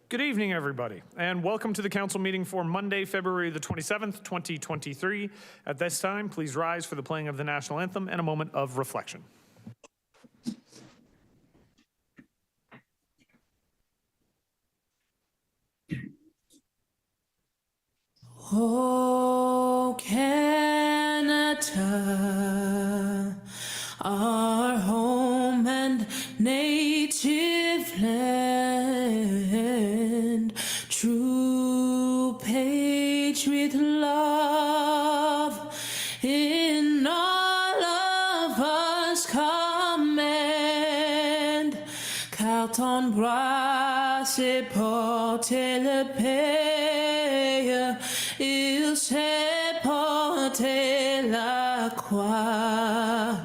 Good evening, everybody, and welcome to the council meeting for Monday, February the 27th, 2023. At this time, please rise for the playing of the national anthem and a moment of reflection. Oh, Canada, our home and native land, true patriot love in all of us command. Carton grasse et portez le paix, il s'est porté la croix.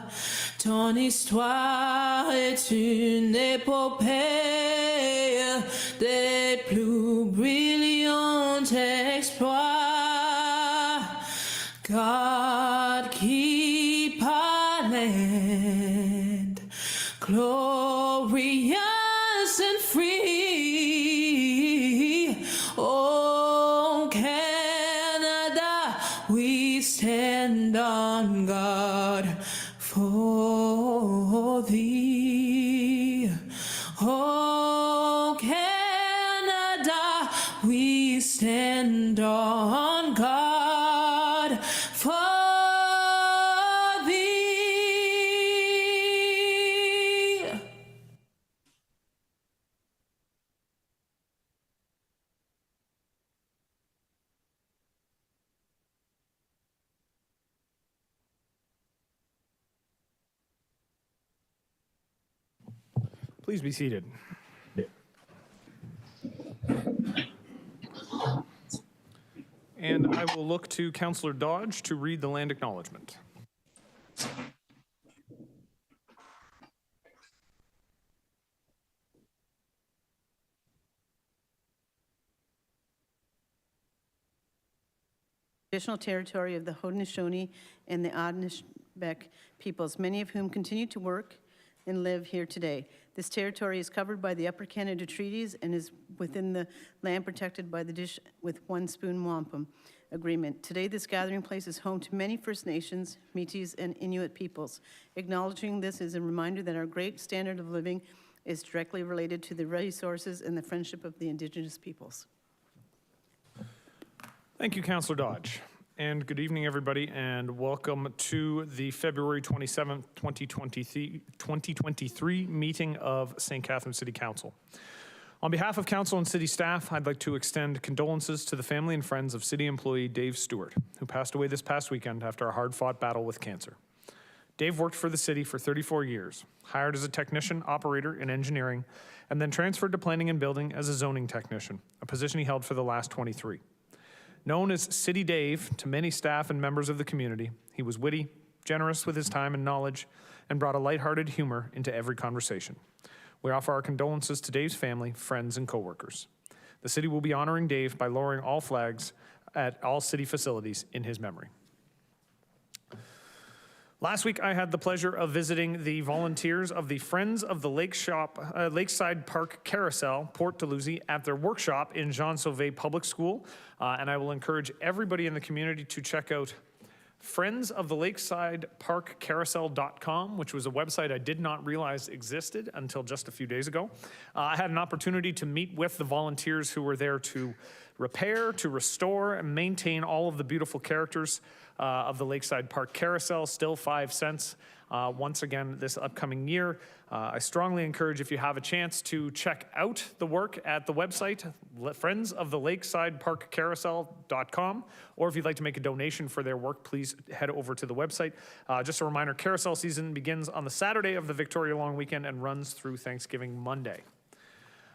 Ton histoire est une épopée des plus brillants exploits. God keep our land glorious and free. Oh, Canada, we stand on guard for thee. Oh, Canada, we stand on guard for thee. Please be seated. And I will look to Councillor Dodge to read the land acknowledgement. Traditional territory of the Haudenosaunee and the Anishinaabe peoples, many of whom continue to work and live here today. This territory is covered by the Upper Canada Treaties and is within the land protected by the Dish with One Spoon Wampum Agreement. Today, this gathering place is home to many First Nations, Métis, and Inuit peoples. Acknowledging this is a reminder that our great standard of living is directly related to the resources and the friendship of the Indigenous peoples. Thank you, Councillor Dodge. And good evening, everybody, and welcome to the February 27th, 2023 meeting of St. Catharines City Council. On behalf of Council and City staff, I'd like to extend condolences to the family and friends of City employee Dave Stewart, who passed away this past weekend after a hard-fought battle with cancer. Dave worked for the city for 34 years, hired as a technician operator in engineering, and then transferred to planning and building as a zoning technician, a position he held for the last 23. Known as City Dave to many staff and members of the community, he was witty, generous with his time and knowledge, and brought a lighthearted humor into every conversation. We offer our condolences to Dave's family, friends, and coworkers. The city will be honoring Dave by lowering all flags at all city facilities in his memory. Last week, I had the pleasure of visiting the volunteers of the Friends of the Lakeside Park Carousel, Port Dalhousie, at their workshop in Jean Sauvé Public School. And I will encourage everybody in the community to check out friendsofthelakesidparkcarousel.com, which was a website I did not realize existed until just a few days ago. I had an opportunity to meet with the volunteers who were there to repair, to restore, and maintain all of the beautiful characters of the Lakeside Park Carousel, still 5 cents. Once again this upcoming year. I strongly encourage, if you have a chance, to check out the work at the website, friendsofthelakesidparkcarousel.com, or if you'd like to make a donation for their work, please head over to the website. Just a reminder, carousel season begins on the Saturday of the Victoria Long Weekend and runs through Thanksgiving Monday.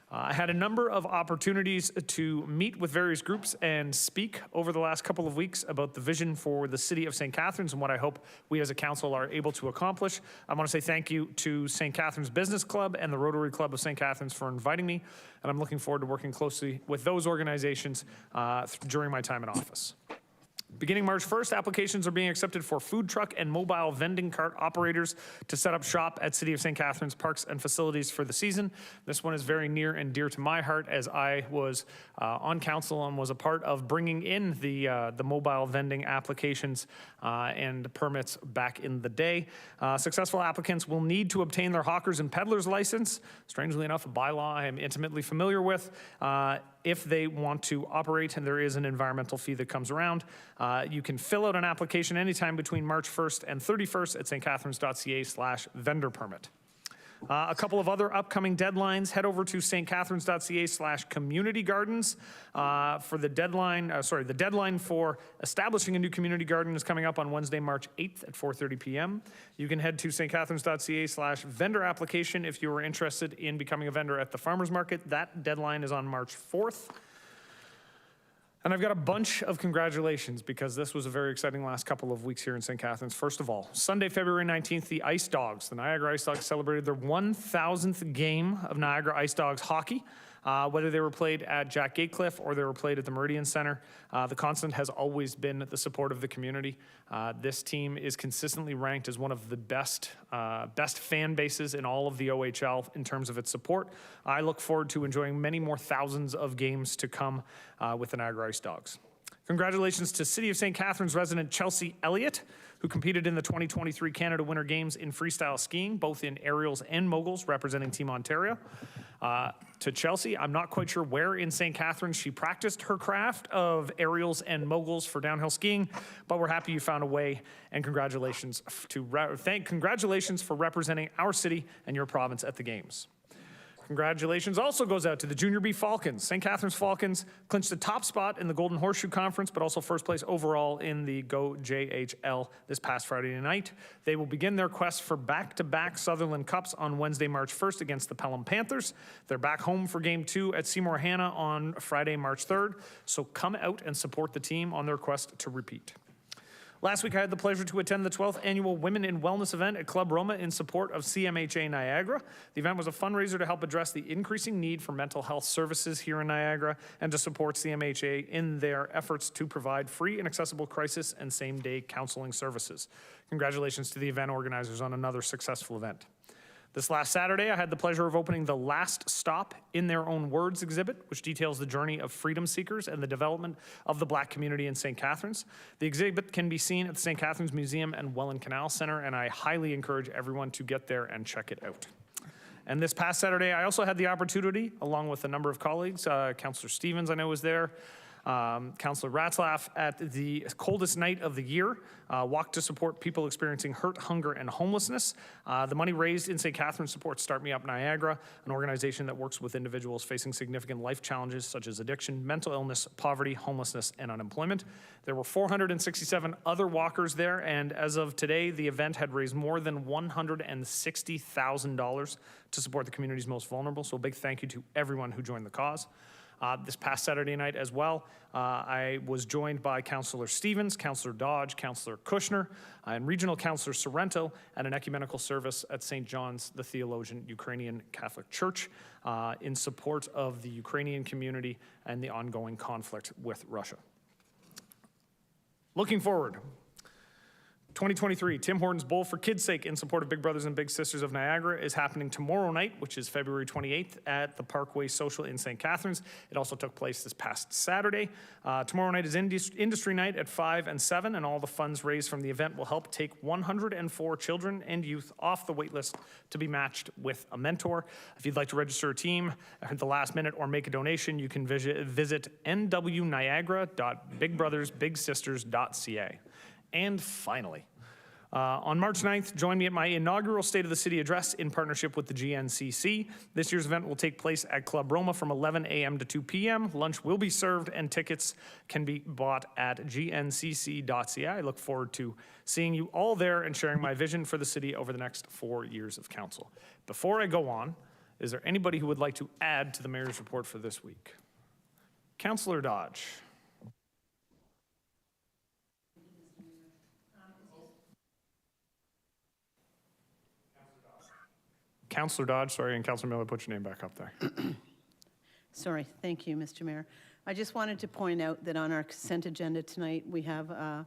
I had a number of opportunities to meet with various groups and speak over the last couple of weeks about the vision for the city of St. Catharines and what I hope we as a council are able to accomplish. I want to say thank you to St. Catharines Business Club and the Rotary Club of St. Catharines for inviting me, and I'm looking forward to working closely with those organizations during my time in office. Beginning March 1st, applications are being accepted for food truck and mobile vending cart operators to set up shop at City of St. Catharines parks and facilities for the season. This one is very near and dear to my heart, as I was on council and was a part of bringing in the mobile vending applications and permits back in the day. Successful applicants will need to obtain their hawkers and peddlers license. Strangely enough, a bylaw I am intimately familiar with. If they want to operate, and there is an environmental fee that comes around. You can fill out an application anytime between March 1st and 31st at stcatharines.ca/vendor permit. A couple of other upcoming deadlines. Head over to stcatharines.ca/community gardens for the deadline. The deadline for establishing a new community garden is coming up on Wednesday, March 8th at 4:30 p.m. You can head to stcatharines.ca/vendor application if you are interested in becoming a vendor at the farmers market. That deadline is on March 4th. And I've got a bunch of congratulations because this was a very exciting last couple of weeks here in St. Catharines. First of all, Sunday, February 19th, the Ice Dogs, the Niagara Ice Dogs, celebrated their 1,000th game of Niagara Ice Dogs hockey. Whether they were played at Jack Gatecliff or they were played at the Meridian Center, the constant has always been the support of the community. This team is consistently ranked as one of the best fan bases in all of the OHL in terms of its support. I look forward to enjoying many more thousands of games to come with the Niagara Ice Dogs. Congratulations to City of St. Catharines resident Chelsea Elliott, who competed in the 2023 Canada Winter Games in freestyle skiing, both in aerials and moguls, representing Team Ontario. To Chelsea, I'm not quite sure where in St. Catharines she practiced her craft of aerials and moguls for downhill skiing, but we're happy you found a way, and congratulations for representing our city and your province at the Games. Congratulations also goes out to the Junior B Falcons. St. Catharines Falcons clinched the top spot in the Golden Horseshoe Conference, but also first place overall in the Go JHL this past Friday night. They will begin their quest for back-to-back Sutherland Cups on Wednesday, March 1st against the Pelham Panthers. They're back home for Game 2 at Seymour Hanna on Friday, March 3rd. So come out and support the team on their quest to repeat. Last week, I had the pleasure to attend the 12th annual Women in Wellness event at Club Roma in support of CMHA Niagara. The event was a fundraiser to help address the increasing need for mental health services here in Niagara and to support CMHA in their efforts to provide free and accessible crisis and same-day counseling services. Congratulations to the event organizers on another successful event. This last Saturday, I had the pleasure of opening the Last Stop in Their Own Words exhibit, which details the journey of freedom seekers and the development of the Black community in St. Catharines. The exhibit can be seen at the St. Catharines Museum and Welland Canal Center, and I highly encourage everyone to get there and check it out. And this past Saturday, I also had the opportunity, along with a number of colleagues, Councillor Stevens I know was there, Councillor Ratzlaff, at the coldest night of the year, walked to support people experiencing hurt, hunger, and homelessness. The money raised in St. Catharines supports Start Me Up Niagara, an organization that works with individuals facing significant life challenges such as addiction, mental illness, poverty, homelessness, and unemployment. There were 467 other walkers there, and as of today, the event had raised more than $160,000 to support the community's most vulnerable. So a big thank you to everyone who joined the cause. This past Saturday night as well, I was joined by Councillor Stevens, Councillor Dodge, Councillor Kushner, and Regional Councillor Sorrento at an ecumenical service at St. John's the Theologian Ukrainian Catholic Church in support of the Ukrainian community and the ongoing conflict with Russia. Looking forward, 2023, Tim Hortons Bowl for Kids' Sake in support of Big Brothers and Big Sisters of Niagara is happening tomorrow night, which is February 28th at the Parkway Social in St. Catharines. It also took place this past Saturday. Tomorrow night is Industry Night at 5 and 7, and all the funds raised from the event will help take 104 children and youth off the wait list to be matched with a mentor. If you'd like to register a team at the last minute or make a donation, you can visit nwniagara.bigbrothersbigsisters.ca. And finally, on March 9th, join me at my inaugural State of the City address in partnership with the GNCC. This year's event will take place at Club Roma from 11 a.m. to 2 p.m. Lunch will be served and tickets can be bought at gncc.ca. I look forward to seeing you all there and sharing my vision for the city over the next 4 years of council. Before I go on, is there anybody who would like to add to the mayor's report for this week? Councillor Dodge. Councillor Dodge, sorry, and Councillor Miller, put your name back up there. Sorry, thank you, Mr. Mayor. I just wanted to point out that on our consent agenda tonight, we have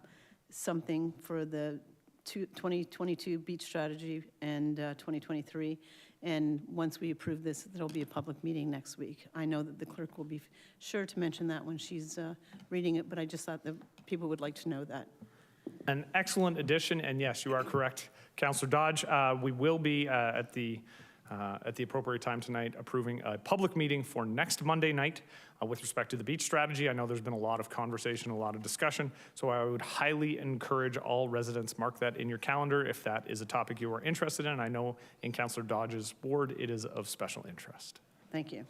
something for the 2022 beach strategy and 2023. And once we approve this, there'll be a public meeting next week. I know that the clerk will be sure to mention that when she's reading it, but I just thought that people would like to know that. An excellent addition, and yes, you are correct, Councillor Dodge. We will be at the appropriate time tonight approving a public meeting for next Monday night with respect to the beach strategy. I know there's been a lot of conversation, a lot of discussion, so I would highly encourage all residents, mark that in your calendar if that is a topic you are interested in. I know in Councillor Dodge's ward, it is of special interest. Thank you.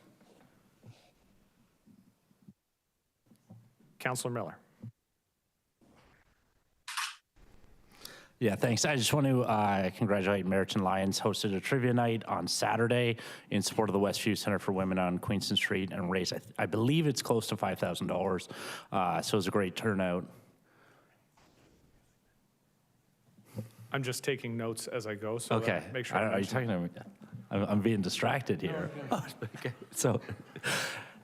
Councillor Miller. Yeah, thanks. I just want to congratulate Meriton Lions hosted a trivia night on Saturday in support of the Westview Center for Women on Queenston Street and raised, I believe it's close to $5,000. So it was a great turnout. I'm just taking notes as I go, so Okay. that make sure. Are you talking to me? I'm being distracted here. Okay. So,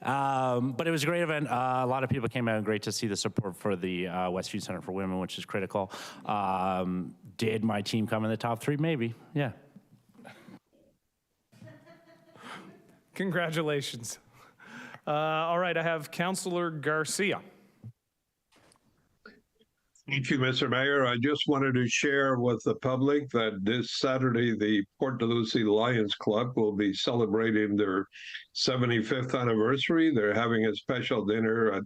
but it was a great event. A lot of people came out, and great to see the support for the Westview Center for Women, which is critical. Did my team come in the top 3? Maybe, yeah. Congratulations. All right, I have Councillor Garcia. Thank you, Mr. Mayor. I just wanted to share with the public that this Saturday, the Port Dalhousie Lions Club will be celebrating their 75th anniversary. They're having a special dinner at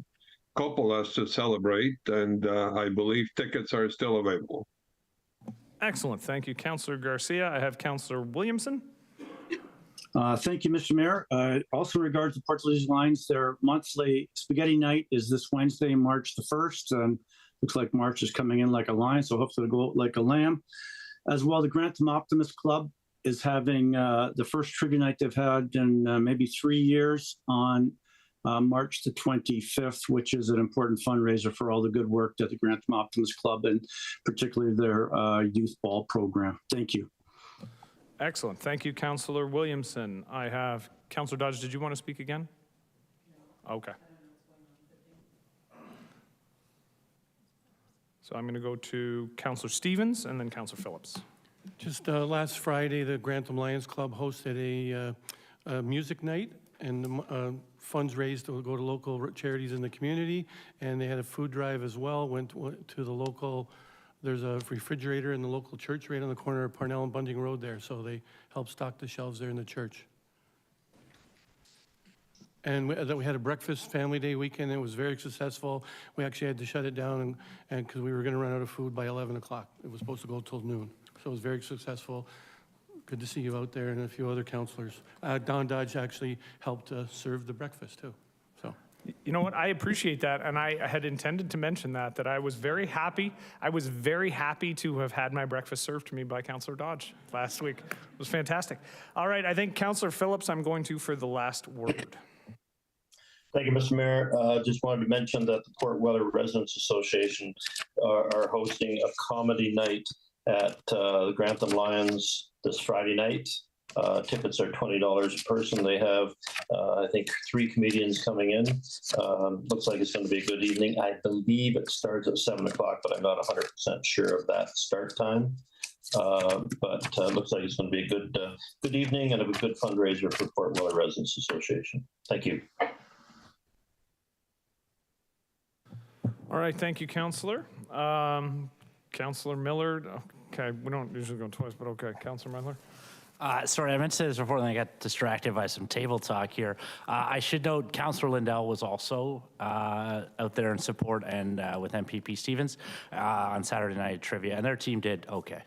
Coppola's to celebrate, and I believe tickets are still available. Excellent. Thank you, Councillor Garcia. I have Councillor Williamson. Thank you, Mr. Mayor. Also in regards to Port Dalhousie Lions, their monthly spaghetti night is this Wednesday, March the 1st. And looks like March is coming in like a lion, so hopefully it'll go like a lamb. As well, the Grantham Optimist Club is having the first trivia night they've had in maybe 3 years on March the 25th, which is an important fundraiser for all the good work that the Grantham Optimist Club and particularly their youth ball program. Thank you. Excellent. Thank you, Councillor Williamson. I have Councillor Dodge. Did you want to speak again? Okay. So I'm going to go to Councillor Stevens and then Councillor Phillips. Just last Friday, the Grantham Lions Club hosted a music night, and the funds raised to go to local charities in the community, and they had a food drive as well. Went to the local, there's a refrigerator in the local church right on the corner of Parnell and Bunting Road there, so they helped stock the shelves there in the church. And we had a breakfast family day weekend. It was very successful. We actually had to shut it down and because we were going to run out of food by 11 o'clock. It was supposed to go till noon. So it was very successful. Good to see you out there and a few other counselors. Don Dodge actually helped serve the breakfast too. So. You know what? I appreciate that, and I had intended to mention that I was very happy. I was very happy to have had my breakfast served to me by Councillor Dodge last week. It was fantastic. All right, I think Councillor Phillips I'm going to for the last word. Thank you, Mr. Mayor. Just wanted to mention that the Port Weller Residents Association are hosting a comedy night at the Grantham Lions this Friday night. Tickets are $20 a person. They have, I think, 3 comedians coming in. Looks like it's going to be a good evening. I believe it starts at 7 o'clock, but I'm not 100% sure of that start time. But looks like it's going to be a good evening and a good fundraiser for Port Weller Residents Association. Thank you. All right, thank you, Councillor. Councillor Miller, okay, we don't usually go twice, but okay, Councillor Miller. Sorry, I meant to say this before, and I got distracted by some table talk here. I should note Councillor Lindell was also out there in support and with MPP Stevens on Saturday night trivia, and their team did okay.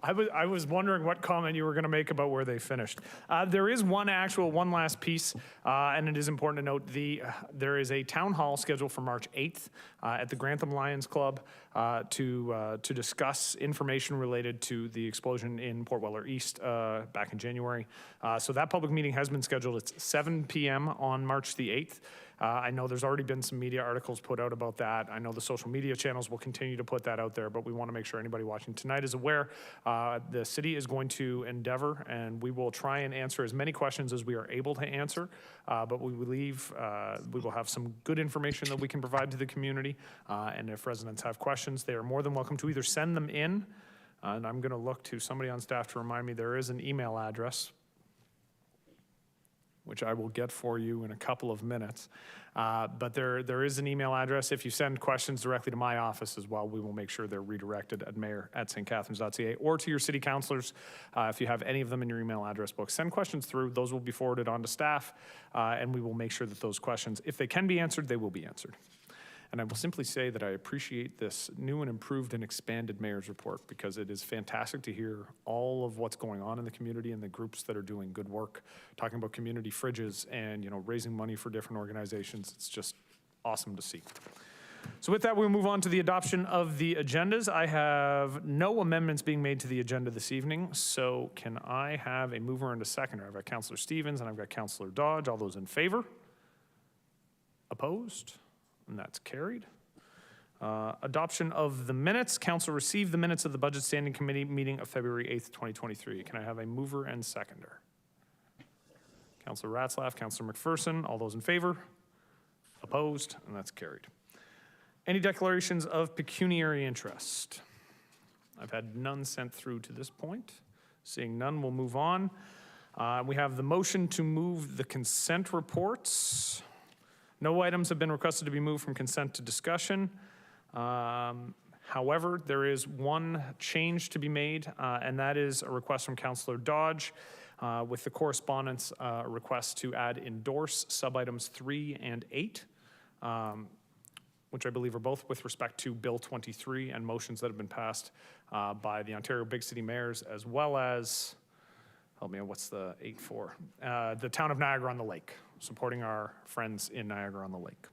I was wondering what comment you were going to make about where they finished. There is one last piece, and it is important to note there is a town hall scheduled for March 8th at the Grantham Lions Club to discuss information related to the explosion in Port Weller East back in January. So that public meeting has been scheduled. It's 7 p.m. on March the 8th. I know there's already been some media articles put out about that. I know the social media channels will continue to put that out there, but we want to make sure anybody watching tonight is aware. The city is going to endeavor, and we will try and answer as many questions as we are able to answer, but we believe we will have some good information that we can provide to the community, and if residents have questions, they are more than welcome to either send them in, and I'm going to look to somebody on staff to remind me there is an email address, which I will get for you in a couple of minutes. But there is an email address. If you send questions directly to my office as well, we will make sure they're redirected at mayor@stcatharines.ca or to your city councilors. If you have any of them in your email address book, send questions through. Those will be forwarded on to staff, and we will make sure that those questions, if they can be answered, they will be answered. And I will simply say that I appreciate this new and improved and expanded mayor's report, because it is fantastic to hear all of what's going on in the community and the groups that are doing good work, talking about community fridges and, raising money for different organizations. It's just awesome to see. So with that, we'll move on to the adoption of the agendas. I have no amendments being made to the agenda this evening, so can I have a mover and a seconder? I've got Councillor Stevens and I've got Councillor Dodge. All those in favor? Opposed? And that's carried. Adoption of the minutes. Council received the minutes of the Budget Standing Committee meeting of February 8th, 2023. Can I have a mover and seconder? Councillor Ratzlaff, Councillor McPherson, all those in favor? Opposed? And that's carried. Any declarations of pecuniary interest? I've had none sent through to this point. Seeing none, we'll move on. We have the motion to move the consent reports. No items have been requested to be moved from consent to discussion. However, there is one change to be made, and that is a request from Councillor Dodge with the correspondence request to add endorse sub-items 3 and 8, which I believe are both with respect to Bill 23 and motions that have been passed by the Ontario Big City Mayors, as well as, help me, what's the 8 for? The town of Niagara-on-the-Lake, supporting our friends in Niagara-on-the-Lake.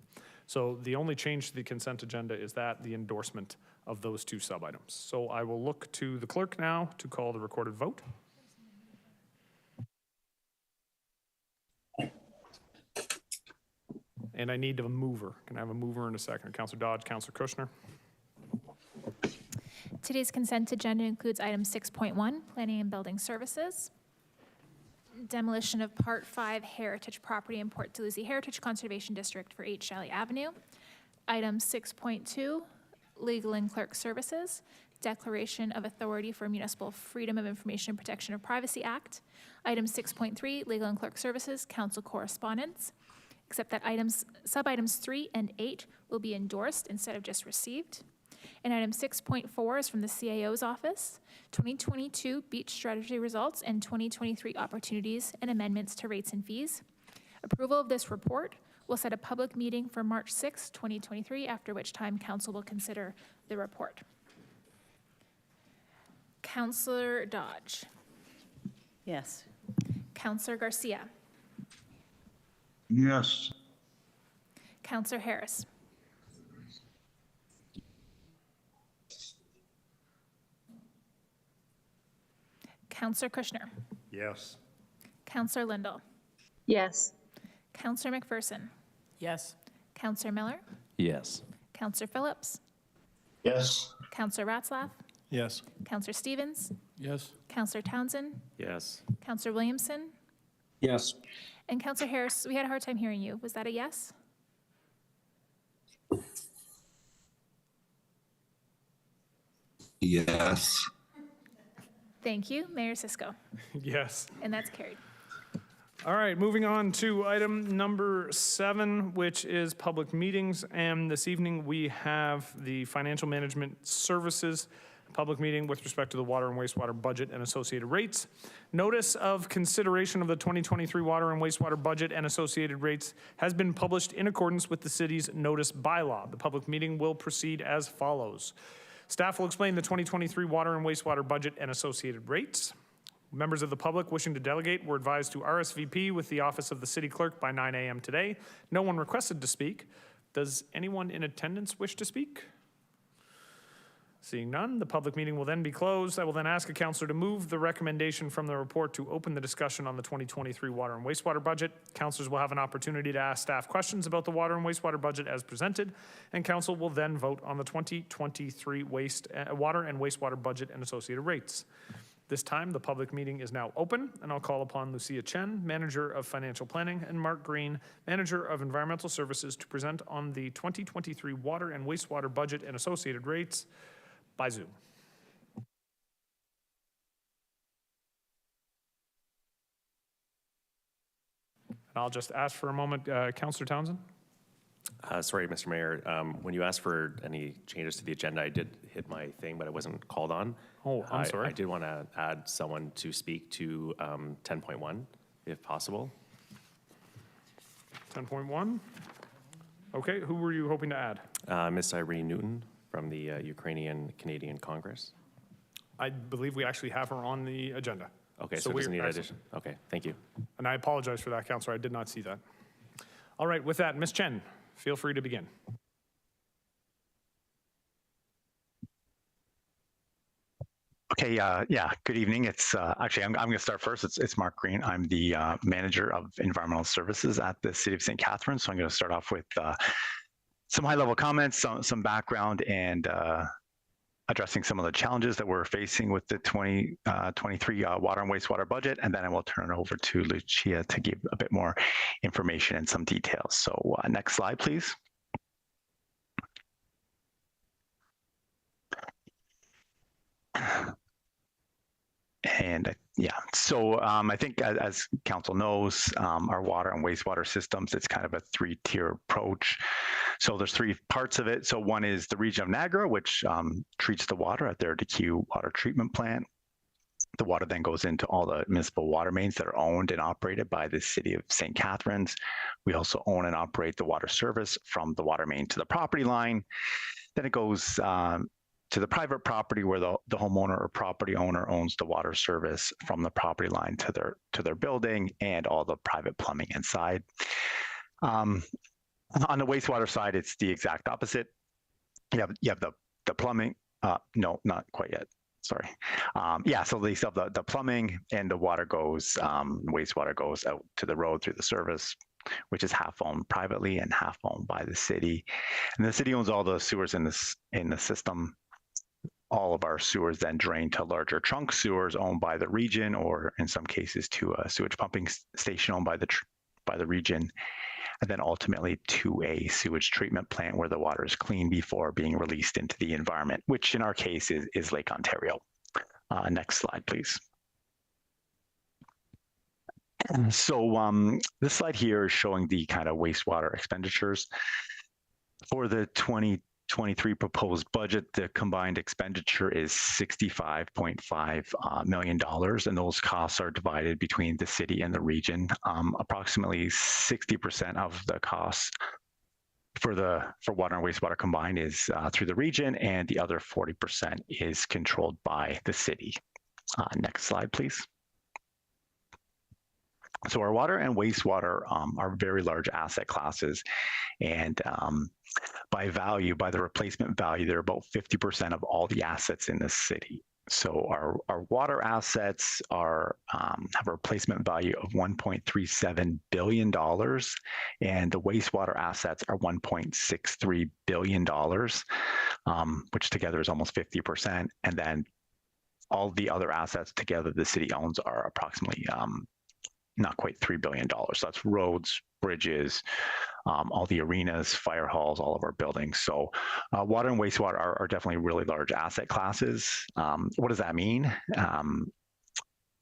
So the only change to the consent agenda is that the endorsement of those two sub-items. So I will look to the clerk now to call the recorded vote. And I need a mover. Can I have a mover and a second? Councillor Dodge, Councillor Kushner. Today's consent agenda includes item 6.1, Planning and Building Services, demolition of Part 5 heritage property in Port Dalhousie Heritage Conservation District for 8 Shelley Avenue. Item 6.2, Legal and Clerk Services, declaration of authority for Municipal Freedom of Information and Protection of Privacy Act. Item 6.3, Legal and Clerk Services, Council Correspondence, except that sub-items 3 and 8 will be endorsed instead of just received. And item 6.4 is from the CAO's office, 2022 beach strategy results and 2023 opportunities and amendments to rates and fees. Approval of this report will set a public meeting for March 6, 2023, after which time council will consider the report. Councillor Dodge. Yes. Councillor Garcia. Yes. Councillor Harris. Councillor Kushner. Yes. Councillor Lindell. Yes. Councillor McPherson. Yes. Councillor Miller. Yes. Councillor Phillips. Yes. Councillor Ratzlaff. Yes. Councillor Stevens. Yes. Councillor Townsend. Yes. Councillor Williamson. Yes. And Councillor Harris, we had a hard time hearing you. Was that a yes? Yes. Thank you. Mayor Cisco. Yes. And that's carried. All right, moving on to item number 7, which is public meetings. And this evening we have the Financial Management Services public meeting with respect to the water and wastewater budget and associated rates. Notice of consideration of the 2023 water and wastewater budget and associated rates has been published in accordance with the city's notice bylaw. The public meeting will proceed as follows. Staff will explain the 2023 water and wastewater budget and associated rates. Members of the public wishing to delegate were advised to RSVP with the office of the city clerk by 9 a.m. today. No one requested to speak. Does anyone in attendance wish to speak? Seeing none, the public meeting will then be closed. I will then ask a counselor to move the recommendation from the report to open the discussion on the 2023 water and wastewater budget. Counselors will have an opportunity to ask staff questions about the water and wastewater budget as presented, and council will then vote on the 2023 water and wastewater budget and associated rates. This time, the public meeting is now open, and I'll call upon Lucia Chen, Manager of Financial Planning, and Mark Green, Manager of Environmental Services, to present on the 2023 water and wastewater budget and associated rates by Zoom. And I'll just ask for a moment, Councillor Townsend. Sorry, Mr. Mayor. When you asked for any changes to the agenda, I did hit my thing, but it wasn't called on. Oh, I'm sorry. I did want to add someone to speak to 10.1, if possible. 10.1. Okay, who were you hoping to add? Miss Irene Newton from the Ukrainian-Canadian Congress. I believe we actually have her on the agenda. Okay, so it doesn't need addition. Okay, thank you. And I apologize for that, Councillor. I did not see that. All right, with that, Ms. Chen, feel free to begin. Okay, yeah, good evening. It's actually, I'm going to start first. It's Mark Green. I'm the manager of environmental services at the City of St. Catharines. So I'm going to start off with some high-level comments, some background, and addressing some of the challenges that we're facing with the 2023 water and wastewater budget, and then I will turn it over to Lucia to give a bit more information and some details. So next slide, please. And yeah, so I think as council knows, our water and wastewater systems, it's kind of a three-tier approach. So there's three parts of it. So one is the region of Niagara, which treats the water at their DQ water treatment plant. The water then goes into all the municipal water mains that are owned and operated by the City of St. Catharines. We also own and operate the water service from the water main to the property line. Then it goes to the private property where the homeowner or property owner owns the water service from the property line to their building and all the private plumbing inside. On the wastewater side, it's the exact opposite. You have the plumbing. No, not quite yet. Sorry. Yeah, so they still have the plumbing, and the water goes, wastewater goes out to the road through the service, which is half owned privately and half owned by the city. And the city owns all the sewers in the system. All of our sewers then drain to larger trunk sewers owned by the region, or in some cases to a sewage pumping station owned by the region, and then ultimately to a sewage treatment plant where the water is cleaned before being released into the environment, which in our case is Lake Ontario. Next slide, please. So this slide here is showing the kind of wastewater expenditures. For the 2023 proposed budget, the combined expenditure is $65.5 million, and those costs are divided between the city and the region. Approximately 60% of the costs for water and wastewater combined is through the region, and the other 40% is controlled by the city. Next slide, please. So our water and wastewater are very large asset classes, and by the replacement value, they're about 50% of all the assets in the city. So our water assets have a replacement value of $1.37 billion, and the wastewater assets are $1.63 billion, which together is almost 50%. And then all the other assets together the city owns are approximately not quite $3 billion. So that's roads, bridges, all the arenas, fire halls, all of our buildings. So water and wastewater are definitely really large asset classes. What does that mean?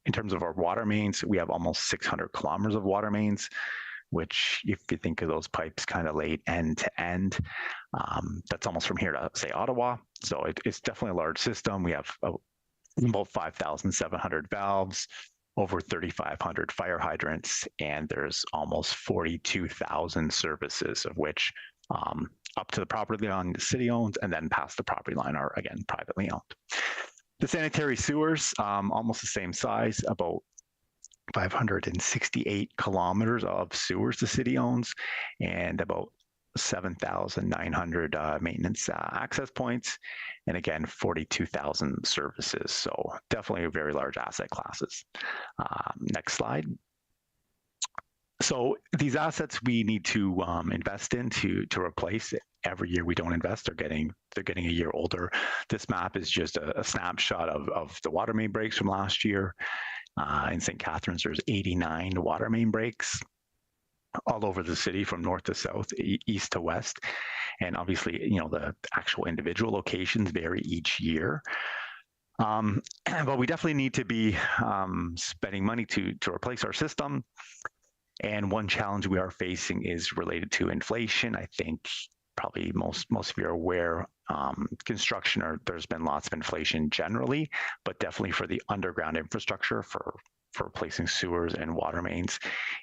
In terms of our water mains, we have almost 600 kilometers of water mains, which if you think of those pipes kind of laid end to end, that's almost from here to, say, Ottawa. So it's definitely a large system. We have about 5,700 valves, over 3,500 fire hydrants, and there's almost 42,000 services, of which up to the property line the city owns, and then past the property line are, again, privately owned. The sanitary sewers, almost the same size, about 568 kilometers of sewers the city owns, and about 7,900 maintenance access points, and again, 42,000 services. So definitely a very large asset classes. Next slide. So these assets we need to invest in to replace it. Every year we don't invest, they're getting a year older. This map is just a snapshot of the water main breaks from last year. In St. Catharines, there's 89 water main breaks all over the city from north to south, east to west. And obviously, you know, the actual individual locations vary each year. But we definitely need to be spending money to replace our system. And one challenge we are facing is related to inflation. I think probably most of you are aware, construction, there's been lots of inflation generally, but definitely for the underground infrastructure for replacing sewers and water mains,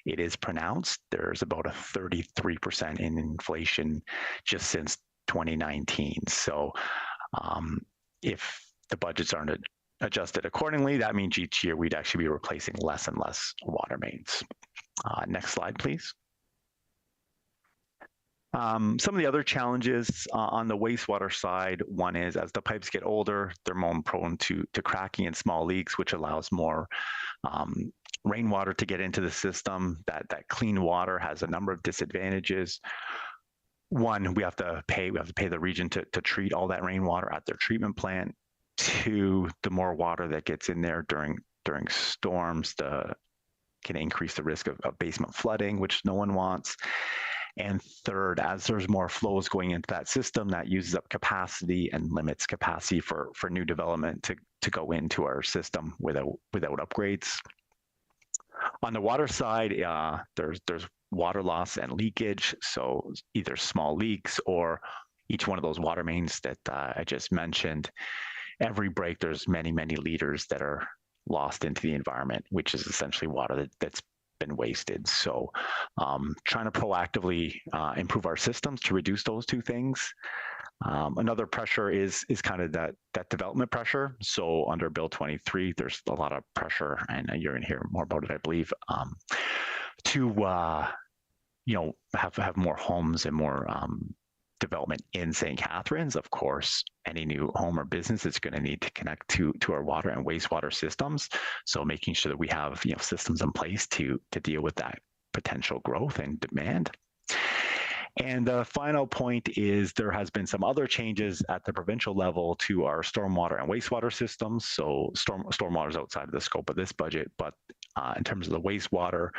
it is pronounced. There's about a 33% in inflation just since 2019. So if the budgets aren't adjusted accordingly, that means each year we'd actually be replacing less and less water mains. Next slide, please. Some of the other challenges on the wastewater side, one is as the pipes get older, they're more prone to cracking and small leaks, which allows more rainwater to get into the system. That clean water has a number of disadvantages. One, we have to pay the region to treat all that rainwater at their treatment plant. Two, the more water that gets in there during storms, can increase the risk of basement flooding, which no one wants. And third, as there's more flows going into that system, that uses up capacity and limits capacity for new development to go into our system without upgrades. On the water side, there's water loss and leakage. So either small leaks or each one of those water mains that I just mentioned. Every break, there's many liters that are lost into the environment, which is essentially water that's been wasted. So trying to proactively improve our systems to reduce those two things. Another pressure is kind of that development pressure. So under Bill 23, there's a lot of pressure, and you're going to hear more about it, I believe, to have more homes and more development in St. Catharines. Of course, any new home or business is going to need to connect to our water and wastewater systems. So making sure that we have systems in place to deal with that potential growth and demand. And the final point is there has been some other changes at the provincial level to our stormwater and wastewater systems. So stormwater is outside of the scope of this budget, but in terms of the wastewater,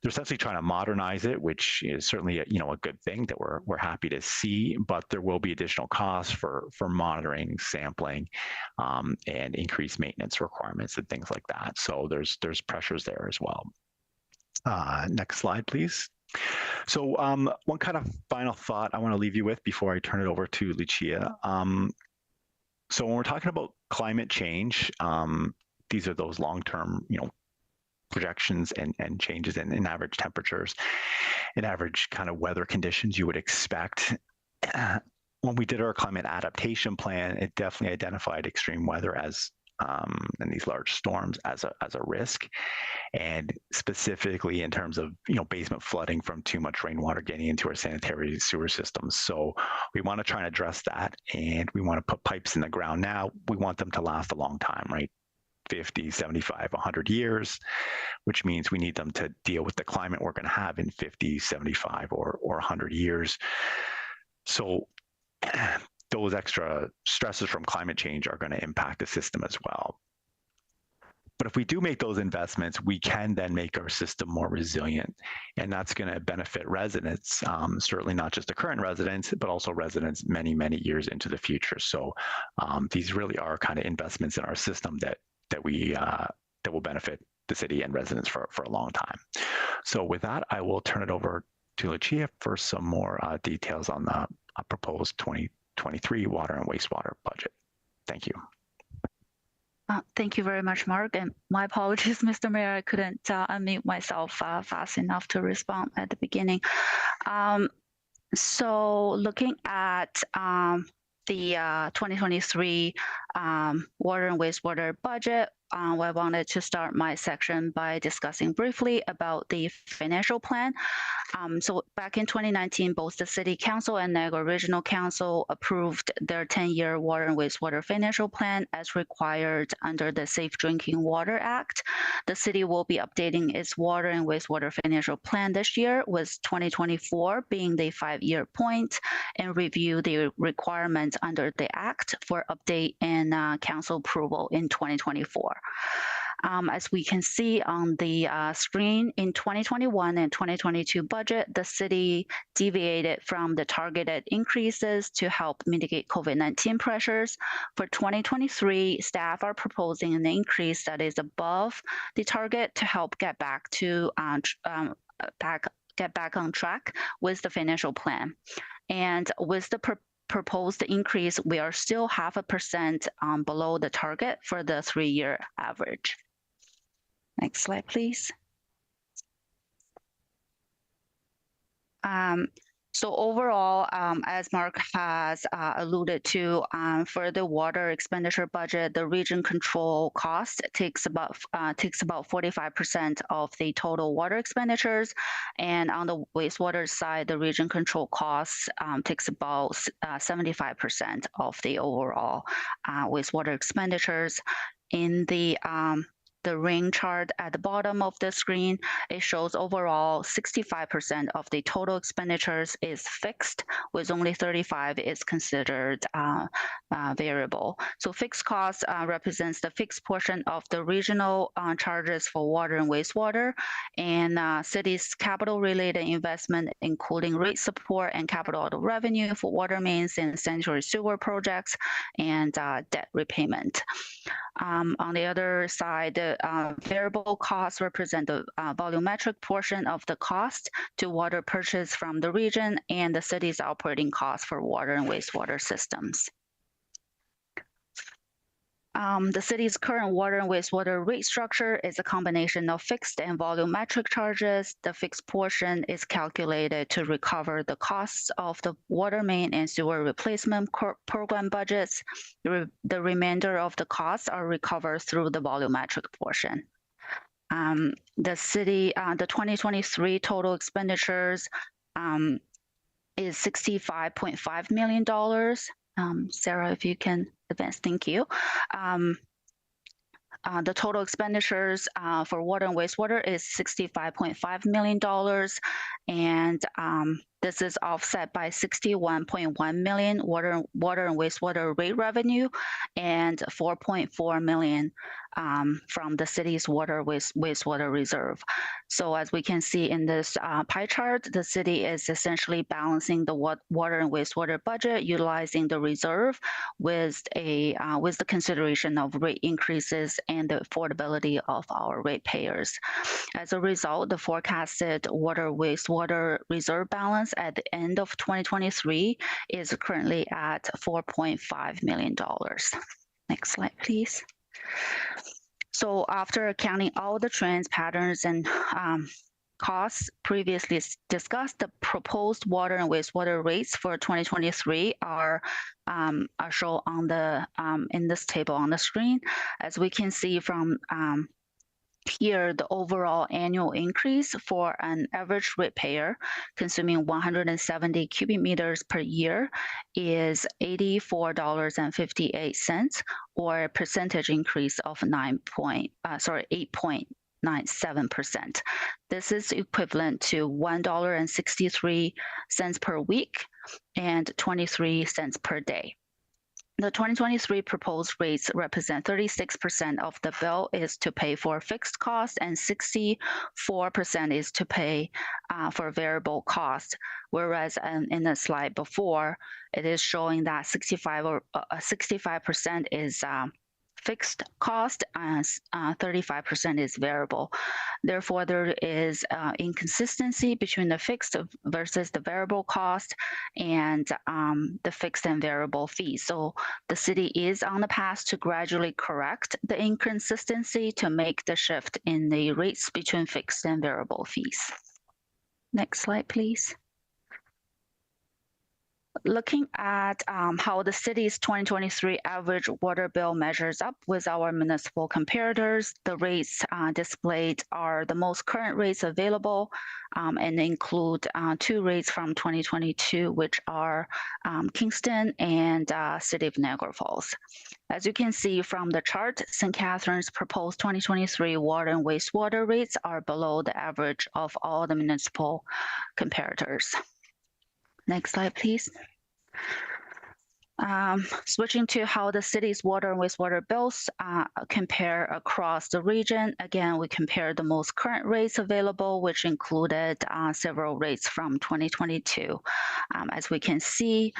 they're essentially trying to modernize it, which is certainly a good thing that we're happy to see. But there will be additional costs for monitoring, sampling, and increased maintenance requirements and things like that. So there's pressures there as well. Next slide, please. So one kind of final thought I want to leave you with before I turn it over to Lucia. So when we're talking about climate change, these are those long-term, projections and changes in average temperatures and average kind of weather conditions you would expect. When we did our climate adaptation plan, it definitely identified extreme weather as and these large storms as a risk, and specifically in terms of basement flooding from too much rainwater getting into our sanitary sewer systems. So we want to try and address that, and we want to put pipes in the ground now. We want them to last a long time, right? 50, 75, 100 years, which means we need them to deal with the climate we're going to have in 50, 75, or 100 years. So those extra stresses from climate change are going to impact the system as well. But if we do make those investments, we can then make our system more resilient, and that's going to benefit residents, certainly not just the current residents, but also residents many years into the future. So these really are kind of investments in our system that will benefit the city and residents for a long time. So with that, I will turn it over to Lucia for some more details on the proposed 2023 water and wastewater budget. Thank you. Thank you very much, Mark. And my apologies, Mr. Mayor, I couldn't unmute myself fast enough to respond at the beginning. So looking at the 2023 water and wastewater budget, I wanted to start my section by discussing briefly about the financial plan. So back in 2019, both the City Council and Niagara Regional Council approved their 10-year water and wastewater financial plan as required under the Safe Drinking Water Act. The city will be updating its water and wastewater financial plan this year, with 2024 being the 5-year point, and review the requirements under the Act for update and council approval in 2024. As we can see on the screen, in 2021 and 2022 budget, the city deviated from the targeted increases to help mitigate COVID-19 pressures. For 2023, staff are proposing an increase that is above the target to help get back to get back on track with the financial plan. And with the proposed increase, we are still 0.5% below the target for the 3-year average. Next slide, please. So overall, as Mark has alluded to, for the water expenditure budget, the region control cost takes about 45% of the total water expenditures, and on the wastewater side, the region control costs takes about 75% of the overall wastewater expenditures. In the ring chart at the bottom of the screen, it shows overall 65% of the total expenditures is fixed, with only 35% is considered variable. So fixed costs represents the fixed portion of the regional charges for water and wastewater, and city's capital-related investment, including rate support and capital auto revenue for water mains and sanitary sewer projects, and debt repayment. On the other side, the variable costs represent the volumetric portion of the cost to water purchase from the region and the city's operating costs for water and wastewater systems. The city's current water and wastewater rate structure is a combination of fixed and volumetric charges. The fixed portion is calculated to recover the costs of the water main and sewer replacement program budgets. The remainder of the costs are recovered through the volumetric portion. The 2023 total expenditures is $65.5 million. Sarah, if you can advance, thank you. The total expenditures for water and wastewater is $65.5 million, and this is offset by $61.1 million water and wastewater rate revenue and $4.4 million from the city's water wastewater reserve. So as we can see in this pie chart, the city is essentially balancing the water and wastewater budget, utilizing the reserve with the consideration of rate increases and the affordability of our ratepayers. As a result, the forecasted water wastewater reserve balance at the end of 2023 is currently at $4.5 million. Next slide, please. So after accounting all the trends, patterns, and costs previously discussed, the proposed water and wastewater rates for 2023 are shown on the in this table on the screen. As we can see from here, the overall annual increase for an average ratepayer consuming 170 cubic meters per year is $84.58, or a percentage increase of 8.97%. This is equivalent to $1.63 per week and 23 cents per day. The 2023 proposed rates represent 36% of the bill is to pay for fixed costs and 64% is to pay for variable costs. Whereas in the slide before, it is showing that 65% is fixed cost and 35% is variable. Therefore, there is inconsistency between the fixed versus the variable cost and the fixed and variable fees. So the city is on the path to gradually correct the inconsistency to make the shift in the rates between fixed and variable fees. Next slide, please. Looking at how the city's 2023 average water bill measures up with our municipal comparators, the rates displayed are the most current rates available and include two rates from 2022, which are Kingston and City of Niagara Falls. As you can see from the chart, St. Catharines' proposed 2023 water and wastewater rates are below the average of all the municipal comparators. Next slide, please. Switching to how the city's water and wastewater bills compare across the region. Again, we compare the most current rates available, which included several rates from 2022. As we can see,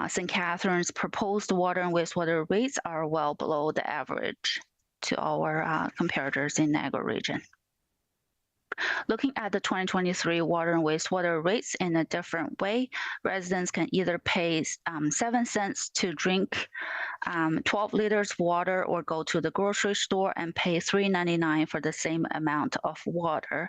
St. Catharines' proposed water and wastewater rates are well below the average to our comparators in Niagara region. Looking at the 2023 water and wastewater rates in a different way, residents can either pay 7 cents to drink 12 liters of water or go to the grocery store and pay $3.99 for the same amount of water.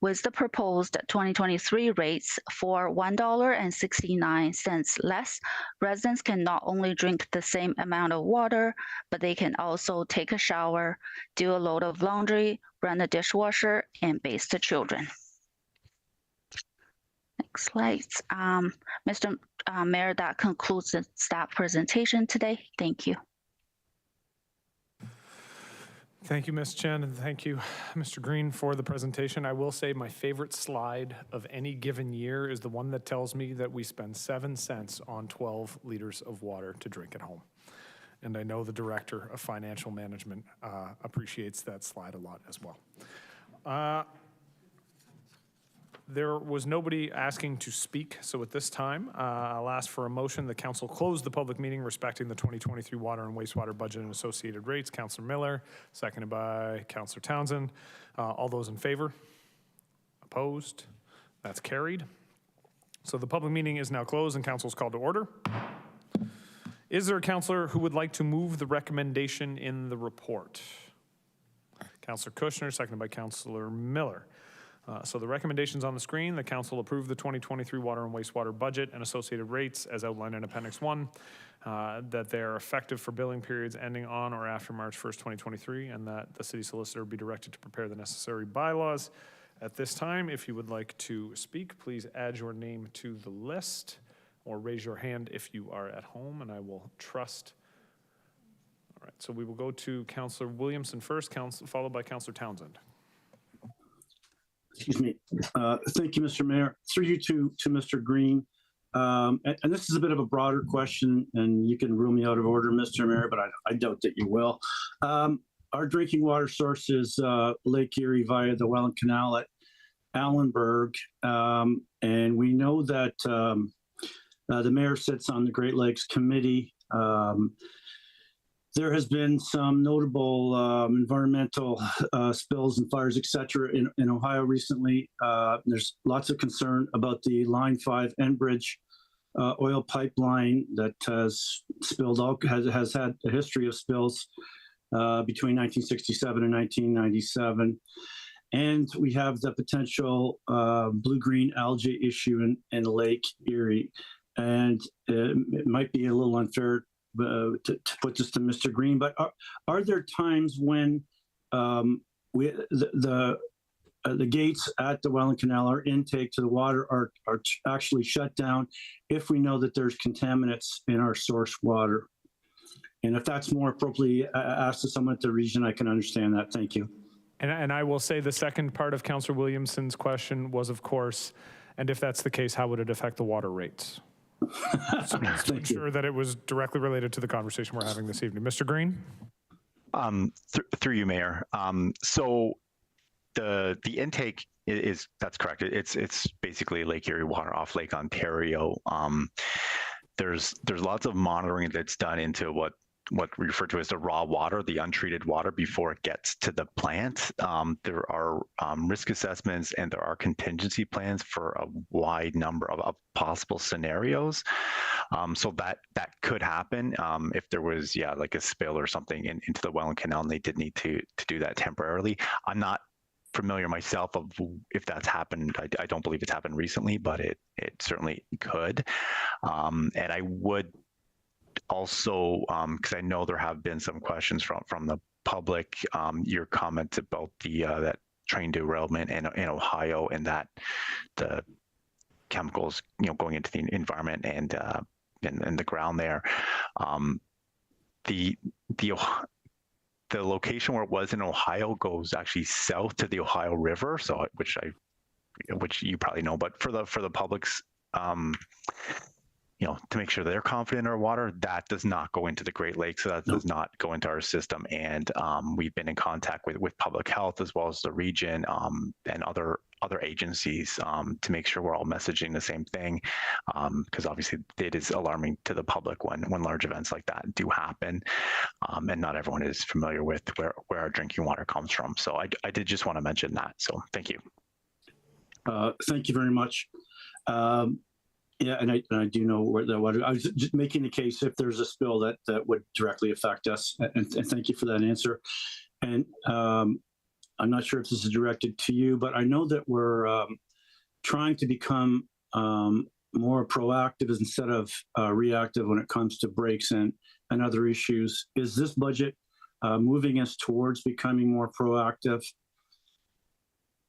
With the proposed 2023 rates for $1.69 less, residents can not only drink the same amount of water, but they can also take a shower, do a load of laundry, run the dishwasher, and bathe the children. Next slide. Mr. Mayor, that concludes the staff presentation today. Thank you. Thank you, Ms. Chen, and thank you, Mr. Green, for the presentation. I will say my favorite slide of any given year is the one that tells me that we spend 7 cents on 12 liters of water to drink at home. And I know the Director of Financial Management appreciates that slide a lot as well. There was nobody asking to speak, so at this time, I'll ask for a motion that council close the public meeting respecting the 2023 water and wastewater budget and associated rates. Councillor Miller, seconded by Councillor Townsend. All those in favor? Opposed? That's carried. So the public meeting is now closed and council's called to order. Is there a councillor who would like to move the recommendation in the report? Councillor Kushner, seconded by Councillor Miller. So the recommendations on the screen: the council approve the 2023 water and wastewater budget and associated rates as outlined in Appendix 1, that they are effective for billing periods ending on or after March 1st, 2023, and that the city solicitor be directed to prepare the necessary bylaws. At this time, if you would like to speak, please add your name to the list or raise your hand if you are at home, and I will trust. All right, so we will go to Councillor Williamson first, followed by Councillor Townsend. Excuse me. Thank you, Mr. Mayor. Through you to Mr. Green. And this is a bit of a broader question, and you can rule me out of order, Mr. Mayor, but I doubt that you will. Our drinking water source is Lake Erie via the Welland Canal at Allenburg, and we know that the mayor sits on the Great Lakes Committee. There has been some notable environmental spills and fires, et cetera, in Ohio recently. There's lots of concern about the Line 5 Enbridge oil pipeline that has spilled out, has had a history of spills between 1967 and 1997. And we have the potential blue-green algae issue in Lake Erie. And it might be a little unfair to put this to Mr. Green, but are there times when the gates at the Welland Canal or intake to the water are actually shut down if we know that there's contaminants in our source water? And if that's more appropriately asked to someone at the region, I can understand that. Thank you. And I will say the second part of Councillor Williamson's question was, of course, and if that's the case, how would it affect the water rates? So to ensure that it was directly related to the conversation we're having this evening. Mr. Green? Through you, Mayor. So the intake is that's correct. It's basically Lake Erie water off Lake Ontario. There's lots of monitoring that's done into what we refer to as the raw water, the untreated water before it gets to the plant. There are risk assessments and there are contingency plans for a wide number of possible scenarios. So that could happen if there was, like a spill or something into the Welland Canal and they did need to do that temporarily. I'm not familiar myself of if that's happened. I don't believe it's happened recently, but it certainly could. And I would also, because I know there have been some questions from the public, your comments about the that train derailment in Ohio, and that the chemicals, going into the environment and the ground there. The location where it was in Ohio goes actually south to the Ohio River, so which you probably know, but for the public's to make sure they're confident in our water, that does not go into the Great Lakes, so that does not go into our system. And we've been in contact with public health as well as the region and other agencies to make sure we're all messaging the same thing, because obviously it is alarming to the public when large events like that do happen, and not everyone is familiar with where our drinking water comes from. So I did just want to mention that. So thank you. Thank you very much. Yeah, and I do know where the water. I was just making the case if there's a spill that would directly affect us. And thank you for that answer. And I'm not sure if this is directed to you, but I know that we're trying to become more proactive instead of reactive when it comes to breaks and other issues. Is this budget moving us towards becoming more proactive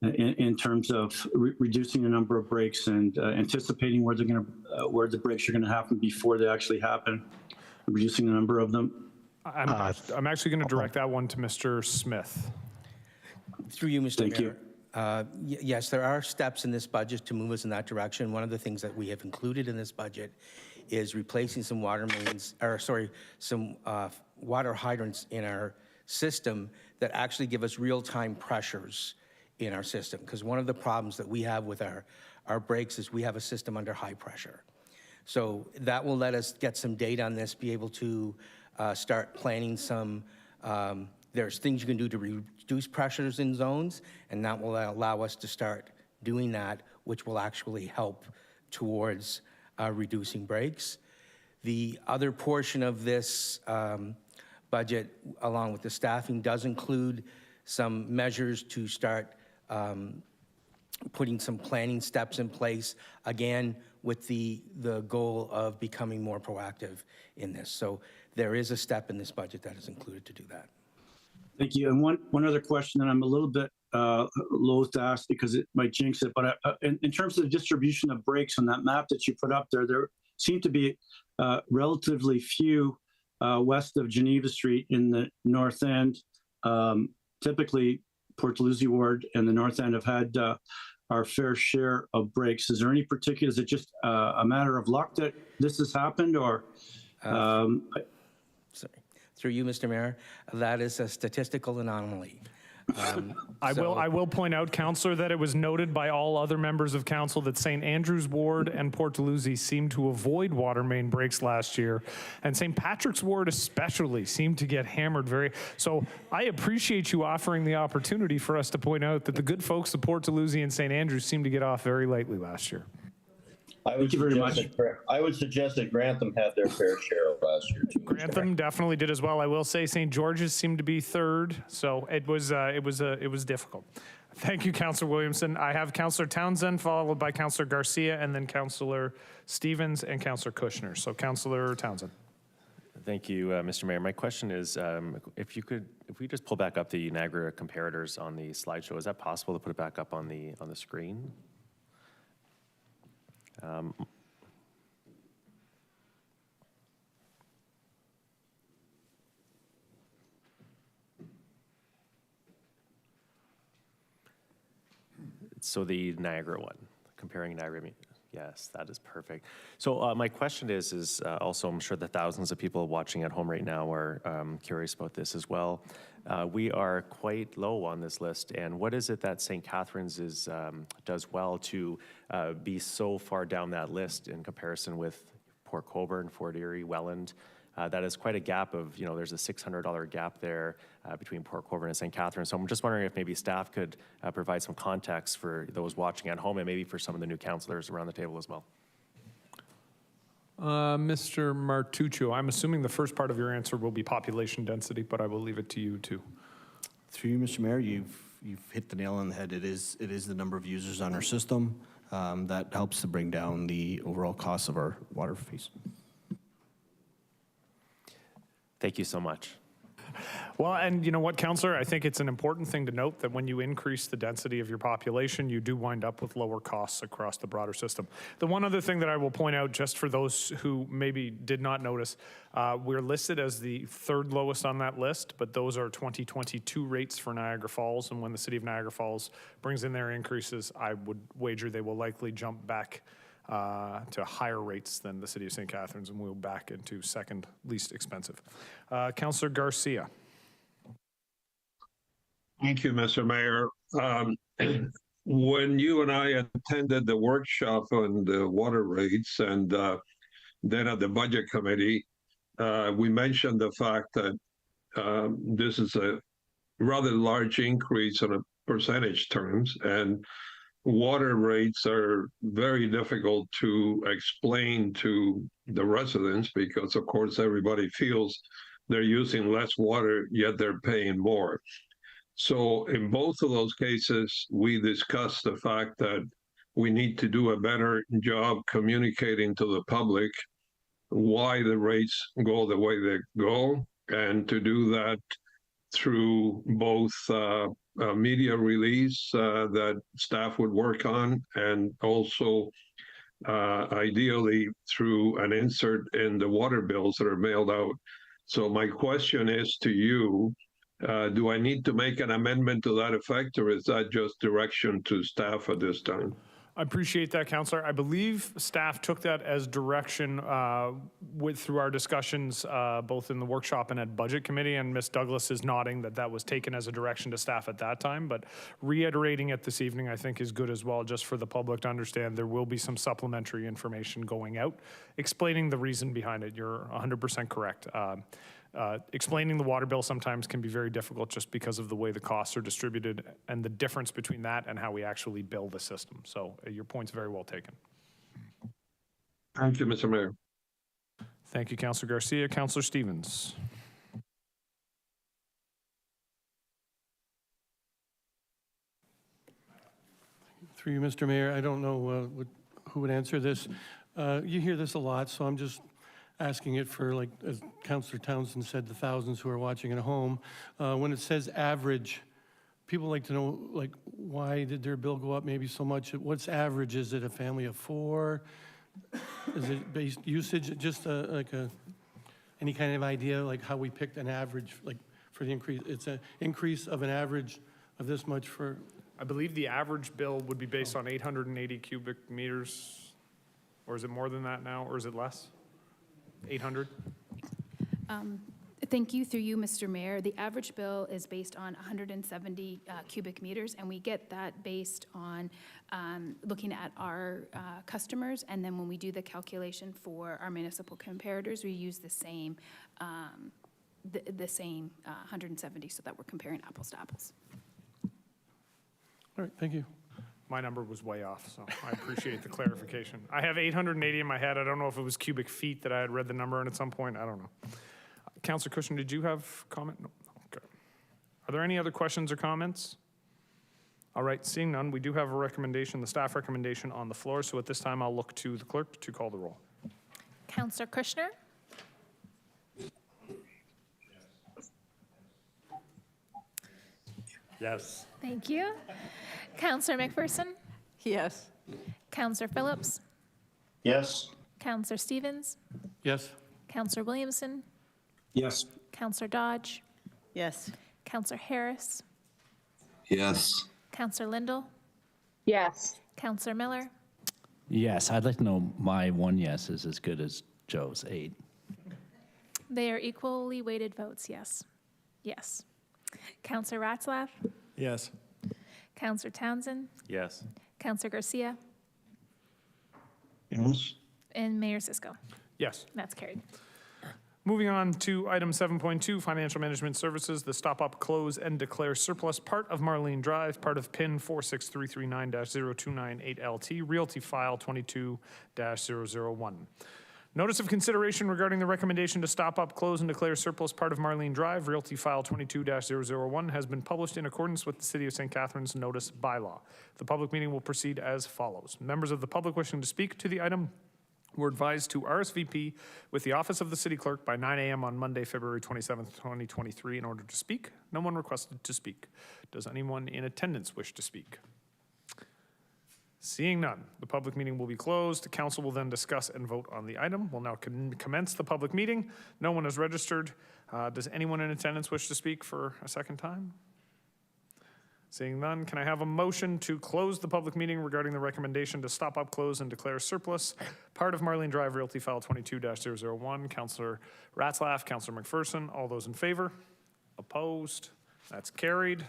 in terms of reducing the number of breaks and anticipating where the breaks are going to happen before they actually happen, reducing the number of them? I'm actually going to direct that one to Mr. Smith. Through you, Mr. Thank Mayor. Yes, there are steps in this budget to move us in that direction. One of the things that we have included in this budget is replacing some water hydrants in our system that actually give us real-time pressures in our system. Because one of the problems that we have with our breaks is we have a system under high pressure. So that will let us get some data on this, be able to start planning some, there's things you can do to reduce pressures in zones, and that will allow us to start doing that, which will actually help towards reducing breaks. The other portion of this budget, along with the staffing, does include some measures to start putting some planning steps in place, again, with the goal of becoming more proactive in this. So there is a step in this budget that is included to do that. Thank you. And one other question that I'm a little bit loath to ask because it might jinx it, but in terms of the distribution of breaks on that map that you put up there seem to be relatively few west of Geneva Street in the north end. Typically, Port Dalhousie Ward and the north end have had our fair share of breaks. Is there any particular, is it just a matter of luck that this has happened, or? Sorry. Through you, Mr. Mayor, that is a statistical anomaly. I will point out, Councillor, that it was noted by all other members of council that St. Andrews Ward and Port Dalhousie seemed to avoid water main breaks last year, and St. Patrick's Ward especially seemed to get hammered so I appreciate you offering the opportunity for us to point out that the good folks of Port Dalhousie and St. Andrews seemed to get off very lightly last year. Thank you very much. I would suggest that Grantham had their fair share of last year too. Grantham definitely did as well. I will say St. George's seemed to be third, so it was difficult. Thank you, Councillor Williamson. I have Councillor Townsend followed by Councillor Garcia, and then Councillor Stevens and Councillor Kushner. So Councillor Townsend. Thank you, Mr. Mayor. My question is, if we just pull back up the Niagara comparators on the slideshow, is that possible to put it back up on the screen? So the Niagara one, comparing Niagara, yes, that is perfect. So my question is also, I'm sure that thousands of people watching at home right now are curious about this as well. We are quite low on this list, and what is it that St. Catharines does well to be so far down that list in comparison with Port Colborne, Fort Erie, Welland? That is quite a gap of, there's a $600 gap there between Port Colborne and St. Catharines. So I'm just wondering if maybe staff could provide some context for those watching at home and maybe for some of the new councillors around the table as well. Mr. Martuccio, I'm assuming the first part of your answer will be population density, but I will leave it to you too. Through you, Mr. Mayor, you've you've hit the nail on the head. It is the number of users on our system that helps to bring down the overall cost of our water fees. Thank you so much. Well, and you know what, Councillor? I think it's an important thing to note that when you increase the density of your population, you do wind up with lower costs across the broader system. The one other thing that I will point out, just for those who maybe did not notice, we're listed as the third lowest on that list, but those are 2022 rates for Niagara Falls. And when the city of Niagara Falls brings in their increases, I would wager they will likely jump back to higher rates than the city of St. Catharines and move back into second least expensive. Councillor Garcia. Thank you, Mr. Mayor. When you and I attended the workshop on the water rates and then at the budget committee, we mentioned the fact that this is a rather large increase on a percentage terms, and water rates are very difficult to explain to the residents because, of course, everybody feels they're using less water, yet they're paying more. So in both of those cases, we discussed the fact that we need to do a better job communicating to the public why the rates go the way they go, and to do that through both a media release that staff would work on, and also ideally through an insert in the water bills that are mailed out. So my question is to you, do I need to make an amendment to that effect, or is that just direction to staff at this time? I appreciate that, Councillor. I believe staff took that as direction through our discussions, both in the workshop and at budget committee, and Ms. Douglas is nodding that that was taken as a direction to staff at that time, but reiterating it this evening I think is good as well, just for the public to understand there will be some supplementary information going out explaining the reason behind it. You're 100% correct. Explaining the water bill sometimes can be very difficult just because of the way the costs are distributed and the difference between that and how we actually bill the system. So your point's very well taken. Thank you, Mr. Mayor. Thank you, Councillor Garcia. Councillor Stevens. Through you, Mr. Mayor, I don't know who would answer this. You hear this a lot, so I'm just asking it for, like, as Councillor Townsend said, the thousands who are watching at home. When it says average, people like to know, like, why did their bill go up maybe so much? What's average? Is it a family of 4? Is it based usage? Just any kind of idea, like how we picked an average, like for the increase? It's an increase of an average of this much for? I believe the average bill would be based on 880 cubic meters, or is it more than that now, or is it less? 800? Thank you. Through you, Mr. Mayor. The average bill is based on 170 cubic meters, and we get that based on looking at our customers, and then when we do the calculation for our municipal comparators, we use the same 170 so that we're comparing apples to apples. All right, thank you. My number was way off, so I appreciate the clarification. I have 880 in my head. I don't know if it was cubic feet that I had read the number in at some point. I don't know. Councillor Cushing, did you have comment? No. Okay. Are there any other questions or comments? All right, seeing none, we do have a recommendation, the staff recommendation on the floor. So at this time, I'll look to the clerk to call the roll. Councillor Kushner? Yes. Thank you. Councillor McPherson? Yes. Councillor Phillips? Yes. Councillor Stevens? Yes. Councillor Williamson? Yes. Councillor Dodge? Yes. Councillor Harris? Yes. Councillor Lindell? Yes. Councillor Miller? Yes, I'd like to know my one yes is as good as Joe's 8. They are equally weighted votes, yes. Yes. Councillor Ratzlaff? Yes. Councillor Townsend? Yes. Councillor Garcia? Yes. And Mayor Cisco? Yes. That's carried. Moving on to item 7.2, Financial Management Services, the stop up, close, and declare surplus part of Marlene Drive, part of PIN 46339-0298LT, Realty File 22-001. Notice of consideration regarding the recommendation to stop up, close, and declare surplus part of Marlene Drive, Realty File 22-001, has been published in accordance with the City of St. Catharines notice bylaw. The public meeting will proceed as follows. Members of the public wishing to speak to the item were advised to RSVP with the Office of the City Clerk by 9 a.m. on Monday, February 27th, 2023 in order to speak. No one requested to speak. Does anyone in attendance wish to speak? Seeing none, the public meeting will be closed. The council will then discuss and vote on the item. We'll now commence the public meeting. No one is registered. Does anyone in attendance wish to speak for a second time? Seeing none, can I have a motion to close the public meeting regarding the recommendation to stop up, close, and declare surplus part of Marlene Drive, Realty File 22-001? Councillor Ratzlaff, Councillor McPherson, all those in favor? Opposed? That's carried.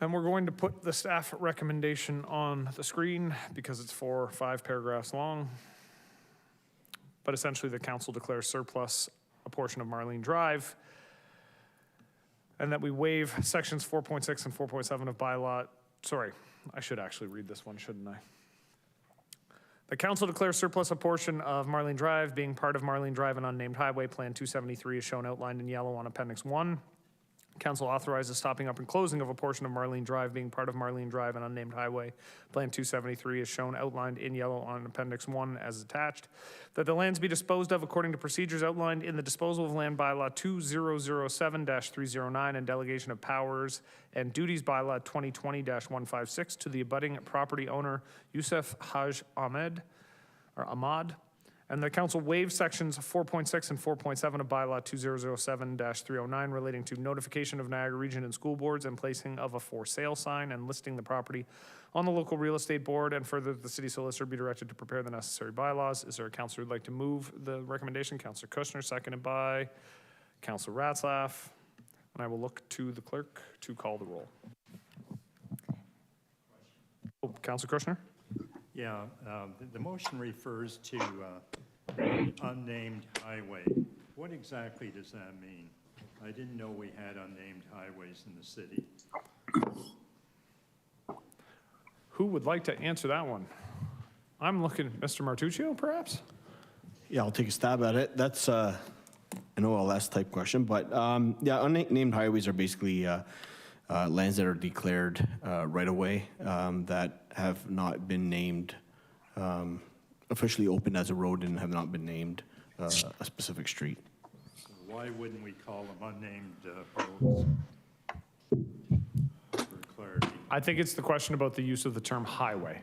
And we're going to put the staff recommendation on the screen because it's 4 or 5 paragraphs long. But essentially, the council declares surplus a portion of Marlene Drive, and that we waive sections 4.6 and 4.7 of bylaw. Sorry, I should actually read this one, shouldn't I? The council declares surplus a portion of Marlene Drive, being part of Marlene Drive and unnamed highway. Plan 273 is shown outlined in yellow on Appendix 1. Council authorizes stopping up and closing of a portion of Marlene Drive, being part of Marlene Drive and unnamed highway. Plan 273 is shown outlined in yellow on Appendix 1 as attached. That the lands be disposed of according to procedures outlined in the Disposal of Land Bylaw 2007-309 and Delegation of Powers and Duties Bylaw 2020-156 to the abutting property owner Yusuf Haj Ahmad. And the council waives sections 4.6 and 4.7 of bylaw 2007-309 relating to notification of Niagara Region and school boards and placing of a for sale sign and listing the property on the local real estate board, and further the city solicitor be directed to prepare the necessary bylaws. Is there a councillor who'd like to move the recommendation? Councillor Kushner, seconded by Councillor Ratzlaff. And I will look to the clerk to call the roll. Oh, Councillor Kushner? Yeah, the motion refers to unnamed highway. What exactly does that mean? I didn't know we had unnamed highways in the city. Who would like to answer that one? I'm looking at Mr. Martuccio, perhaps? Yeah, I'll take a stab at it. That's an OLS type question, but yeah, unnamed highways are basically lands that are declared right away that have not been named, officially opened as a road and have not been named a specific street. So why wouldn't we call them unnamed roads? For clarity. I think it's the question about the use of the term highway.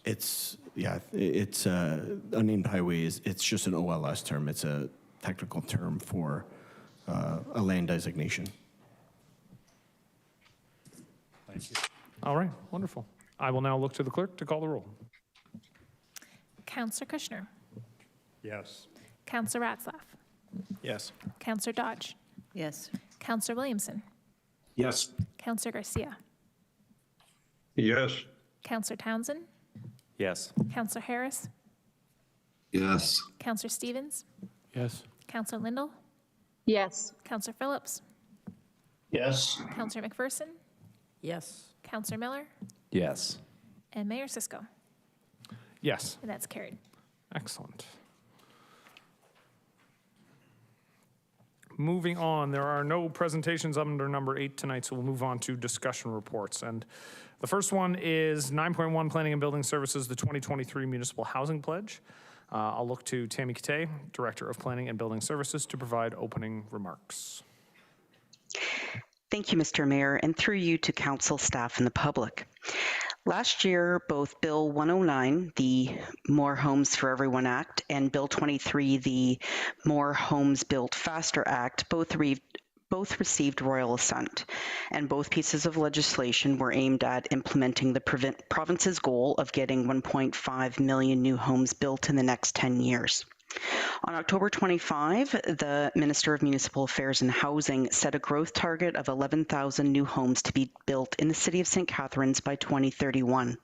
It's, yeah, it's unnamed highway it's just an OLS term. It's a technical term for a land designation. Thank you. All right, wonderful. I will now look to the clerk to call the roll. Councillor Kushner. Yes. Councillor Ratzlaff. Yes. Councillor Dodge. Yes. Councillor Williamson. Yes. Councillor Garcia. Yes. Councillor Townsend. Yes. Councillor Harris. Yes. Councillor Stevens. Yes. Councillor Lindell. Yes. Councillor Phillips. Yes. Councillor McPherson. Yes. Councillor Miller. Yes. And Mayor Cisco. Yes. And that's carried. Excellent. Moving on, there are no presentations under number 8 tonight, so we'll move on to discussion reports. And the first one is 9.1 Planning and Building Services, the 2023 Municipal Housing Pledge. I'll look to Tammy Kate, Director of Planning and Building Services, to provide opening remarks. Thank you, Mr. Mayor, and through you to council, staff, and the public. Last year, both Bill 109, the More Homes for Everyone Act, and Bill 23, the More Homes Built Faster Act, both received royal assent, and both pieces of legislation were aimed at implementing the province's goal of getting 1.5 million new homes built in the next 10 years. On October 25, the Minister of Municipal Affairs and Housing set a growth target of 11,000 new homes to be built in the City of St. Catharines by 2031.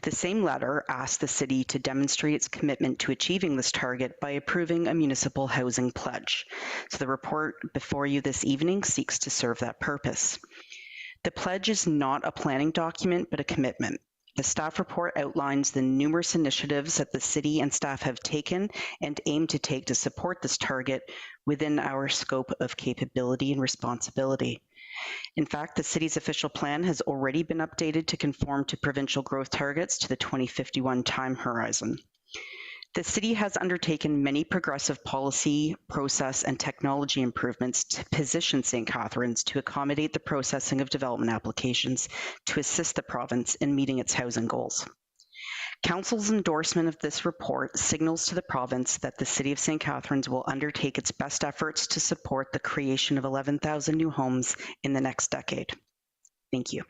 The same letter asked the city to demonstrate its commitment to achieving this target by approving a municipal housing pledge. So the report before you this evening seeks to serve that purpose. The pledge is not a planning document, but a commitment. The staff report outlines the numerous initiatives that the city and staff have taken and aim to take to support this target within our scope of capability and responsibility. In fact, the city's official plan has already been updated to conform to provincial growth targets to the 2051 time horizon. The city has undertaken many progressive policy, process, and technology improvements to position St. Catharines to accommodate the processing of development applications to assist the province in meeting its housing goals. Council's endorsement of this report signals to the province that the City of St. Catharines will undertake its best efforts to support the creation of 11,000 new homes in the next decade. Thank you.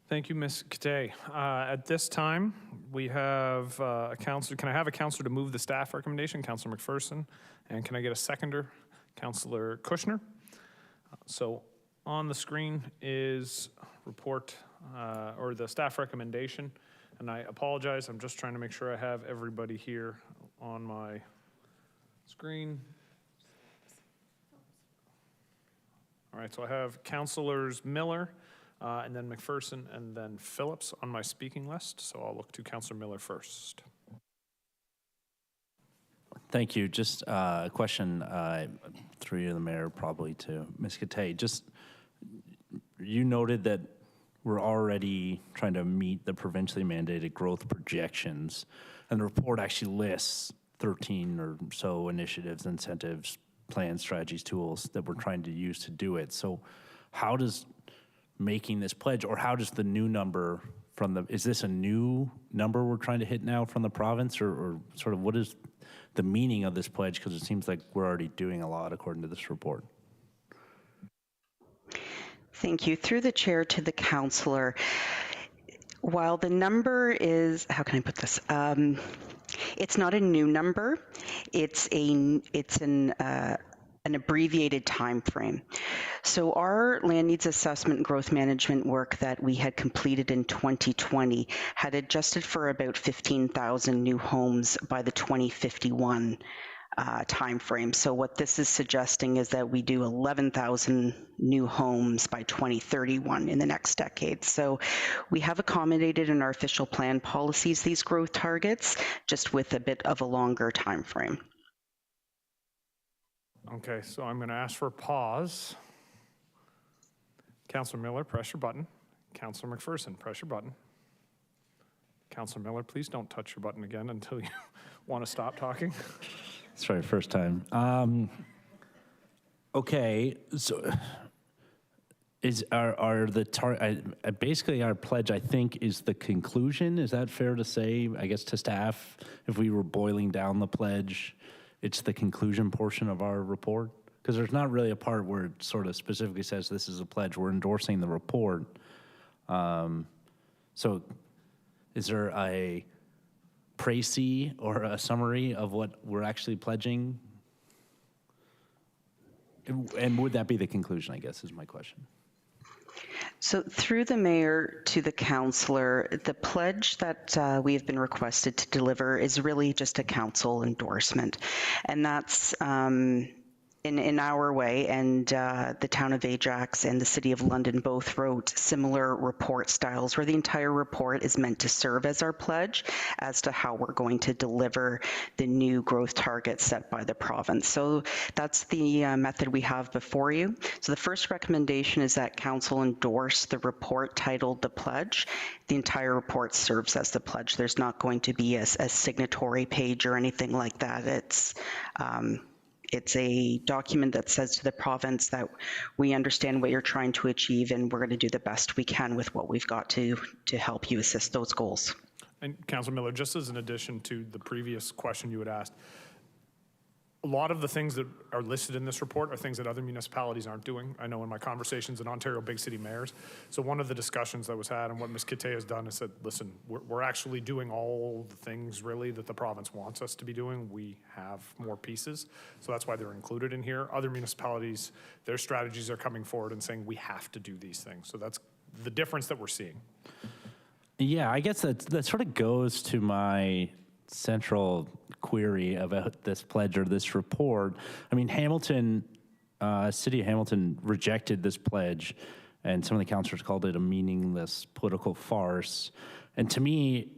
Thank you, Ms. Kate. At this time, we have a counselor. Can I have a counselor to move the staff recommendation? Councilor McPherson. And can I get a seconder? Councilor Kushner. So on the screen is report or the staff recommendation. And I apologize. I'm just trying to make sure I have everybody here on my screen. All right, so I have Councilors Miller, and then McPherson, and then Phillips on my speaking list. So I'll look to Councilor Miller first. Thank you. Just a question through the mayor, probably to Ms. Kate. Just, you noted that we're already trying to meet the provincially mandated growth projections, and the report actually lists 13 or so initiatives, incentives, plans, strategies, tools that we're trying to use to do it. So how does making this pledge, or how does the new number from the, is this a new number we're trying to hit now from the province, or sort of what is the meaning of this pledge? Because it seems like we're already doing a lot according to this report. Thank you. Through the chair to the councillor, while the number is, how can I put this? It's not a new number. It's an abbreviated time frame. So our land needs assessment and growth management work that we had completed in 2020 had adjusted for about 15,000 new homes by the 2051 time frame. So what this is suggesting is that we do 11,000 new homes by 2031 in the next decade. So we have accommodated in our official plan policies these growth targets, just with a bit of a longer time frame. Okay, so I'm going to ask for a pause. Councilor Miller, press your button. Councilor McPherson, press your button. Councilor Miller, please don't touch your button again until you want to stop talking. Sorry, first time. Okay, so basically our pledge, I think, is the conclusion. Is that fair to say? I guess to staff, if we were boiling down the pledge, it's the conclusion portion of our report? Because there's not really a part where it sort of specifically says this is a pledge. We're endorsing the report. So is there a précis or a summary of what we're actually pledging? And would that be the conclusion, I guess, is my question. So through the mayor to the councillor, the pledge that we have been requested to deliver is really just a council endorsement. And that's in our way, and the town of Ajax and the city of London both wrote similar report styles where the entire report is meant to serve as our pledge as to how we're going to deliver the new growth targets set by the province. So that's the method we have before you. So the first recommendation is that council endorse the report titled The Pledge. The entire report serves as the pledge. There's not going to be a signatory page or anything like that. It's a document that says to the province that we understand what you're trying to achieve, and we're going to do the best we can with what we've got to help you assist those goals. And Councilor Miller, just as an addition to the previous question you had asked, a lot of the things that are listed in this report are things that other municipalities aren't doing. I know in my conversations in Ontario big city mayors. So one of the discussions that was had and what Ms. Kate has done is said, listen, we're actually doing all the things really that the province wants us to be doing. We have more pieces. So that's why they're included in here. Other municipalities, their strategies are coming forward and saying we have to do these things. So that's the difference that we're seeing. Yeah, I guess that sort of goes to my central query about this pledge or this report. I mean, Hamilton, City of Hamilton rejected this pledge and some of the councillors called it a meaningless political farce. And to me,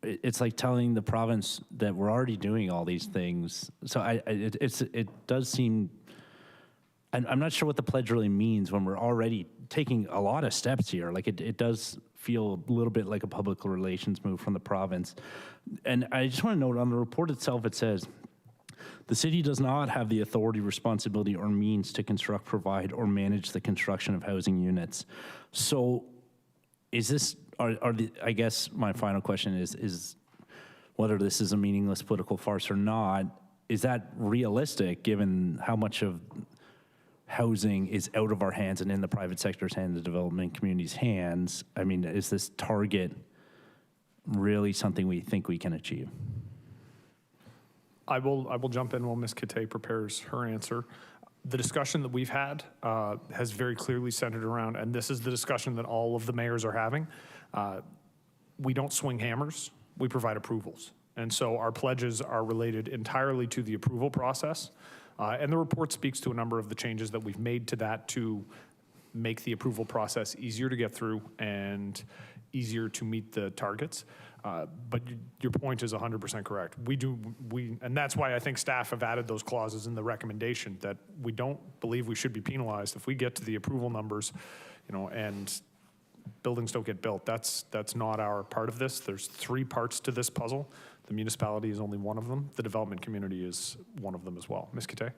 it's like telling the province that we're already doing all these things. So it does seem, I'm not sure what the pledge really means when we're already taking a lot of steps here. Like it does feel a little bit like a public relations move from the province. And I just want to note on the report itself, it says, the city does not have the authority, responsibility, or means to construct, provide, or manage the construction of housing units. So is this, I guess my final question is whether this is a meaningless political farce or not, is that realistic given how much of housing is out of our hands and in the private sector's hands, the development community's hands? I mean, is this target really something we think we can achieve? I will jump in while Ms. Kate prepares her answer. The discussion that we've had has very clearly centered around, and this is the discussion that all of the mayors are having. We don't swing hammers, we provide approvals. And so our pledges are related entirely to the approval process. And the report speaks to a number of the changes that we've made to that to make the approval process easier to get through and easier to meet the targets. But your point is 100% correct. And that's why I think staff have added those clauses in the recommendation that we don't believe we should be penalized if we get to the approval numbers, and buildings don't get built. That's not our part of this. There's 3 parts to this puzzle. The municipality is only one of them. The development community is one of them as well. Ms. Kate?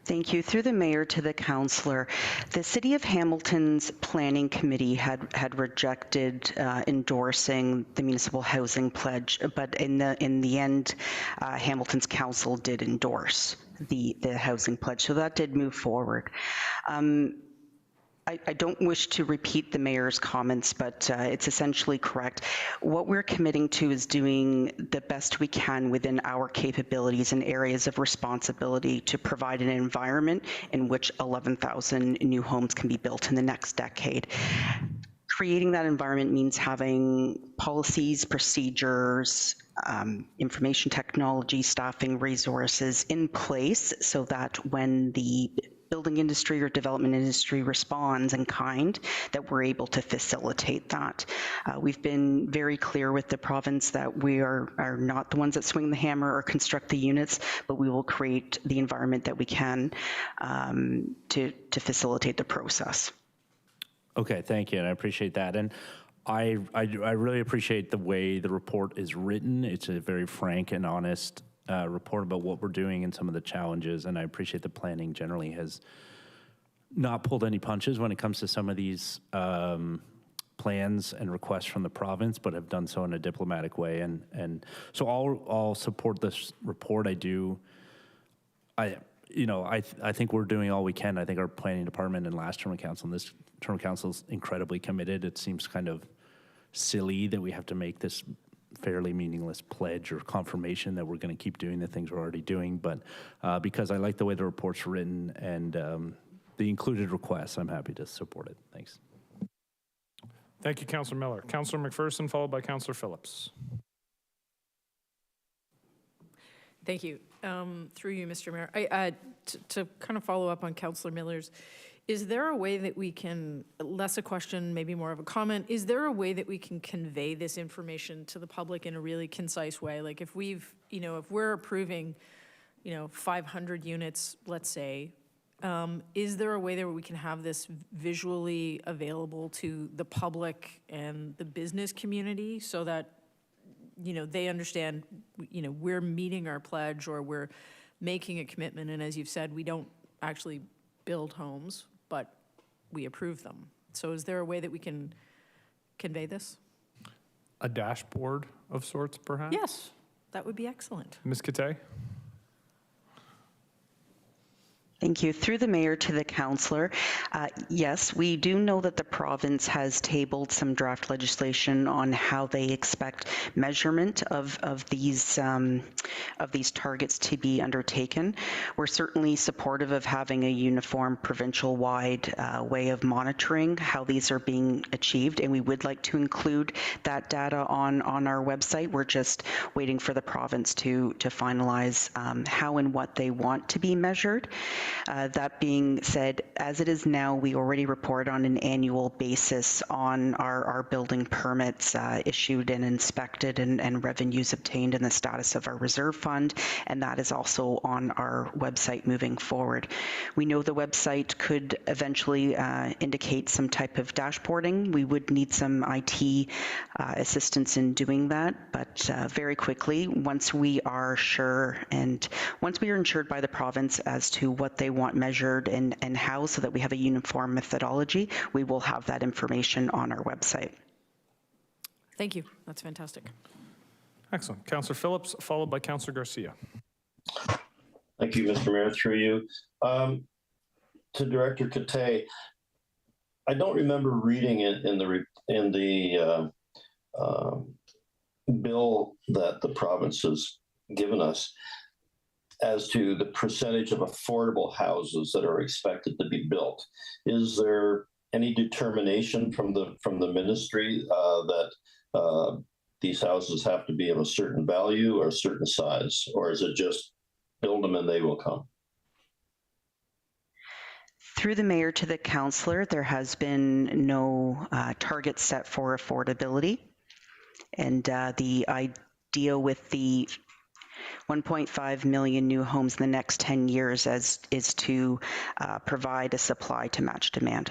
Thank you. Through the mayor to the councillor, the City of Hamilton's Planning Committee had rejected endorsing the municipal housing pledge, but in the end, Hamilton's council did endorse the housing pledge, so that did move forward. I don't wish to repeat the mayor's comments, but it's essentially correct. What we're committing to is doing the best we can within our capabilities and areas of responsibility to provide an environment in which 11,000 new homes can be built in the next decade. Creating that environment means having policies, procedures, information technology, staffing, resources in place so that when the building industry or development industry responds in kind, that we're able to facilitate that. We've been very clear with the province that we are not the ones that swing the hammer or construct the units, but we will create the environment that we can to facilitate the process. Okay, thank you, and I appreciate that. And I really appreciate the way the report is written. It's a very frank and honest report about what we're doing and some of the challenges, and I appreciate the planning generally has not pulled any punches when it comes to some of these plans and requests from the province, but have done so in a diplomatic way. And so I'll support this report. I think we're doing all we can. I think our planning department and last term of council and this term of council is incredibly committed. It seems kind of silly that we have to make this fairly meaningless pledge or confirmation that we're going to keep doing the things we're already doing. But because I like the way the report's written and the included requests, I'm happy to support it. Thanks. Thank you, Councillor Miller. Councillor McPherson, followed by Councillor Phillips. Thank you. Through you, Mr. Mayor. To kind of follow up on Councillor Miller's, is there a way that we can, less a question, maybe more of a comment, is there a way that we can convey this information to the public in a really concise way? Like if if we're approving, 500 units, let's say, is there a way that we can have this visually available to the public and the business community so that, they understand, we're meeting our pledge or we're making a commitment, and as you've said, we don't actually build homes, but we approve them. So is there a way that we can convey this? A dashboard of sorts, perhaps? Yes, that would be excellent. Ms. Kate? Thank you. Through the mayor to the councillor, yes, we do know that the province has tabled some draft legislation on how they expect measurement of these targets to be undertaken. We're certainly supportive of having a uniform provincial-wide way of monitoring how these are being achieved, and we would like to include that data on our website. We're just waiting for the province to finalize how and what they want to be measured. That being said, as it is now, we already report on an annual basis on our building permits issued and inspected and revenues obtained and the status of our reserve fund, and that is also on our website moving forward. We know the website could eventually indicate some type of dashboarding. We would need some IT assistance in doing that, but very quickly, once we are sure and once we are insured by the province as to what they want measured and how, so that we have a uniform methodology, we will have that information on our website. Thank you. That's fantastic. Excellent. Councillor Phillips, followed by Councillor Garcia. Thank you, Mr. Mayor, through you. To Director Kate, I don't remember reading it in the bill that the province has given us as to the percentage of affordable houses that are expected to be built. Is there any determination from the ministry that these houses have to be of a certain value or a certain size, or is it just build them and they will come? Through the mayor to the councillor, there has been no target set for affordability. And the idea with the 1.5 million new homes in the next 10 years is to provide a supply to match demand.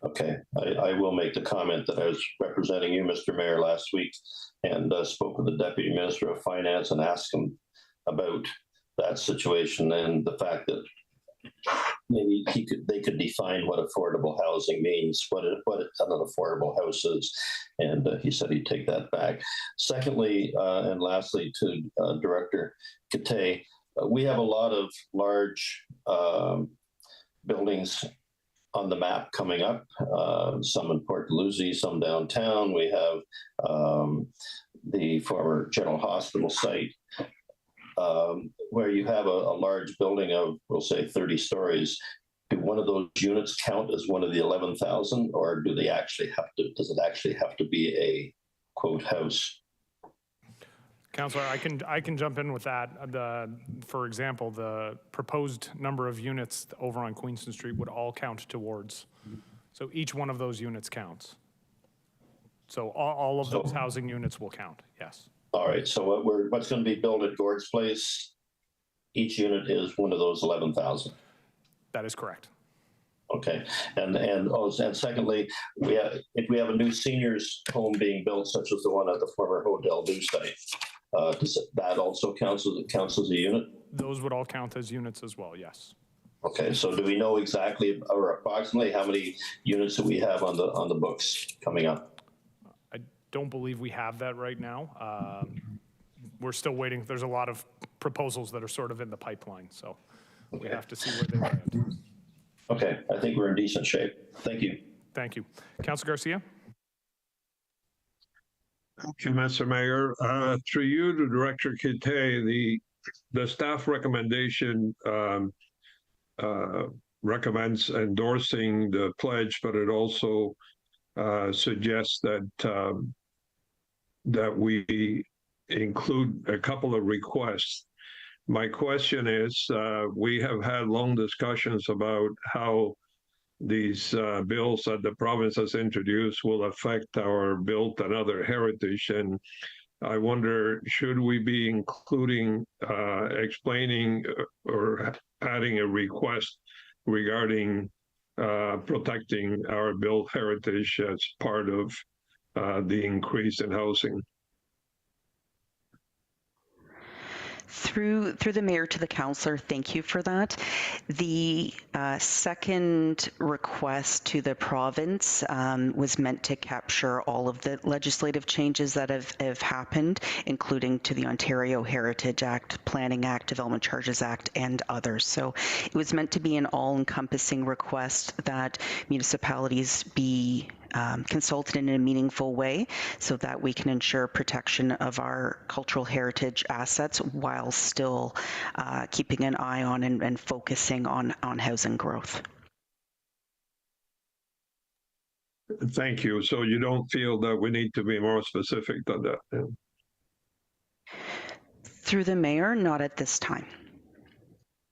Okay, I will make the comment that I was representing you, Mr. Mayor, last week, and spoke with the Deputy Minister of Finance and asked him about that situation and the fact that maybe they could define what affordable housing means, what an affordable house is, and he said he'd take that back. Secondly, and lastly, to Director Kate, we have a lot of large buildings on the map coming up, some in Port Dalhousie, some downtown. We have the former General Hospital site, where you have a large building of, we'll say, 30 stories. Do one of those units count as one of the 11,000, or do they actually have to? Does it actually have to be a quote house? Councillor, I can jump in with that. For example, the proposed number of units over on Queenston Street would all count towards. So each one of those units counts. So all of those housing units will count. Yes. All right. So what's going to be built at Gord's Place? Each unit is one of those 11,000. That is correct. Okay, and secondly, if we have a new seniors home being built, such as the one at the former Hotel Dieu site, does that also counts as a unit? Those would all count as units as well. Yes. Okay, so do we know exactly or approximately how many units that we have on the books coming up? I don't believe we have that right now. We're still waiting. There's a lot of proposals that are sort of in the pipeline, so we have to see where they land. Okay, I think we're in decent shape. Thank you. Thank you. Councilor Garcia? Thank you, Mr. Mayor. Through you to Director Kate, the staff recommendation recommends endorsing the pledge, but it also suggests that we include a couple of requests. My question is, we have had long discussions about how these bills that the province has introduced will affect our built and other heritage. And I wonder, should we be including, explaining or adding a request regarding protecting our built heritage as part of the increase in housing? Through the mayor to the councillor, thank you for that. The second request to the province was meant to capture all of the legislative changes that have happened, including to the Ontario Heritage Act, Planning Act, Development Charges Act, and others. So it was meant to be an all-encompassing request that municipalities be consulted in a meaningful way so that we can ensure protection of our cultural heritage assets while still keeping an eye on and focusing on housing growth. Thank you. So you don't feel that we need to be more specific than that? Yeah. Through the mayor, not at this time.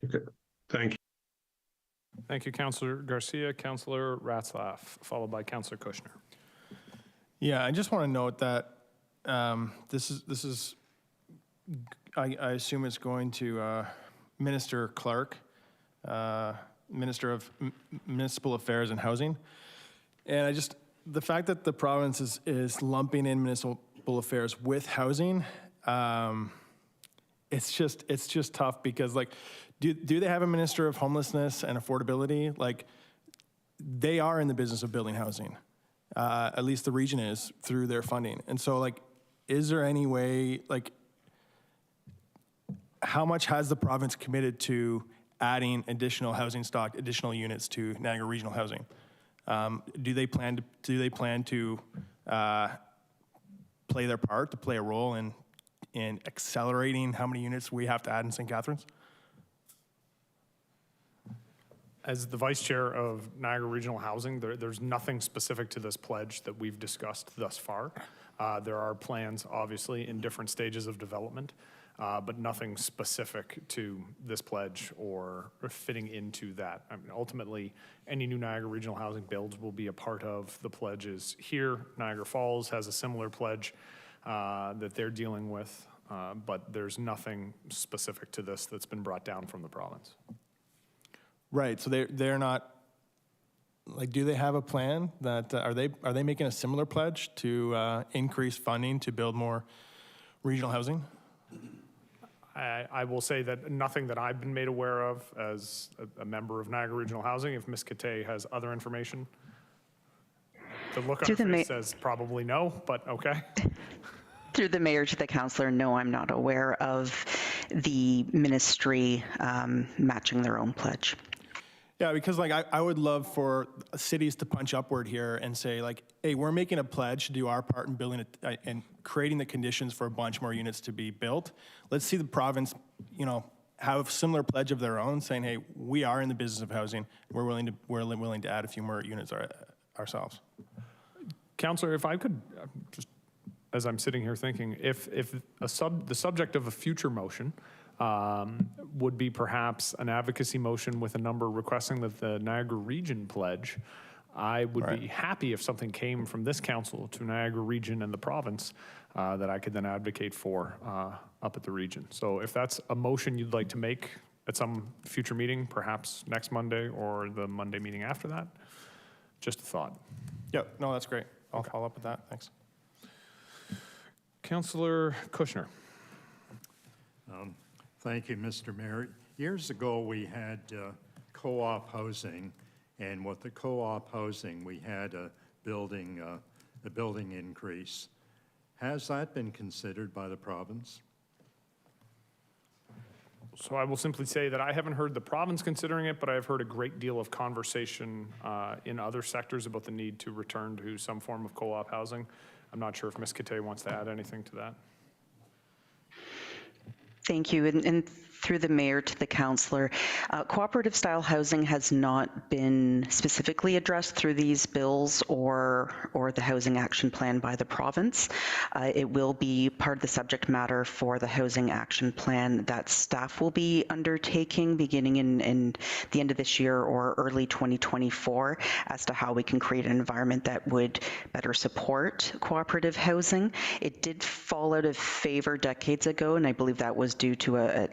Okay. Thank you. Thank you, Councillor Garcia. Councillor Ratzlaff, followed by Councillor Kushner. Yeah, I just want to note that this is I assume it's going to Minister Clark, Minister of Municipal Affairs and Housing. And the fact that the province is lumping in municipal affairs with housing, it's just tough because, like, do they have a Minister of Homelessness and Affordability? Like, they are in the business of building housing. At least the region is, through their funding. And so, like, is there any way, like, how much has the province committed to adding additional housing stock, additional units to Niagara Regional Housing? Do they plan to play their part, to play a role in accelerating how many units we have to add in St. Catharines? As the Vice Chair of Niagara Regional Housing, there's nothing specific to this pledge that we've discussed thus far. There are plans, obviously, in different stages of development, but nothing specific to this pledge or fitting into that. I mean, ultimately, any new Niagara Regional Housing builds will be a part of the pledges here. Niagara Falls has a similar pledge that they're dealing with, but there's nothing specific to this that's been brought down from the province. Right, so they're not, like, do they have a plan that, are they making a similar pledge to increase funding to build more regional housing? I will say that nothing that I've been made aware of as a member of Niagara Regional Housing. If Ms. Kate has other information. The look on her face says probably no, but okay. Through the mayor to the councillor, no, I'm not aware of the ministry matching their own pledge. Yeah, because, like, I would love for cities to punch upward here and say, like, hey, we're making a pledge to do our part in building and creating the conditions for a bunch more units to be built. Let's see the province, have a similar pledge of their own, saying, hey, we are in the business of housing. We're willing to add a few more units ourselves. Councillor, if I could just, as I'm sitting here thinking, if the subject of a future motion would be perhaps an advocacy motion with a number requesting that the Niagara Region pledge, I would be happy if something came from this council to Niagara Region and the province that I could then advocate for up at the region. So if that's a motion you'd like to make at some future meeting, perhaps next Monday or the Monday meeting after that, just a thought. Yep, no, that's great. I'll follow up with that. Thanks. Councillor Kushner. Thank you, Mr. Mayor. Years ago, we had co-op housing, and with the co-op housing, we had a building increase. Has that been considered by the province? So I will simply say that I haven't heard the province considering it, but I've heard a great deal of conversation in other sectors about the need to return to some form of co-op housing. I'm not sure if Ms. Kate wants to add anything to that. Thank you. And through the mayor to the councillor, cooperative style housing has not been specifically addressed through these bills or the housing action plan by the province. It will be part of the subject matter for the housing action plan that staff will be undertaking beginning in the end of this year or early 2024 as to how we can create an environment that would better support cooperative housing. It did fall out of favor decades ago, and I believe that was due to a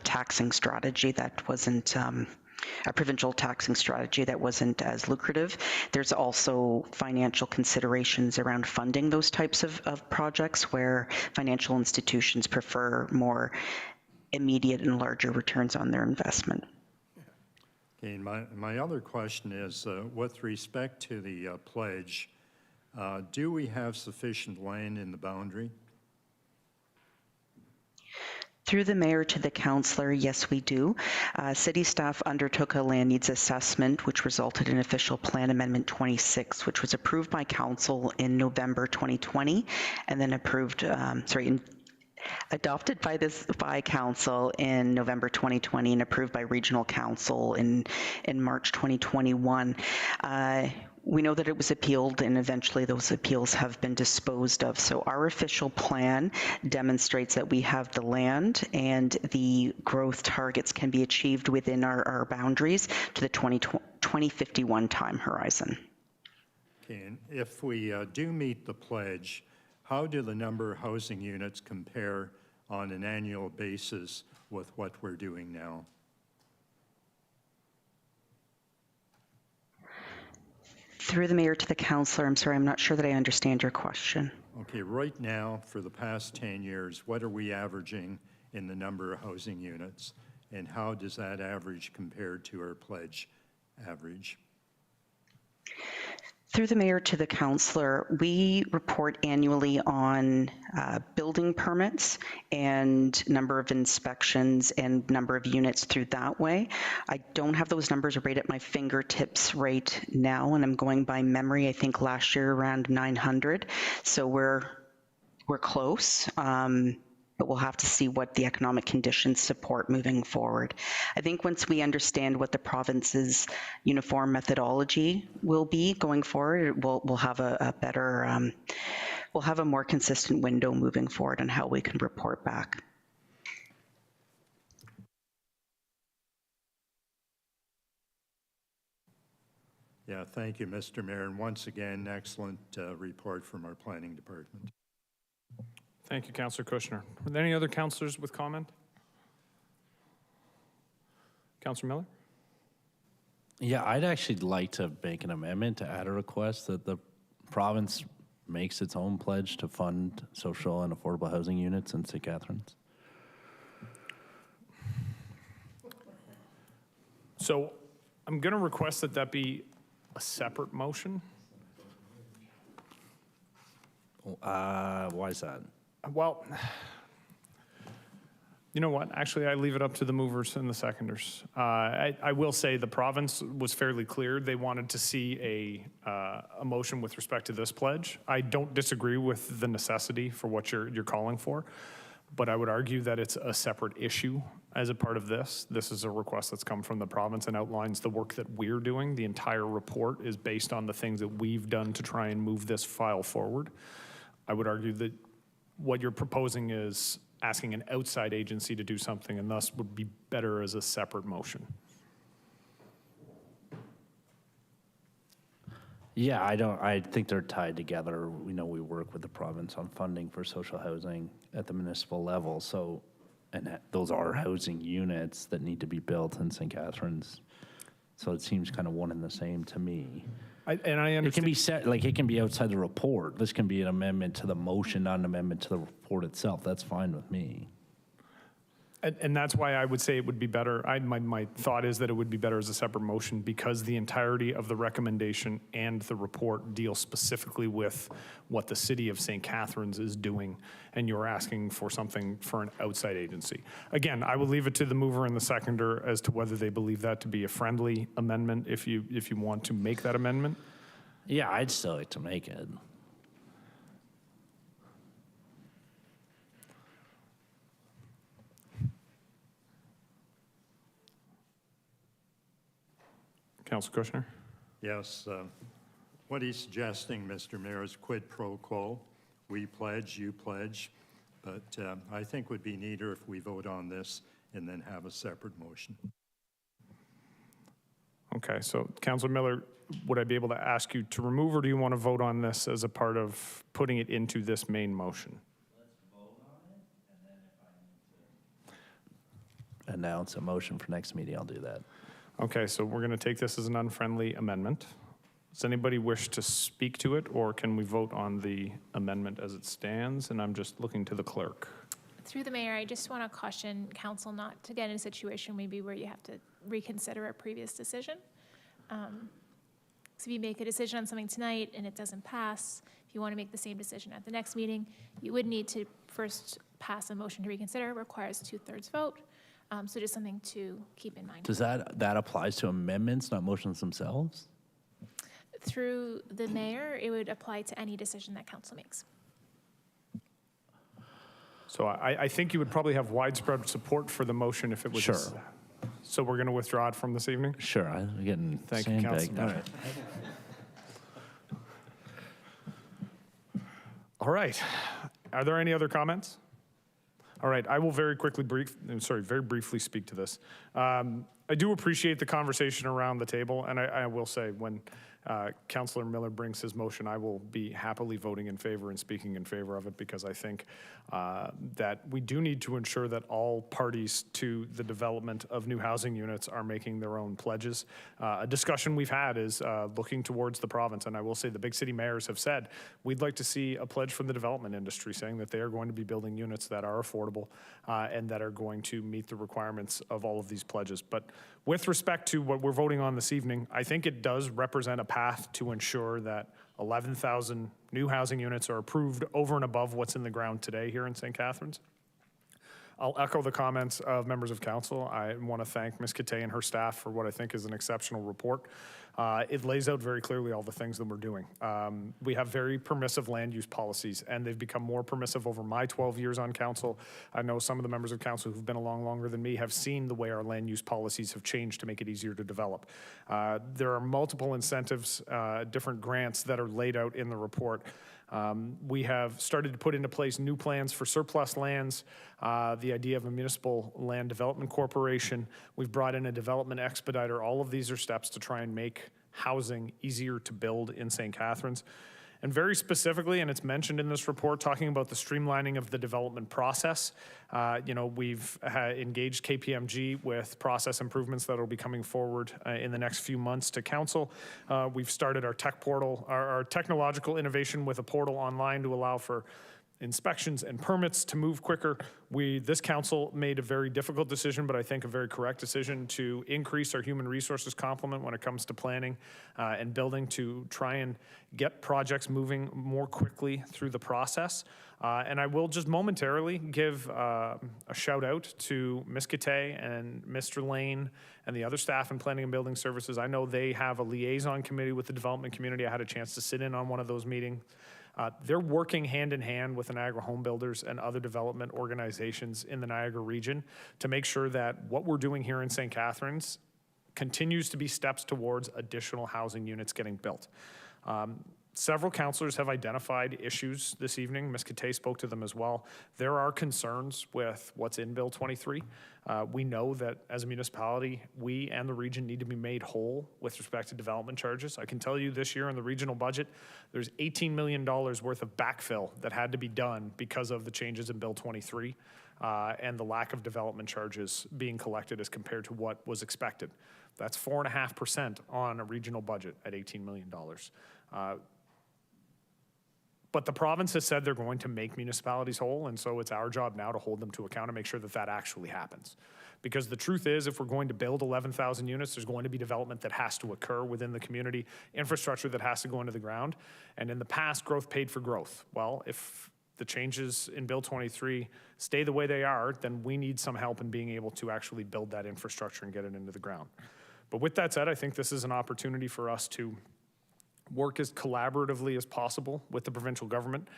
taxing strategy that wasn't a provincial taxing strategy that wasn't as lucrative. There's also financial considerations around funding those types of projects where financial institutions prefer more immediate and larger returns on their investment. Okay, my other question is, with respect to the pledge, do we have sufficient land in the boundary? Through the mayor to the councillor, yes, we do. City staff undertook a land needs assessment, which resulted in official plan amendment 26, which was approved by council in November 2020, and then adopted by council in November 2020 and approved by regional council in March 2021. We know that it was appealed, and eventually those appeals have been disposed of. So our official plan demonstrates that we have the land and the growth targets can be achieved within our boundaries to the 2051 time horizon. Okay, and if we do meet the pledge, how do the number of housing units compare on an annual basis with what we're doing now? Through the mayor to the councillor, I'm sorry, I'm not sure that I understand your question. Okay, right now, for the past 10 years, what are we averaging in the number of housing units? And how does that average compare to our pledge average? Through the mayor to the councillor, we report annually on building permits and number of inspections and number of units through that way. I don't have those numbers right at my fingertips right now, and I'm going by memory. I think last year around 900. So we're close. But we'll have to see what the economic conditions support moving forward. I think once we understand what the province's uniform methodology will be going forward, we'll have a better, we'll have a more consistent window moving forward on how we can report back. Yeah, thank you, Mr. Mayor. And once again, excellent report from our planning department. Thank you, Councillor Kushner. Are there any other councillors with comment? Councillor Miller? Yeah, I'd actually like to make an amendment to add a request that the province makes its own pledge to fund social and affordable housing units in St. Catharines. So I'm going to request that that be a separate motion. Why is that? Well, you know what? Actually, I leave it up to the movers and the seconders. I will say the province was fairly clear. They wanted to see a motion with respect to this pledge. I don't disagree with the necessity for what you're calling for, but I would argue that it's a separate issue as a part of this. This is a request that's come from the province and outlines the work that we're doing. The entire report is based on the things that we've done to try and move this file forward. I would argue that what you're proposing is asking an outside agency to do something, and thus would be better as a separate motion. Yeah, I think they're tied together. We know we work with the province on funding for social housing at the municipal level. So, and those are housing units that need to be built in St. Catharines. So it seems kind of one and the same to me. I understand. It can be set, like it can be outside the report. This can be an amendment to the motion, not an amendment to the report itself. That's fine with me. And that's why I would say it would be better. My thought is that it would be better as a separate motion because the entirety of the recommendation and the report deal specifically with what the city of St. Catharines is doing, and you're asking for something for an outside agency. Again, I will leave it to the mover and the seconder as to whether they believe that to be a friendly amendment if you want to make that amendment. Yeah, I'd still like to make it. Councilor Kushner? Yes. What he's suggesting, Mr. Mayor, is quid pro quo. We pledge, you pledge. But I think would be neater if we vote on this and then have a separate motion. Okay, so Councilor Miller, would I be able to ask you to remove, or do you want to vote on this as a part of putting it into this main motion? Let's vote on it, and then if I need to announce a motion for next meeting, I'll do that. Okay, so we're going to take this as an unfriendly amendment. Does anybody wish to speak to it, or can we vote on the amendment as it stands? And I'm just looking to the clerk. Through the mayor, I just want to caution council not to get in a situation maybe where you have to reconsider a previous decision. So if you make a decision on something tonight and it doesn't pass, if you want to make the same decision at the next meeting, you would need to first pass a motion to reconsider. It requires a 2/3 vote. So just something to keep in mind. Does that applies to amendments, not motions themselves? Through the mayor, it would apply to any decision that council makes. So I think you would probably have widespread support for the motion if it was. Sure. So we're going to withdraw it from this evening? Sure, I'm getting Thank you, sandbagged. Councilor. All right. All right. Are there any other comments? All right, I will very briefly speak to this. I do appreciate the conversation around the table, and I will say when Councillor Miller brings his motion, I will be happily voting in favor and speaking in favor of it, because I think that we do need to ensure that all parties to the development of new housing units are making their own pledges. A discussion we've had is looking towards the province, and I will say the big city mayors have said, we'd like to see a pledge from the development industry saying that they are going to be building units that are affordable and that are going to meet the requirements of all of these pledges. But with respect to what we're voting on this evening, I think it does represent a path to ensure that 11,000 new housing units are approved over and above what's in the ground today here in St. Catharines. I'll echo the comments of members of council. I want to thank Ms. Kate and her staff for what I think is an exceptional report. It lays out very clearly all the things that we're doing. We have very permissive land use policies, and they've become more permissive over my 12 years on council. I know some of the members of council who've been along longer than me have seen the way our land use policies have changed to make it easier to develop. There are multiple incentives, different grants that are laid out in the report. We have started to put into place new plans for surplus lands, the idea of a municipal land development corporation. We've brought in a development expediter. All of these are steps to try and make housing easier to build in St. Catharines. And very specifically, and it's mentioned in this report, talking about the streamlining of the development process. We've engaged KPMG with process improvements that will be coming forward in the next few months to council. We've started our tech portal, our technological innovation with a portal online to allow for inspections and permits to move quicker. This council made a very difficult decision, but I think a very correct decision, to increase our human resources complement when it comes to planning and building, to try and get projects moving more quickly through the process. And I will just momentarily give a shout out to Ms. Kate and Mr. Lane and the other staff in Planning and Building Services. I know they have a liaison committee with the development community. I had a chance to sit in on one of those meetings. They're working hand in hand with the Niagara Home Builders and other development organizations in the Niagara region to make sure that what we're doing here in St. Catharines continues to be steps towards additional housing units getting built. Several councillors have identified issues this evening. Ms. Kate spoke to them as well. There are concerns with what's in Bill 23. We know that as a municipality, we and the region need to be made whole with respect to development charges. I can tell you this year in the regional budget, there's $18 million worth of backfill that had to be done because of the changes in Bill 23 and the lack of development charges being collected as compared to what was expected. That's 4.5% on a regional budget at $18 million. But the province has said they're going to make municipalities whole, and so it's our job now to hold them to account and make sure that that actually happens. Because the truth is, if we're going to build 11,000 units, there's going to be development that has to occur within the community, infrastructure that has to go into the ground. And in the past, growth paid for growth. Well, if the changes in Bill 23 stay the way they are, then we need some help in being able to actually build that infrastructure and get it into the ground. But with that said, I think this is an opportunity for us to work as collaboratively as possible with the provincial government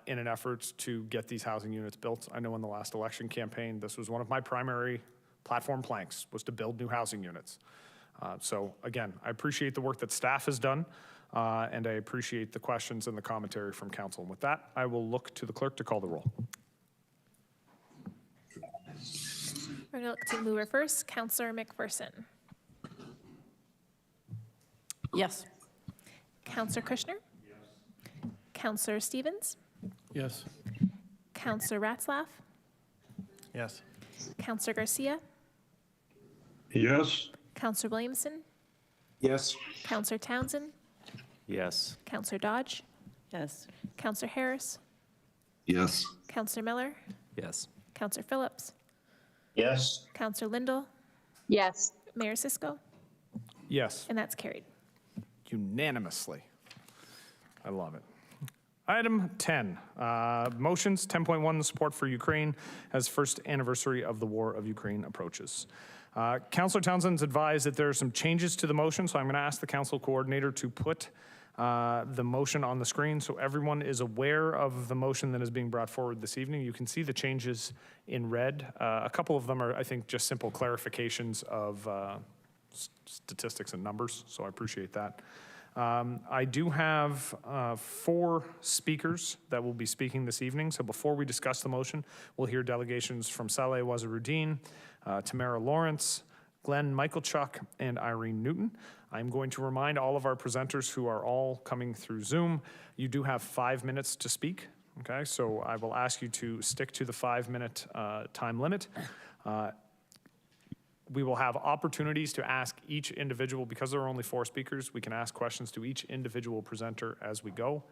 in an effort to get these housing units built. I know in the last election campaign, this was one of my primary platform planks, was to build new housing units. So again, I appreciate the work that staff has done, and I appreciate the questions and the commentary from council. And with that, I will look to the clerk to call the roll. We're going to look to mover first, Councillor McPherson. Yes. Councillor Kushner? Yes. Councillor Stevens? Yes. Councillor Ratzlaff? Yes. Councillor Garcia? Yes. Councillor Williamson? Yes. Councillor Townsend? Yes. Councillor Dodge? Yes. Councillor Harris? Yes. Councillor Miller? Yes. Councillor Phillips? Yes. Councillor Lindell? Yes. Mayor Cisco? Yes. And that's carried. Unanimously. I love it. Item 10, motions. 10.1, the support for Ukraine as first anniversary of the war of Ukraine approaches. Councillor Townsend's advised that there are some changes to the motion, so I'm going to ask the council coordinator to put the motion on the screen so everyone is aware of the motion that is being brought forward this evening. You can see the changes in red. A couple of them are, I think, just simple clarifications of statistics and numbers, so I appreciate that. I do have 4 speakers that will be speaking this evening. So before we discuss the motion, we'll hear delegations from Saleh Wazirudin, Tamara Lawrence, Glenn Michaelchuk, and Irene Newton. I'm going to remind all of our presenters who are all coming through Zoom, you do have 5 minutes to speak. Okay, so I will ask you to stick to the 5-minute time limit. We will have opportunities to ask each individual, because there are only 4 speakers, we can ask questions to each individual presenter as we go.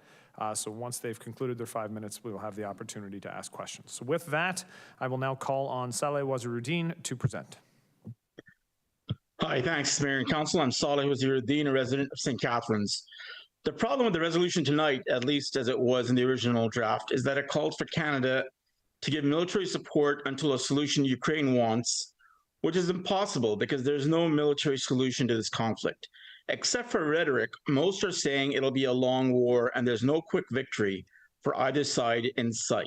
So once they've concluded their 5 minutes, we will have the opportunity to ask questions. So with that, I will now call on Saleh Wazirudin to present. Hi, thanks, Mayor and Council. I'm Saleh Wazirudin, a resident of St. Catharines. The problem with the resolution tonight, at least as it was in the original draft, is that it calls for Canada to give military support until a solution Ukraine wants, which is impossible because there's no military solution to this conflict. Except for rhetoric, most are saying it'll be a long war and there's no quick victory for either side in sight.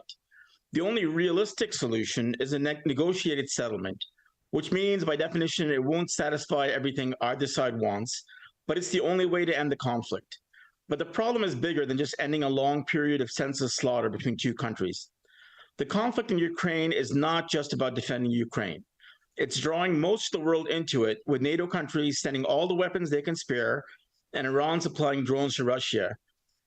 The only realistic solution is a negotiated settlement, which means by definition it won't satisfy everything either side wants, but it's the only way to end the conflict. But the problem is bigger than just ending a long period of senseless slaughter between 2 countries. The conflict in Ukraine is not just about defending Ukraine. It's drawing most of the world into it, with NATO countries sending all the weapons they can spare and Iran supplying drones to Russia.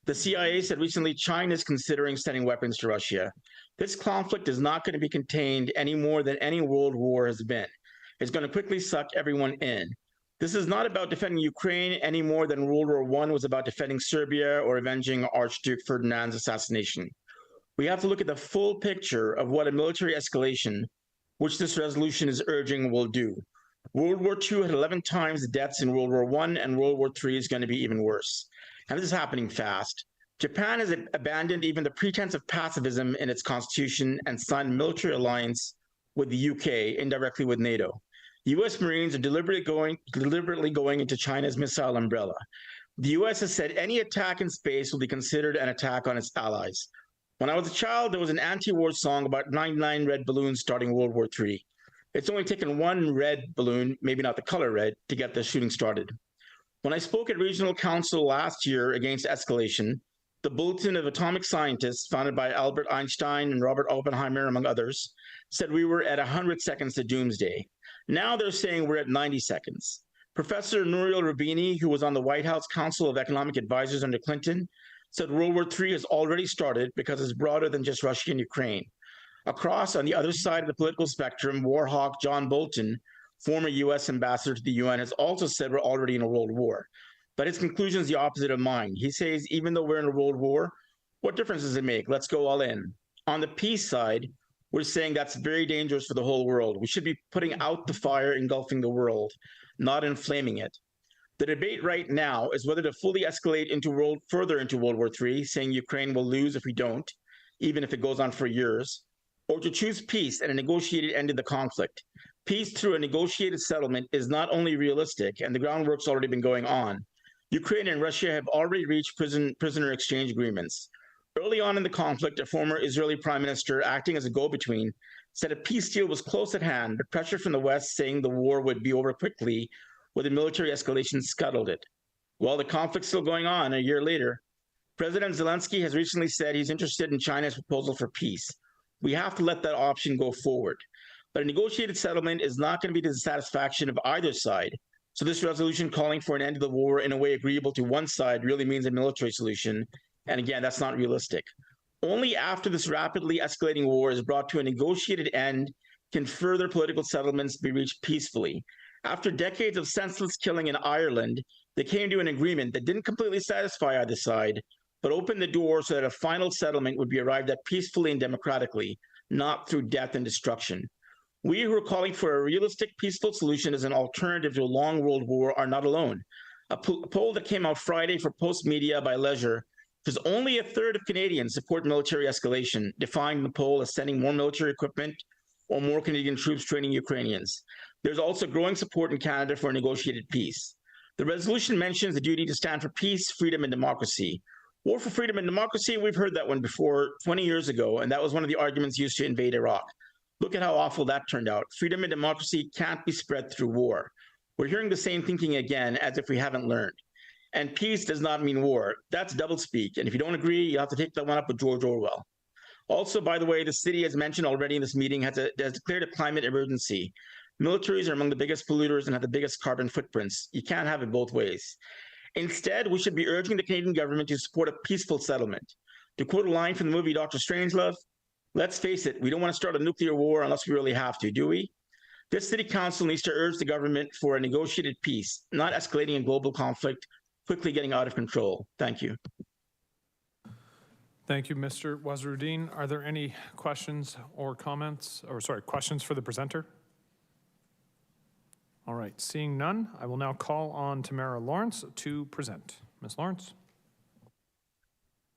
The CIA said recently China is considering sending weapons to Russia. This conflict is not going to be contained any more than any world war has been. It's going to quickly suck everyone in. This is not about defending Ukraine any more than World War I was about defending Serbia or avenging Archduke Ferdinand's assassination. We have to look at the full picture of what a military escalation, which this resolution is urging, will do. World War II had 11 times the deaths in World War I, and World War III is going to be even worse. And this is happening fast. Japan has abandoned even the pretense of pacifism in its constitution and signed a military alliance with the UK, indirectly with NATO. U.S. Marines are deliberately going into China's missile umbrella. The U.S. has said any attack in space will be considered an attack on its allies. When I was a child, there was an anti-war song about 99 red balloons starting World War III. It's only taken 1 red balloon, maybe not the color red, to get the shooting started. When I spoke at Regional Council last year against escalation, the Bulletin of Atomic Scientists, founded by Albert Einstein and Robert Oppenheimer, among others, said we were at 100 seconds to doomsday. Now they're saying we're at 90 seconds. Professor Nouriel Roubini, who was on the White House Council of Economic Advisors under Clinton, said World War III has already started because it's broader than just Russia and Ukraine. Across, on the other side of the political spectrum, war hawk John Bolton, former U.S. ambassador to the UN, has also said we're already in a world war. But his conclusion is the opposite of mine. He says, even though we're in a world war, what difference does it make? Let's go all in. On the peace side, we're saying that's very dangerous for the whole world. We should be putting out the fire engulfing the world, not inflaming it. The debate right now is whether to fully escalate further into World War III, saying Ukraine will lose if we don't, even if it goes on for years, or to choose peace and a negotiated end to the conflict. Peace through a negotiated settlement is not only realistic, and the groundwork's already been going on. Ukraine and Russia have already reached prisoner exchange agreements. Early on in the conflict, a former Israeli prime minister, acting as a go-between, said a peace deal was close at hand, but pressure from the West saying the war would be over quickly with a military escalation scuttled it. While the conflict's still going on a year later, President Zelensky has recently said he's interested in China's proposal for peace. We have to let that option go forward. But a negotiated settlement is not going to be to the satisfaction of either side. So this resolution calling for an end to the war in a way agreeable to one side really means a military solution. And again, that's not realistic. Only after this rapidly escalating war is brought to a negotiated end can further political settlements be reached peacefully. After decades of senseless killing in Ireland, they came to an agreement that didn't completely satisfy either side, but opened the door so that a final settlement would be arrived at peacefully and democratically, not through death and destruction. We who are calling for a realistic, peaceful solution as an alternative to a long world war are not alone. A poll that came out Friday for Post Media by Leisure says only a third of Canadians support military escalation, defining the poll as sending more military equipment or more Canadian troops training Ukrainians. There's also growing support in Canada for a negotiated peace. The resolution mentions the duty to stand for peace, freedom, and democracy. War for freedom and democracy, we've heard that one before 20 years ago, and that was one of the arguments used to invade Iraq. Look at how awful that turned out. Freedom and democracy can't be spread through war. We're hearing the same thinking again, as if we haven't learned. and peace does not mean war. That's doublespeak. And if you don't agree, you have to take that one up with George Orwell. Also, by the way, the city, as mentioned already in this meeting, has declared a climate emergency. Militaries are among the biggest polluters and have the biggest carbon footprints. You can't have it both ways. Instead, we should be urging the Canadian government to support a peaceful settlement. To quote a line from the movie Dr. Strangelove, let's face it, we don't want to start a nuclear war unless we really have to, do we? This city council needs to urge the government for a negotiated peace, not escalating a global conflict, quickly getting out of control. Thank you. Thank you, Mr. Wazirudin. Are there any questions or comments, or sorry, questions for the presenter? All right, seeing none, I will now call on Tamara Lawrence to present. Ms. Lawrence.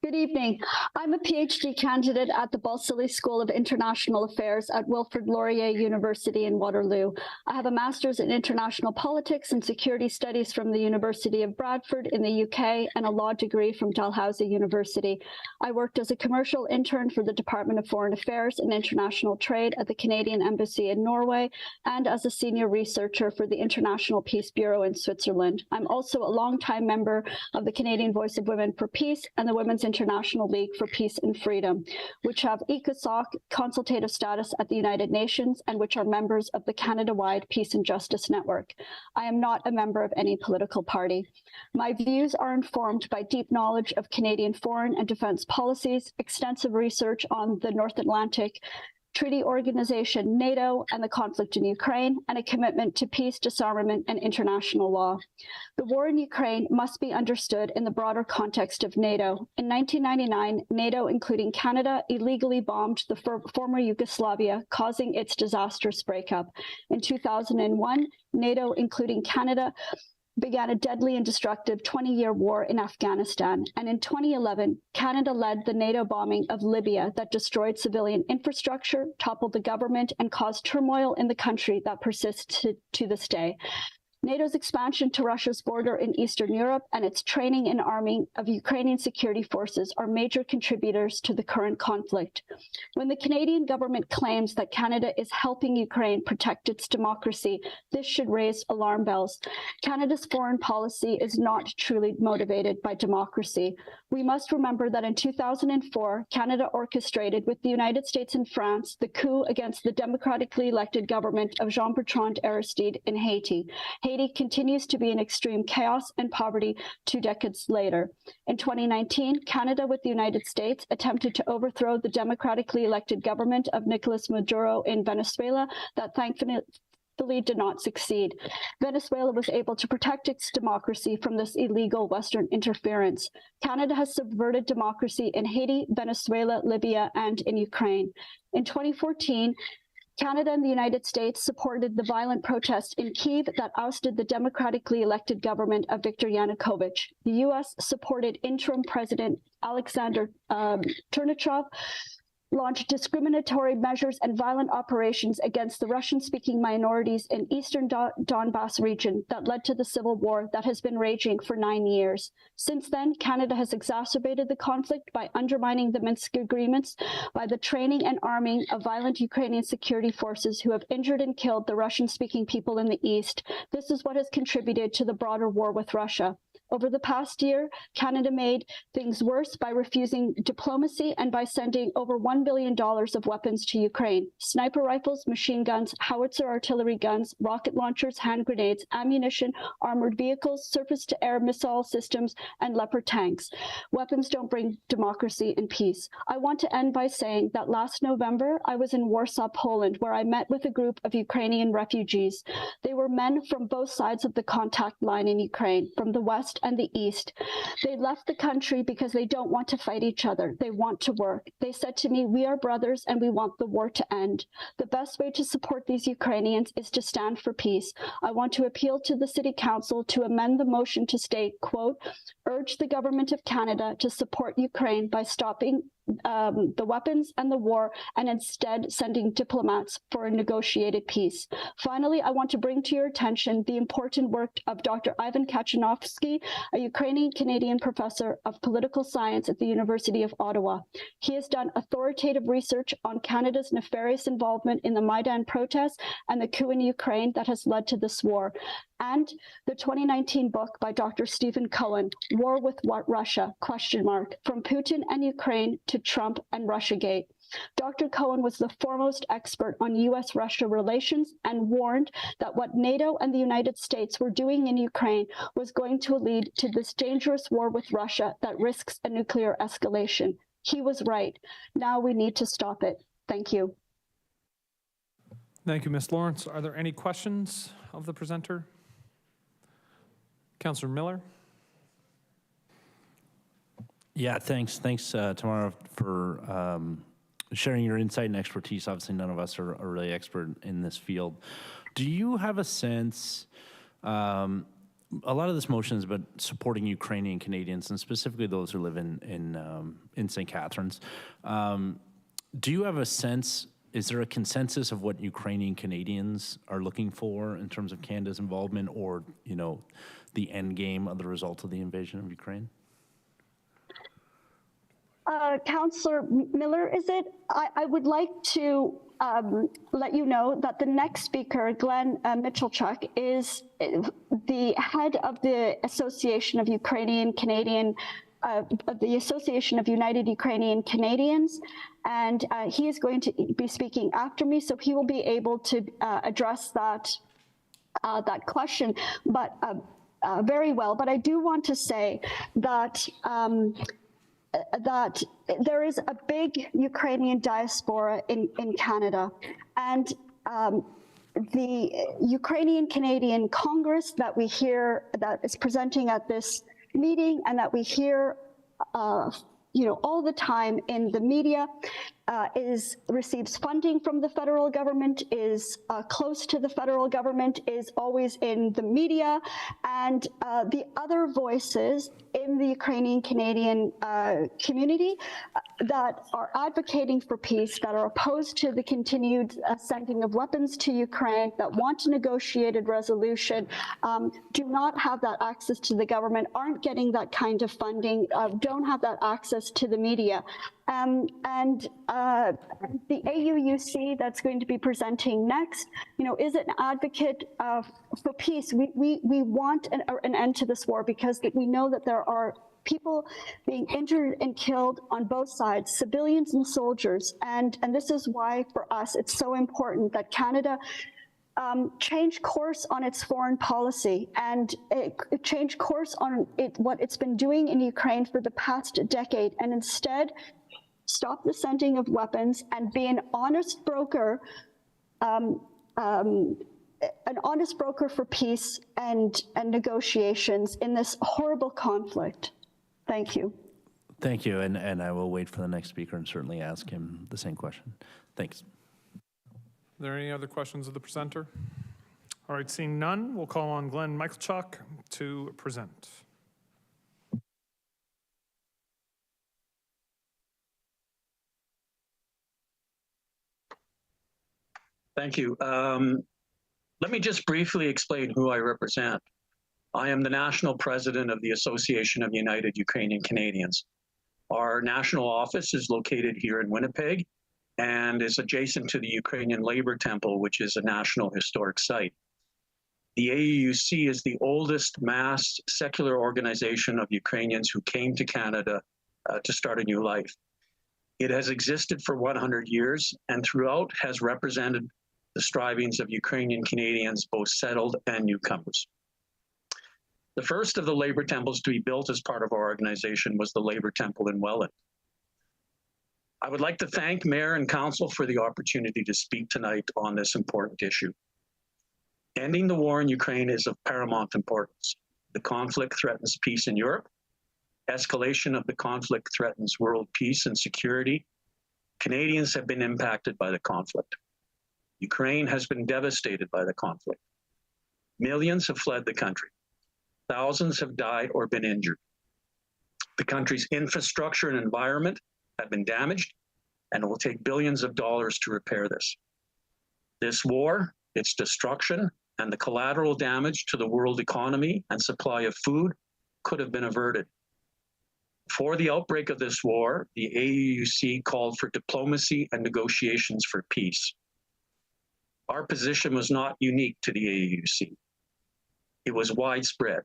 Good evening. I'm a PhD candidate at the Balsillie School of International Affairs at Wilfrid Laurier University in Waterloo. I have a master's in international politics and security studies from the University of Bradford in the UK and a law degree from Dalhousie University. I worked as a commercial intern for the Department of Foreign Affairs and International Trade at the Canadian Embassy in Norway and as a senior researcher for the International Peace Bureau in Switzerland. I'm also a longtime member of the Canadian Voice of Women for Peace and the Women's International League for Peace and Freedom, which have ECOSOC consultative status at the United Nations and which are members of the Canada-wide Peace and Justice Network. I am not a member of any political party. My views are informed by deep knowledge of Canadian foreign and defense policies, extensive research on the North Atlantic Treaty Organization, NATO, and the conflict in Ukraine, and a commitment to peace, disarmament, and international law. The war in Ukraine must be understood in the broader context of NATO. In 1999, NATO, including Canada, illegally bombed the former Yugoslavia, causing its disastrous breakup. In 2001, NATO, including Canada, began a deadly and destructive 20-year war in Afghanistan. And in 2011, Canada led the NATO bombing of Libya that destroyed civilian infrastructure, toppled the government, and caused turmoil in the country that persists to this day. NATO's expansion to Russia's border in Eastern Europe and its training and arming of Ukrainian security forces are major contributors to the current conflict. When the Canadian government claims that Canada is helping Ukraine protect its democracy, this should raise alarm bells. Canada's foreign policy is not truly motivated by democracy. We must remember that in 2004, Canada orchestrated with the United States and France the coup against the democratically elected government of Jean-Bertrand Aristide in Haiti. Haiti continues to be in extreme chaos and poverty 2 decades later. In 2019, Canada with the United States attempted to overthrow the democratically elected government of Nicolas Maduro in Venezuela that thankfully did not succeed. Venezuela was able to protect its democracy from this illegal Western interference. Canada has subverted democracy in Haiti, Venezuela, Libya, and in Ukraine. In 2014, Canada and the United States supported the violent protest in Kyiv that ousted the democratically elected government of Viktor Yanukovych. The U.S. supported interim President Alexander Chernyshev, launched discriminatory measures and violent operations against the Russian-speaking minorities in eastern Donbass region that led to the civil war that has been raging for 9 years. Since then, Canada has exacerbated the conflict by undermining the Minsk agreements, by the training and arming of violent Ukrainian security forces who have injured and killed the Russian-speaking people in the east. This is what has contributed to the broader war with Russia. Over the past year, Canada made things worse by refusing diplomacy and by sending over $1 billion of weapons to Ukraine: sniper rifles, machine guns, howitzer artillery guns, rocket launchers, hand grenades, ammunition, armored vehicles, surface-to-air missile systems, and Leopard tanks. Weapons don't bring democracy and peace. I want to end by saying that last November, I was in Warsaw, Poland, where I met with a group of Ukrainian refugees. They were men from both sides of the contact line in Ukraine, from the west and the east. They left the country because they don't want to fight each other. They want to work. They said to me, "We are brothers and we want the war to end." The best way to support these Ukrainians is to stand for peace. I want to appeal to the City Council to amend the motion to state, quote, "Urge the Government of Canada to support Ukraine by stopping the weapons and the war, and instead sending diplomats for a negotiated peace. Finally, I want to bring to your attention the important work of Dr. Ivan Kachanovsky, a Ukrainian-Canadian professor of political science at the University of Ottawa. He has done authoritative research on Canada's nefarious involvement in the Maidan protests and the coup in Ukraine that has led to this war, and the 2019 book by Dr. Stephen Cohen, War with Russia, ? From Putin and Ukraine to Trump and Russiagate. Dr. Cohen was the foremost expert on U.S.-Russia relations and warned that what NATO and the United States were doing in Ukraine was going to lead to this dangerous war with Russia that risks a nuclear escalation. He was right. Now we need to stop it. Thank you. Thank you, Ms. Lawrence. Are there any questions of the presenter? Councillor Miller. Yeah, thanks, Tamara, for sharing your insight and expertise. Obviously, none of us are really expert in this field. Do you have a sense, a lot of this motion is about supporting Ukrainian Canadians, and specifically those who live in St. Catharines. Do you have a sense, is there a consensus of what Ukrainian Canadians are looking for in terms of Canada's involvement, or, you know, the end game of the result of the invasion of Ukraine? Councillor Miller, is it? I would like to let you know that the next speaker, Glenn Mitchellchuk, is the head of the Association of Ukrainian Canadian, the Association of United Ukrainian Canadians, and he is going to be speaking after me, so he will be able to address that question, but very well. But I do want to say that that there is a big Ukrainian diaspora in Canada, and the Ukrainian Canadian Congress that we hear that is presenting at this meeting and that we hear all the time in the media receives funding from the federal government, is close to the federal government, is always in the media, and the other voices in the Ukrainian Canadian community that are advocating for peace, that are opposed to the continued sending of weapons to Ukraine, that want a negotiated resolution, do not have that access to the government, aren't getting that kind of funding, don't have that access to the media. And the AUUC that's going to be presenting next, is an advocate for peace. We want an end to this war because we know that there are people being injured and killed on both sides, civilians and soldiers. And this is why, for us, it's so important that Canada change course on its foreign policy and change course on what it's been doing in Ukraine for the past decade, and instead stop the sending of weapons and be an honest broker, for peace and negotiations in this horrible conflict. Thank you. Thank you, and I will wait for the next speaker and certainly ask him the same question. Thanks. Are there any other questions of the presenter? All right, seeing none, we'll call on Glenn Mitchellchuk to present. Thank you. Let me just briefly explain who I represent. I am the national president of the Association of United Ukrainian Canadians. Our national office is located here in Winnipeg and is adjacent to the Ukrainian Labor Temple, which is a national historic site. The AUUC is the oldest mass secular organization of Ukrainians who came to Canada to start a new life. It has existed for 100 years and throughout has represented the strivings of Ukrainian Canadians, both settled and newcomers. The first of the labor temples to be built as part of our organization was the Labor Temple in Welland. I would like to thank Mayor and Council for the opportunity to speak tonight on this important issue. Ending the war in Ukraine is of paramount importance. The conflict threatens peace in Europe. Escalation of the conflict threatens world peace and security. Canadians have been impacted by the conflict. Ukraine has been devastated by the conflict. Millions have fled the country. Thousands have died or been injured. The country's infrastructure and environment have been damaged, and it will take billions of dollars to repair this. This war, its destruction, and the collateral damage to the world economy and supply of food could have been averted. Before the outbreak of this war, the AUUC called for diplomacy and negotiations for peace. Our position was not unique to the AUUC. It was widespread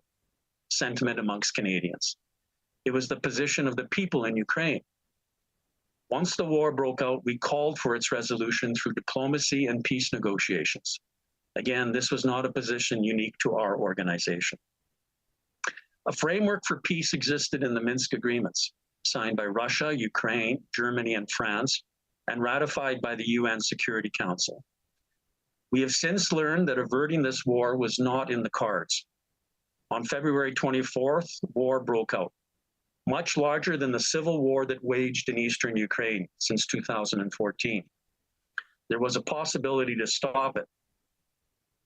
sentiment amongst Canadians. It was the position of the people in Ukraine. Once the war broke out, we called for its resolution through diplomacy and peace negotiations. Again, this was not a position unique to our organization. A framework for peace existed in the Minsk agreements, signed by Russia, Ukraine, Germany, and France, and ratified by the UN Security Council. We have since learned that averting this war was not in the cards. On February 24th, war broke out, much larger than the civil war that waged in eastern Ukraine since 2014. There was a possibility to stop it.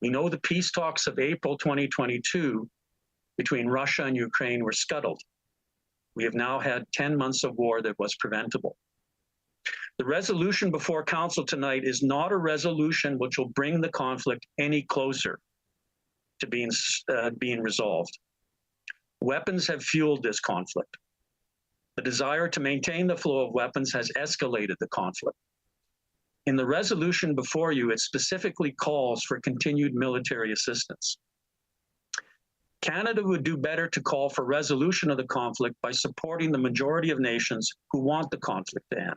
We know the peace talks of April 2022 between Russia and Ukraine were scuttled. We have now had 10 months of war that was preventable. The resolution before Council tonight is not a resolution which will bring the conflict any closer to being resolved. Weapons have fueled this conflict. The desire to maintain the flow of weapons has escalated the conflict. In the resolution before you, it specifically calls for continued military assistance. Canada would do better to call for resolution of the conflict by supporting the majority of nations who want the conflict to end.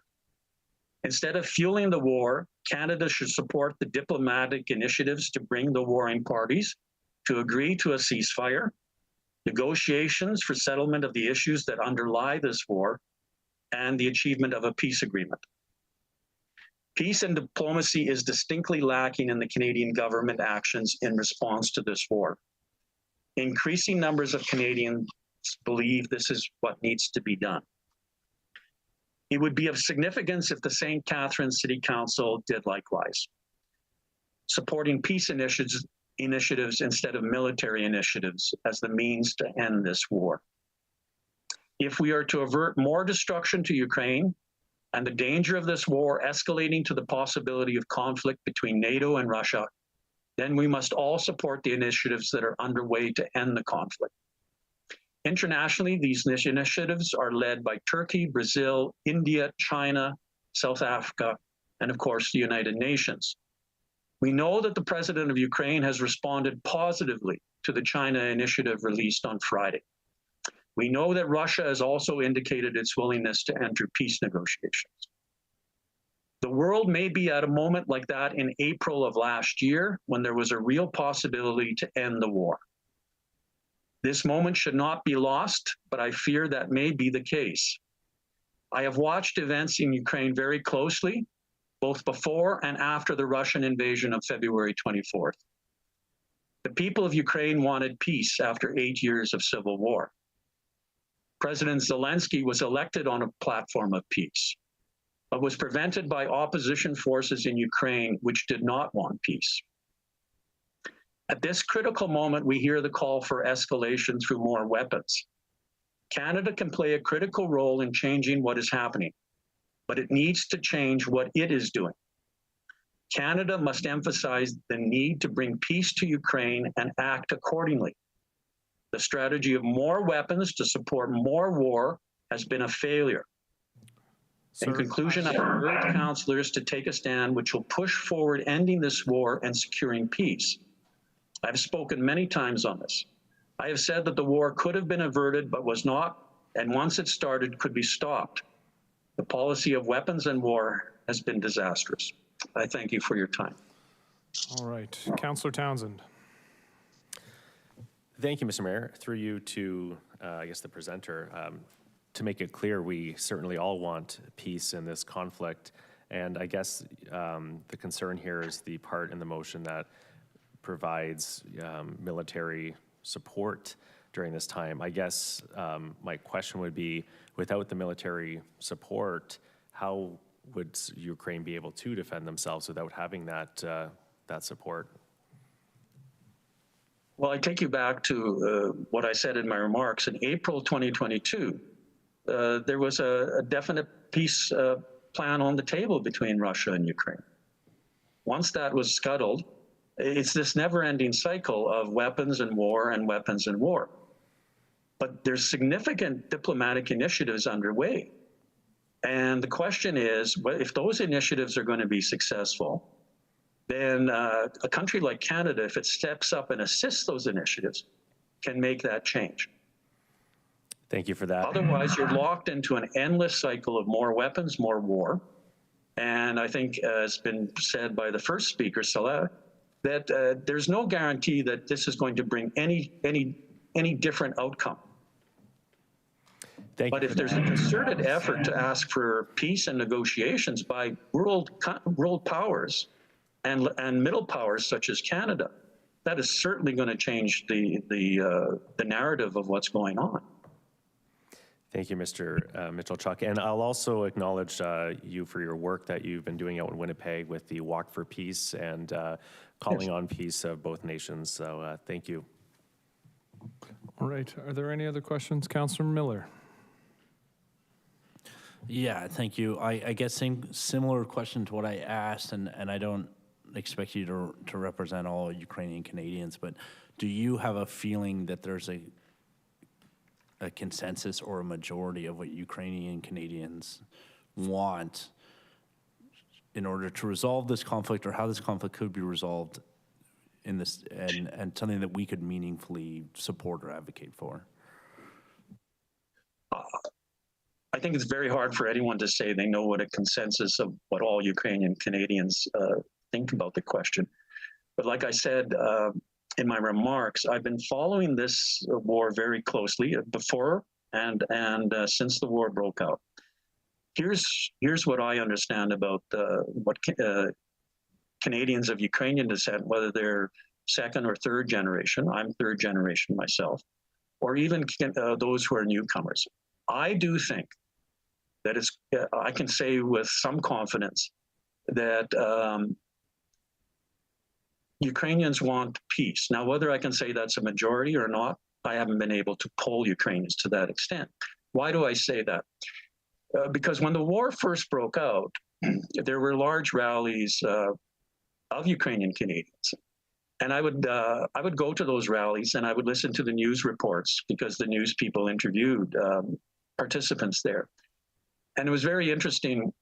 Instead of fueling the war, Canada should support the diplomatic initiatives to bring the warring parties to agree to a ceasefire, negotiations for settlement of the issues that underlie this war, and the achievement of a peace agreement. Peace and diplomacy is distinctly lacking in the Canadian government actions in response to this war. Increasing numbers of Canadians believe this is what needs to be done. It would be of significance if the St. Catharines City Council did likewise, supporting peace initiatives instead of military initiatives as the means to end this war. If we are to avert more destruction to Ukraine and the danger of this war escalating to the possibility of conflict between NATO and Russia, then we must all support the initiatives that are underway to end the conflict. Internationally, these initiatives are led by Turkey, Brazil, India, China, South Africa, and of course, the United Nations. We know that the president of Ukraine has responded positively to the China initiative released on Friday. We know that Russia has also indicated its willingness to enter peace negotiations. The world may be at a moment like that in April of last year when there was a real possibility to end the war. This moment should not be lost, but I fear that may be the case. I have watched events in Ukraine very closely, both before and after the Russian invasion of February 24th. The people of Ukraine wanted peace after 8 years of civil war. President Zelensky was elected on a platform of peace, but was prevented by opposition forces in Ukraine which did not want peace. At this critical moment, we hear the call for escalation through more weapons. Canada can play a critical role in changing what is happening, but it needs to change what it is doing. Canada must emphasize the need to bring peace to Ukraine and act accordingly. The strategy of more weapons to support more war has been a failure. In conclusion, I urge councillors to take a stand which will push forward ending this war and securing peace. I've spoken many times on this. I have said that the war could have been averted, but was not, and once it started, could be stopped. The policy of weapons and war has been disastrous. I thank you for your time. All right, Councillor Townsend. Thank you, Mr. Mayor. Through you to, I guess, the presenter. To make it clear, we certainly all want peace in this conflict. And I guess the concern here is the part in the motion that provides military support during this time. I guess my question would be, without the military support, how would Ukraine be able to defend themselves without having that, that support? Well, I take you back to what I said in my remarks. In April 2022, there was a definite peace plan on the table between Russia and Ukraine. Once that was scuttled, it's this never-ending cycle of weapons and war and weapons and war. But there's significant diplomatic initiatives underway. And the question is, if those initiatives are going to be successful, then a country like Canada, if it steps up and assists those initiatives, can make that change. Thank you for that. Otherwise, you're locked into an endless cycle of more weapons, more war. And I think, as been said by the first speaker, Salah, that there's no guarantee that this is going to bring any different outcome. But if there's a concerted effort to ask for peace and negotiations by world powers and middle powers such as Canada, that is certainly going to change the narrative of what's going on. Thank you, Mr. Mitchell-Chuck. And I'll also acknowledge you for your work that you've been doing out in Winnipeg with the Walk for Peace and calling on peace of both nations. So thank you. All right. Are there any other questions? Councillor Miller. Yeah, thank you. I guess similar question to what I asked, and I don't expect you to represent all Ukrainian Canadians, but do you have a feeling that there's a consensus or a majority of what Ukrainian Canadians want in order to resolve this conflict, or how this conflict could be resolved in this, and something that we could meaningfully support or advocate for? I think it's very hard for anyone to say they know what a consensus of what all Ukrainian Canadians think about the question. But like I said in my remarks, I've been following this war very closely before and since the war broke out. Here's what I understand about what Canadians of Ukrainian descent, whether they're second or third generation. I'm third generation myself, or even those who are newcomers. I do think that I can say with some confidence that Ukrainians want peace. Now, whether I can say that's a majority or not, I haven't been able to poll Ukrainians to that extent. Why do I say that? Because when the war first broke out, there were large rallies of Ukrainian Canadians. And I would go to those rallies and I would listen to the news reports, because the news people interviewed participants there. And it was very interesting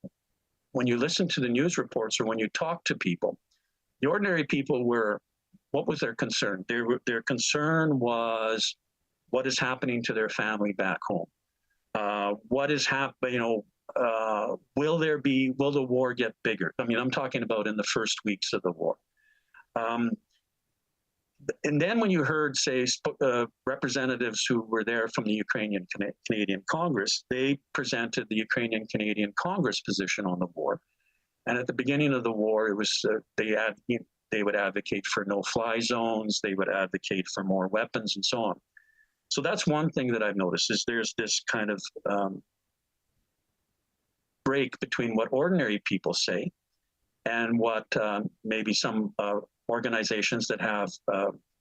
when you listen to the news reports or when you talk to people. The ordinary people what was their concern? Their concern was what is happening to their family back home. What is happening? Will the war get bigger? I mean, I'm talking about in the first weeks of the war. And then when you heard, say, representatives who were there from the Ukrainian Canadian Congress, they presented the Ukrainian Canadian Congress position on the war. And at the beginning of the war, it was they would advocate for no-fly zones, they would advocate for more weapons, and so on. So that's one thing that I've noticed, is there's this kind of break between what ordinary people say and what maybe some organizations that have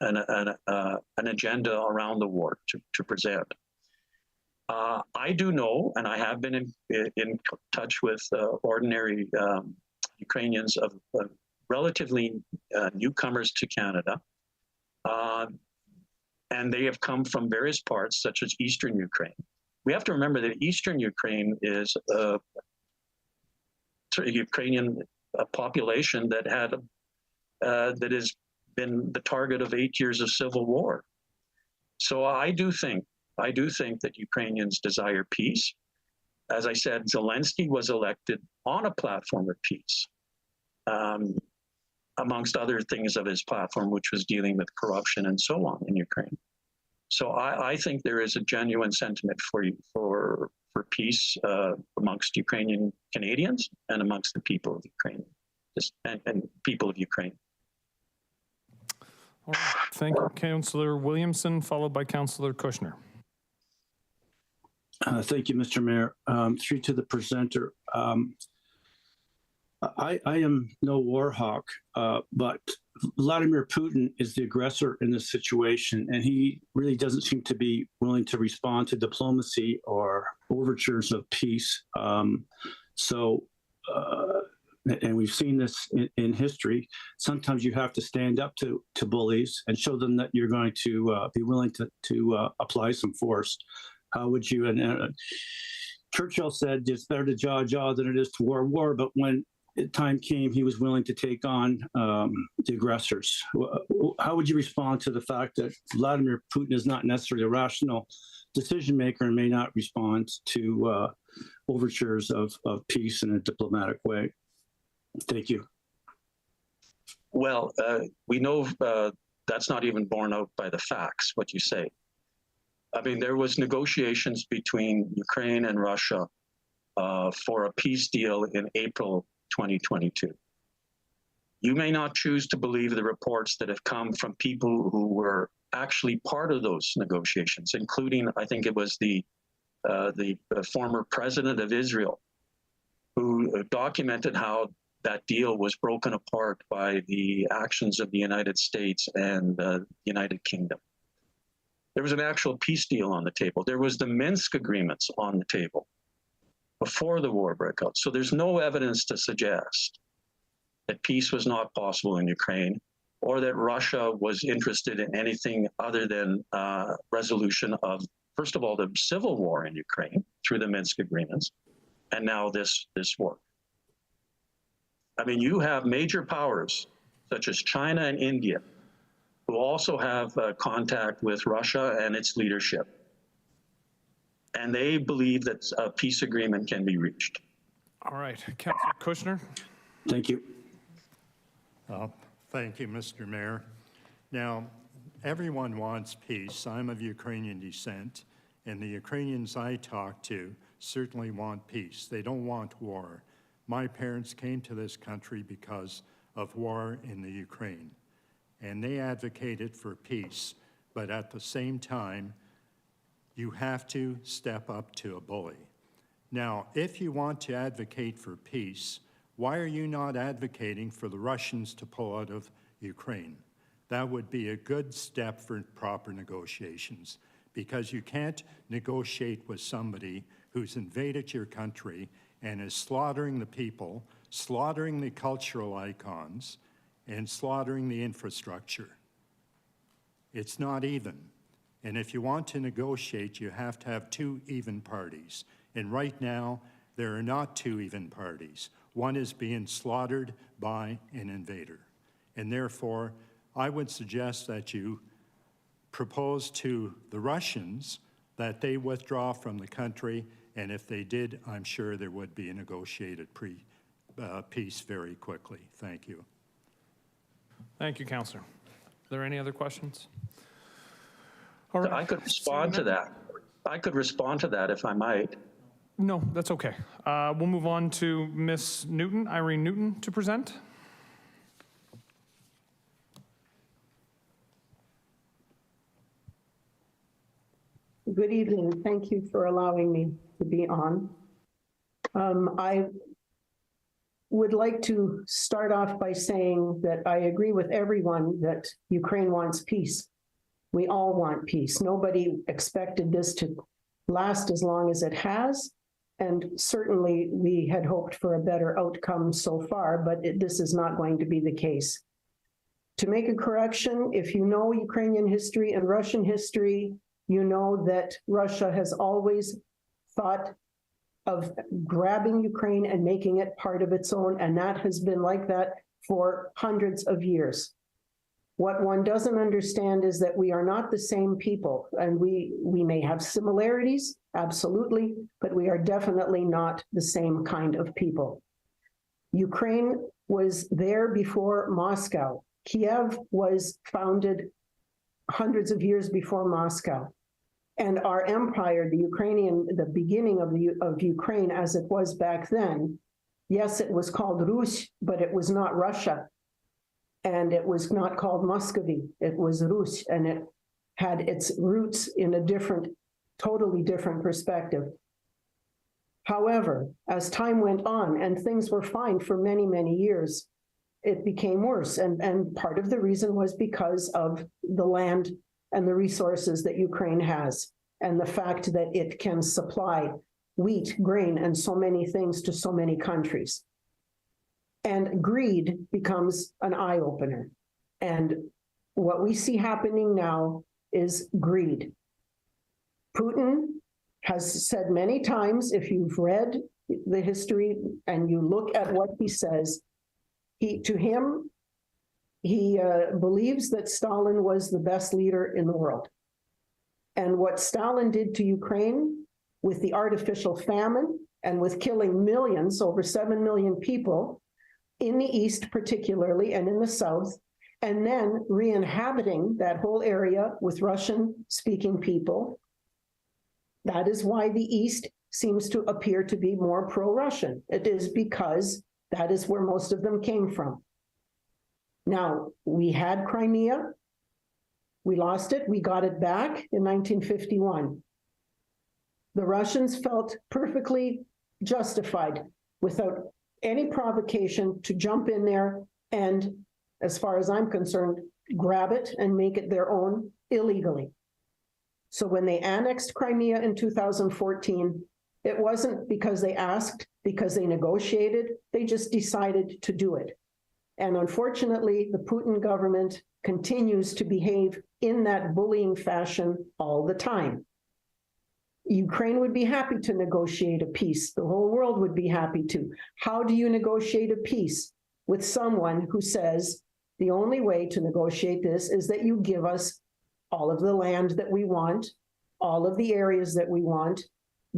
an agenda around the war to present. I do know, and I have been in touch with ordinary Ukrainians of relatively newcomers to Canada, and they have come from various parts, such as Eastern Ukraine. We have to remember that Eastern Ukraine is a Ukrainian population that has been the target of 8 years of civil war. So I do think that Ukrainians desire peace. As I said, Zelensky was elected on a platform of peace, amongst other things of his platform, which was dealing with corruption and so on in Ukraine. So I think there is a genuine sentiment for peace amongst Ukrainian Canadians and amongst the people of Ukraine, and people of Ukraine. All right. Thank you, Councillor Williamson, followed by Councillor Kushner. Thank you, Mr. Mayor. Through to the presenter. I am no war hawk, but Vladimir Putin is the aggressor in this situation, and he really doesn't seem to be willing to respond to diplomacy or overtures of peace. And we've seen this in history. Sometimes you have to stand up to bullies and show them that you're going to be willing to apply some force. How would you? And Churchill said, "It's better to jaw than it is to war." But when time came, he was willing to take on the aggressors. How would you respond to the fact that Vladimir Putin is not necessarily a rational decision maker and may not respond to overtures of peace in a diplomatic way? Thank you. Well, we know that's not even borne out by the facts, what you say. I mean, there was negotiations between Ukraine and Russia for a peace deal in April 2022. You may not choose to believe the reports that have come from people who were actually part of those negotiations, including, I think it was the former president of Israel, who documented how that deal was broken apart by the actions of the United States and the United Kingdom. There was an actual peace deal on the table. There was the Minsk agreements on the table before the war broke out. So there's no evidence to suggest that peace was not possible in Ukraine or that Russia was interested in anything other than resolution of, first of all, the civil war in Ukraine through the Minsk agreements, and now this war. I mean, you have major powers such as China and India who also have contact with Russia and its leadership. And they believe that a peace agreement can be reached. All right, Councilor Kushner. Thank you. Thank you, Mr. Mayor. Now, everyone wants peace. I'm of Ukrainian descent, and the Ukrainians I talk to certainly want peace. They don't want war. My parents came to this country because of war in the Ukraine, and they advocated for peace. But at the same time, you have to step up to a bully. Now, if you want to advocate for peace, why are you not advocating for the Russians to pull out of Ukraine? That would be a good step for proper negotiations, because you can't negotiate with somebody who's invaded your country and is slaughtering the people, slaughtering the cultural icons, and slaughtering the infrastructure. It's not even. And if you want to negotiate, you have to have two even parties. And right now, there are not two even parties. One is being slaughtered by an invader. And therefore, I would suggest that you propose to the Russians that they withdraw from the country, and if they did, I'm sure there would be a negotiated peace very quickly. Thank you. Thank you, Councillor. Are there any other questions? All right. I could respond to that. I could respond to that if I might. No, that's okay. We'll move on to Ms. Newton, Irene Newton, to present. Good evening. Thank you for allowing me to be on. I would like to start off by saying that I agree with everyone that Ukraine wants peace. We all want peace. Nobody expected this to last as long as it has. And certainly we had hoped for a better outcome so far, but this is not going to be the case. To make a correction, if you know Ukrainian history and Russian history, you know that Russia has always thought of grabbing Ukraine and making it part of its own, and that has been like that for hundreds of years. What one doesn't understand is that we are not the same people, and we may have similarities, absolutely, but we are definitely not the same kind of people. Ukraine was there before Moscow. Kiev was founded hundreds of years before Moscow. And our empire, the beginning of Ukraine as it was back then, yes, it was called Rus, but it was not Russia. And it was not called Muscovy, it was Rus, and it had its roots in a totally different perspective. However, as time went on and things were fine for many, many years, it became worse. And part of the reason was because of the land and the resources that Ukraine has, and the fact that it can supply wheat, grain, and so many things to so many countries. And greed becomes an eye-opener. And what we see happening now is greed. Putin has said many times, if you've read the history and you look at what he says, he believes that Stalin was the best leader in the world. And what Stalin did to Ukraine with the artificial famine and with killing millions, over 7 million people, in the East particularly, and in the South, and then re-inhabiting that whole area with Russian-speaking people, that is why the East seems to appear to be more pro-Russian. It is because that is where most of them came from. Now, we had Crimea, we lost it, we got it back in 1951. The Russians felt perfectly justified, without any provocation, to jump in there and, as far as I'm concerned, grab it and make it their own illegally. So when they annexed Crimea in 2014, it wasn't because they asked, because they negotiated, they just decided to do it. And unfortunately, the Putin government continues to behave in that bullying fashion all the time. Ukraine would be happy to negotiate a peace. The whole world would be happy to. How do you negotiate a peace with someone who says the only way to negotiate this is that you give us all of the land that we want, all of the areas that we want,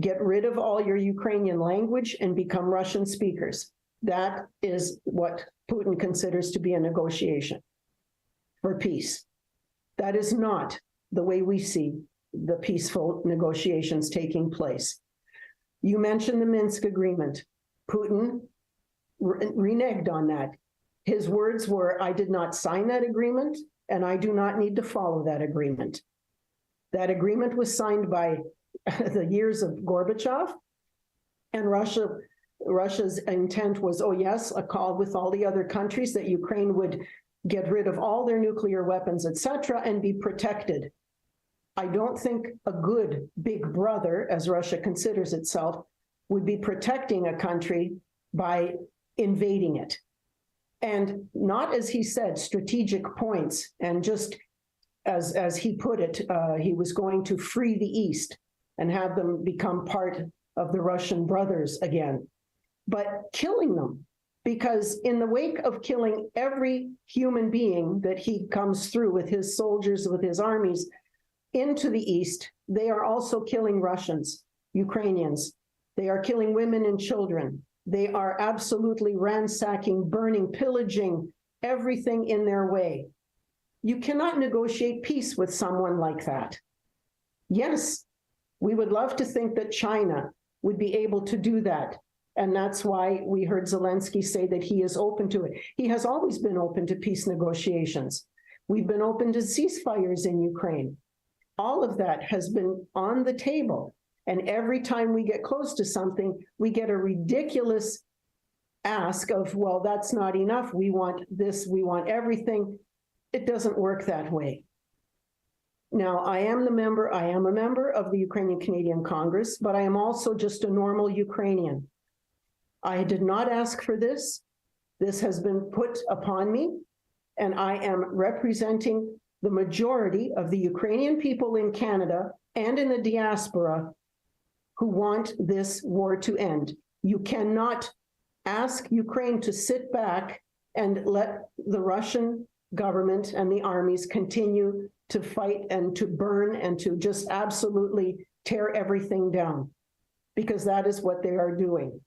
get rid of all your Ukrainian language and become Russian speakers? That is what Putin considers to be a negotiation for peace. That is not the way we see the peaceful negotiations taking place. You mentioned the Minsk agreement. Putin reneged on that. His words were, I did not sign that agreement, and I do not need to follow that agreement. That agreement was signed by the years of Gorbachev, and Russia's intent was, oh yes, a call with all the other countries that Ukraine would get rid of all their nuclear weapons, etc., and be protected. I don't think a good big brother, as Russia considers itself, would be protecting a country by invading it. And not, as he said, strategic points, and just as he put it, he was going to free the East and have them become part of the Russian brothers again, but killing them. Because in the wake of killing every human being that he comes through with his soldiers, with his armies into the East, they are also killing Russians, Ukrainians. They are killing women and children. They are absolutely ransacking, burning, pillaging everything in their way. You cannot negotiate peace with someone like that. Yes, we would love to think that China would be able to do that. And that's why we heard Zelensky say that he is open to it. He has always been open to peace negotiations. We've been open to ceasefires in Ukraine. All of that has been on the table. And every time we get close to something, we get a ridiculous ask of, well, that's not enough. We want this, we want everything. It doesn't work that way. Now, I am a member of the Ukrainian Canadian Congress, but I am also just a normal Ukrainian. I did not ask for this. This has been put upon me, and I am representing the majority of the Ukrainian people in Canada and in the diaspora who want this war to end. You cannot ask Ukraine to sit back and let the Russian government and the armies continue to fight and to burn and to just absolutely tear everything down, because that is what they are doing.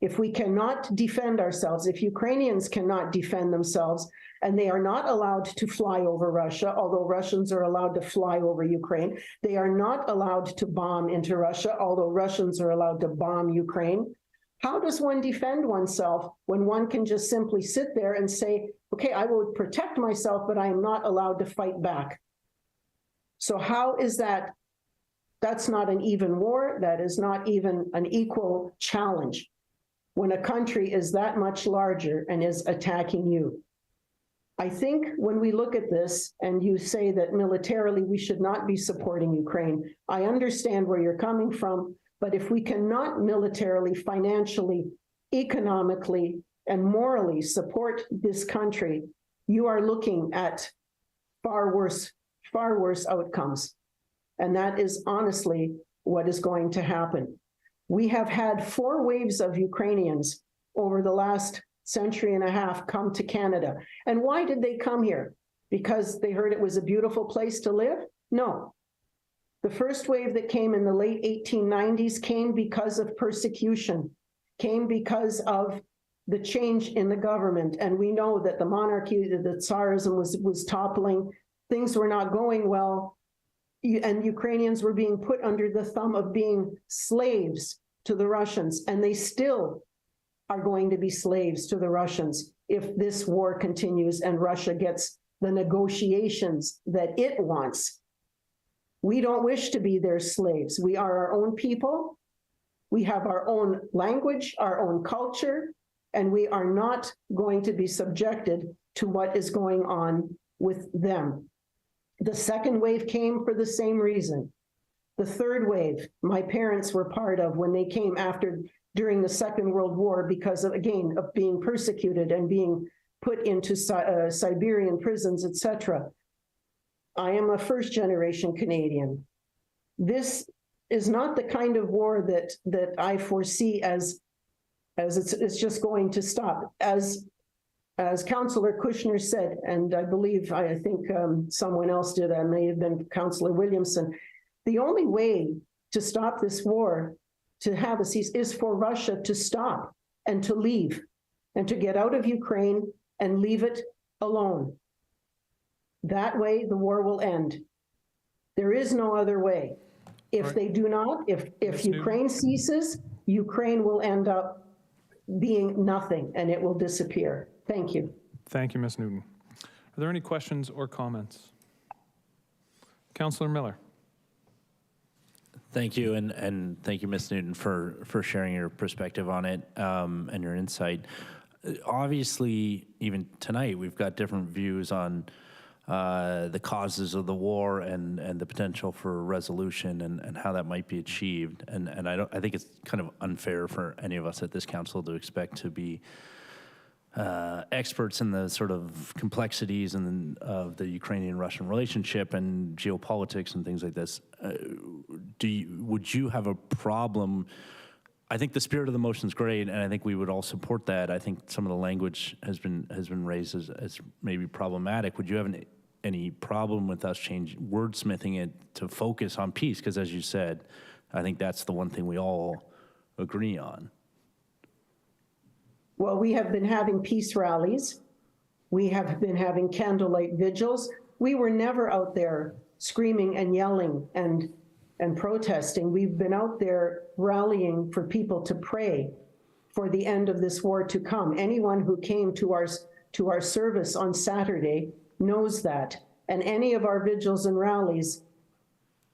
If we cannot defend ourselves, if Ukrainians cannot defend themselves, and they are not allowed to fly over Russia, although Russians are allowed to fly over Ukraine, they are not allowed to bomb into Russia, although Russians are allowed to bomb Ukraine. How does one defend oneself when one can just simply sit there and say, okay, I will protect myself, but I am not allowed to fight back? So how is that? That's not an even war. That is not even an equal challenge. when a country is that much larger and is attacking you. I think when we look at this and you say that militarily we should not be supporting Ukraine, I understand where you're coming from, but if we cannot militarily, financially, economically, and morally support this country, you are looking at far worse outcomes. And that is honestly what is going to happen. We have had 4 waves of Ukrainians over the last century and a half come to Canada. And why did they come here? Because they heard it was a beautiful place to live? No. The first wave that came in the late 1890s came because of persecution, came because of the change in the government. And we know that the monarchy, the Tsarism was toppling, things were not going well, and Ukrainians were being put under the thumb of being slaves to the Russians, and they still are going to be slaves to the Russians if this war continues and Russia gets the negotiations that it wants. We don't wish to be their slaves. We are our own people. We have our own language, our own culture, and we are not going to be subjected to what is going on with them. The second wave came for the same reason. The third wave, my parents were part of when they came during the Second World War because of, again, of being persecuted and being put into Siberian prisons, etc. I am a first-generation Canadian. This is not the kind of war that I foresee as it's just going to stop. As Councillor Kushner said, and I think someone else did, it may have been Councillor Williamson, the only way to stop this war, to have a cease, is for Russia to stop and to leave and to get out of Ukraine and leave it alone. That way the war will end. There is no other way. If they do not, if Ukraine ceases, Ukraine will end up being nothing and it will disappear. Thank you. Thank you, Ms. Newton. Are there any questions or comments? Councillor Miller. Thank you, and thank you, Ms. Newton, for sharing your perspective on it and your insight. Obviously, even tonight, we've got different views on the causes of the war and the potential for resolution and how that might be achieved. And I think it's kind of unfair for any of us at this council to expect to be experts in the sort of complexities of the Ukrainian-Russian relationship and geopolitics and things like this. Would you have a problem? I think the spirit of the motion is great, and I think we would all support that. I think some of the language has been raised as maybe problematic. Would you have any problem with us wordsmithing it to focus on peace? Because as you said, I think that's the one thing we all agree on. Well, we have been having peace rallies. We have been having candlelight vigils. We were never out there screaming and yelling and protesting. We've been out there rallying for people to pray for the end of this war to come. Anyone who came to our service on Saturday knows that. And any of our vigils and rallies,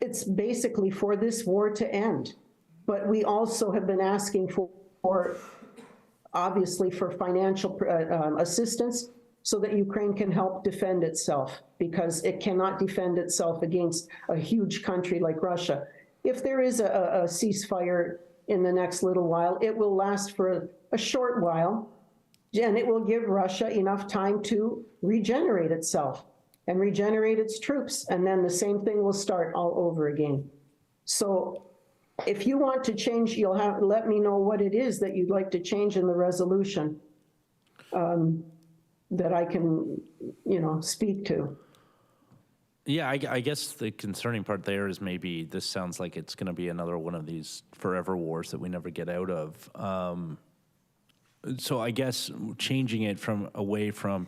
it's basically for this war to end. But we also have been asking for obviously for financial assistance so that Ukraine can help defend itself, because it cannot defend itself against a huge country like Russia. If there is a ceasefire in the next little while, it will last for a short while, and it will give Russia enough time to regenerate itself and regenerate its troops, and then the same thing will start all over again. So if you want to change, you'll have to let me know what it is that you'd like to change in the resolution that I can, speak to. Yeah, I guess the concerning part there is maybe this sounds like it's going to be another one of these forever wars that we never get out of. So I guess changing it away from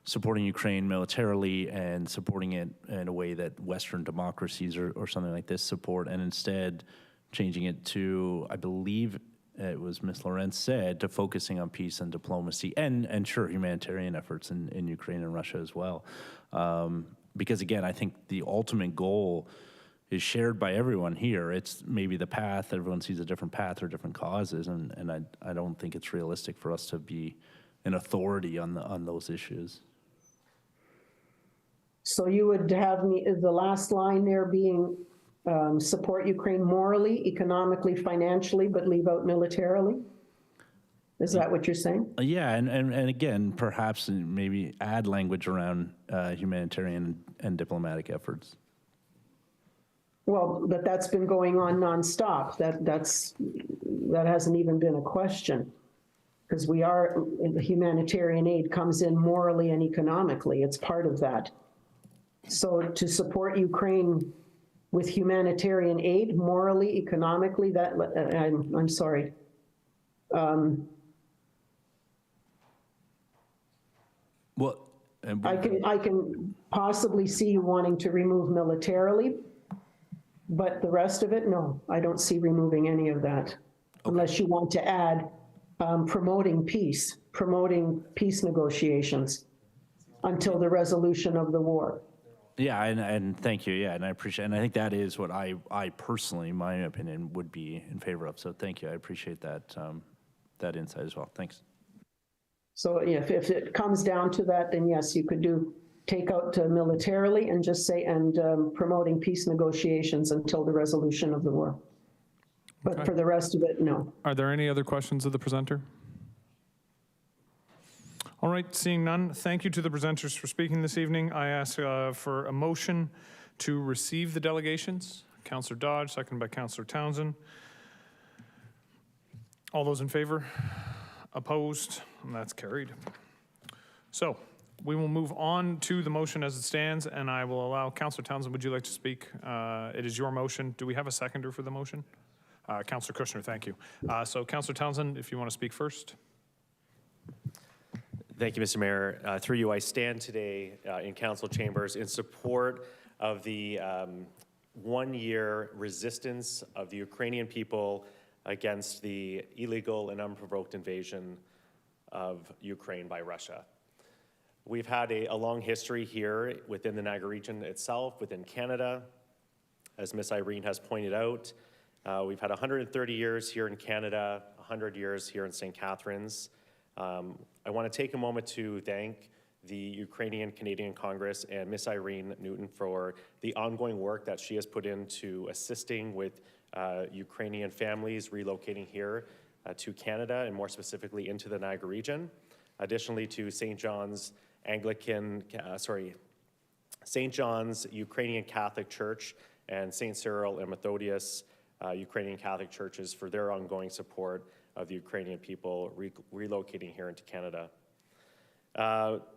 supporting Ukraine militarily and supporting it in a way that Western democracies or something like this support, and instead changing it to, I believe it was Ms. Lorenz said, to focusing on peace and diplomacy and sure, humanitarian efforts in Ukraine and Russia as well. Because again, I think the ultimate goal shared by everyone here. It's maybe the path, everyone sees a different path or different causes, and I don't think it's realistic for us to be an authority on those issues. So you would have me, the last line there being support Ukraine morally, economically, financially, but leave out militarily? Is that what you're saying? Yeah, and again, perhaps maybe add language around humanitarian and diplomatic efforts. Well, but that's been going on nonstop. That hasn't even been a question. Because humanitarian aid comes in morally and economically. It's part of that. So to support Ukraine with humanitarian aid, morally, economically, I'm sorry. Well, I can possibly see you wanting to remove militarily, but the rest of it, no, I don't see removing any of that. Unless you want to add promoting peace negotiations until the resolution of the war. Yeah, and thank you. Yeah, and I appreciate, and I think that is what I personally, my opinion, would be in favor of. So thank you. I appreciate that that insight as well. Thanks. So if it comes down to that, then yes, you could take out militarily and just say, and promoting peace negotiations until the resolution of the war. But for the rest of it, no. Are there any other questions of the presenter? All right, seeing none, thank you to the presenters for speaking this evening. I ask for a motion to receive the delegations. Councillor Dodge, seconded by Councillor Townsend. All those in favor? Opposed? And that's carried. So we will move on to the motion as it stands, and I will allow Councillor Townsend, would you like to speak? It is your motion. Do we have a seconder for the motion? Councillor Kushner, thank you. So Councillor Townsend, if you want to speak first. Thank you, Mr. Mayor. Through you, I stand today in council chambers in support of the one-year resistance of the Ukrainian people against the illegal and unprovoked invasion of Ukraine by Russia. We've had a long history here within the Niagara region itself, within Canada, as Ms. Irene has pointed out. We've had 130 years here in Canada, 100 years here in St. Catharines. I want to take a moment to thank the Ukrainian Canadian Congress and Ms. Irene Newton for the ongoing work that she has put into assisting with Ukrainian families relocating here to Canada and more specifically into the Niagara region. Additionally to St. John's Ukrainian Catholic Church and St. Cyril and Methodius Ukrainian Catholic churches for their ongoing support of the Ukrainian people relocating here into Canada.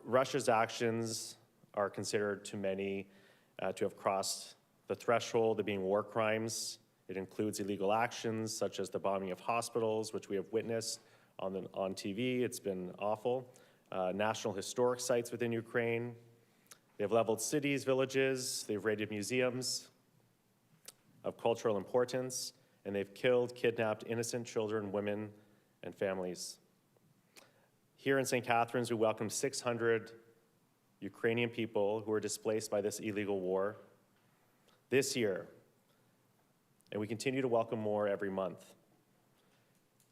Russia's actions are considered to many to have crossed the threshold of being war crimes. It includes illegal actions such as the bombing of hospitals, which we have witnessed on TV. It's been awful. National historic sites within Ukraine. They've leveled cities, villages, they've raided museums of cultural importance, and they've killed, kidnapped innocent children, women, and families. Here in St. Catharines, we welcome 600 Ukrainian people who were displaced by this illegal war this year, and we continue to welcome more every month.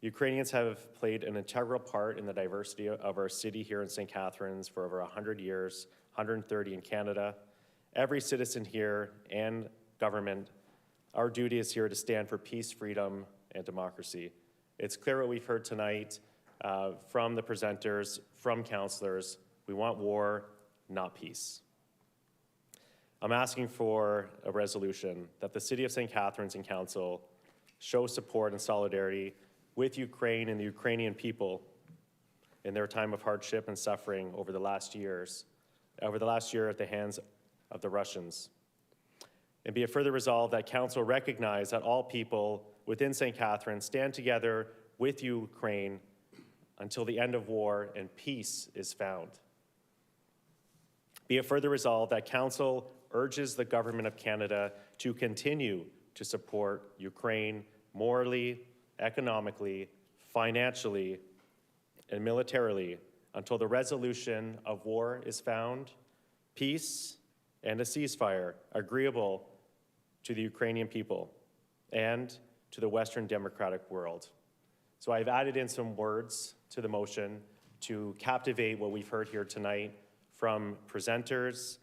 Ukrainians have played an integral part in the diversity of our city here in St. Catharines for over 100 years, 130 in Canada. Every citizen here and government, our duty is here to stand for peace, freedom, and democracy. It's clear what we've heard tonight from the presenters, from councillors. We want war, not peace. I'm asking for a resolution that the City of St. Catharines and Council show support and solidarity with Ukraine and the Ukrainian people in their time of hardship and suffering over the last year at the hands of the Russians. And be it further resolved that Council recognize that all people within St. Catharines stand together with Ukraine until the end of war and peace is found. Be it further resolved that Council urges the Government of Canada to continue to support Ukraine morally, economically, financially, and militarily until the resolution of war is found, peace, and a ceasefire agreeable to the Ukrainian people, and to the Western democratic world. So I've added in some words to the motion to captivate what we've heard here tonight from presenters,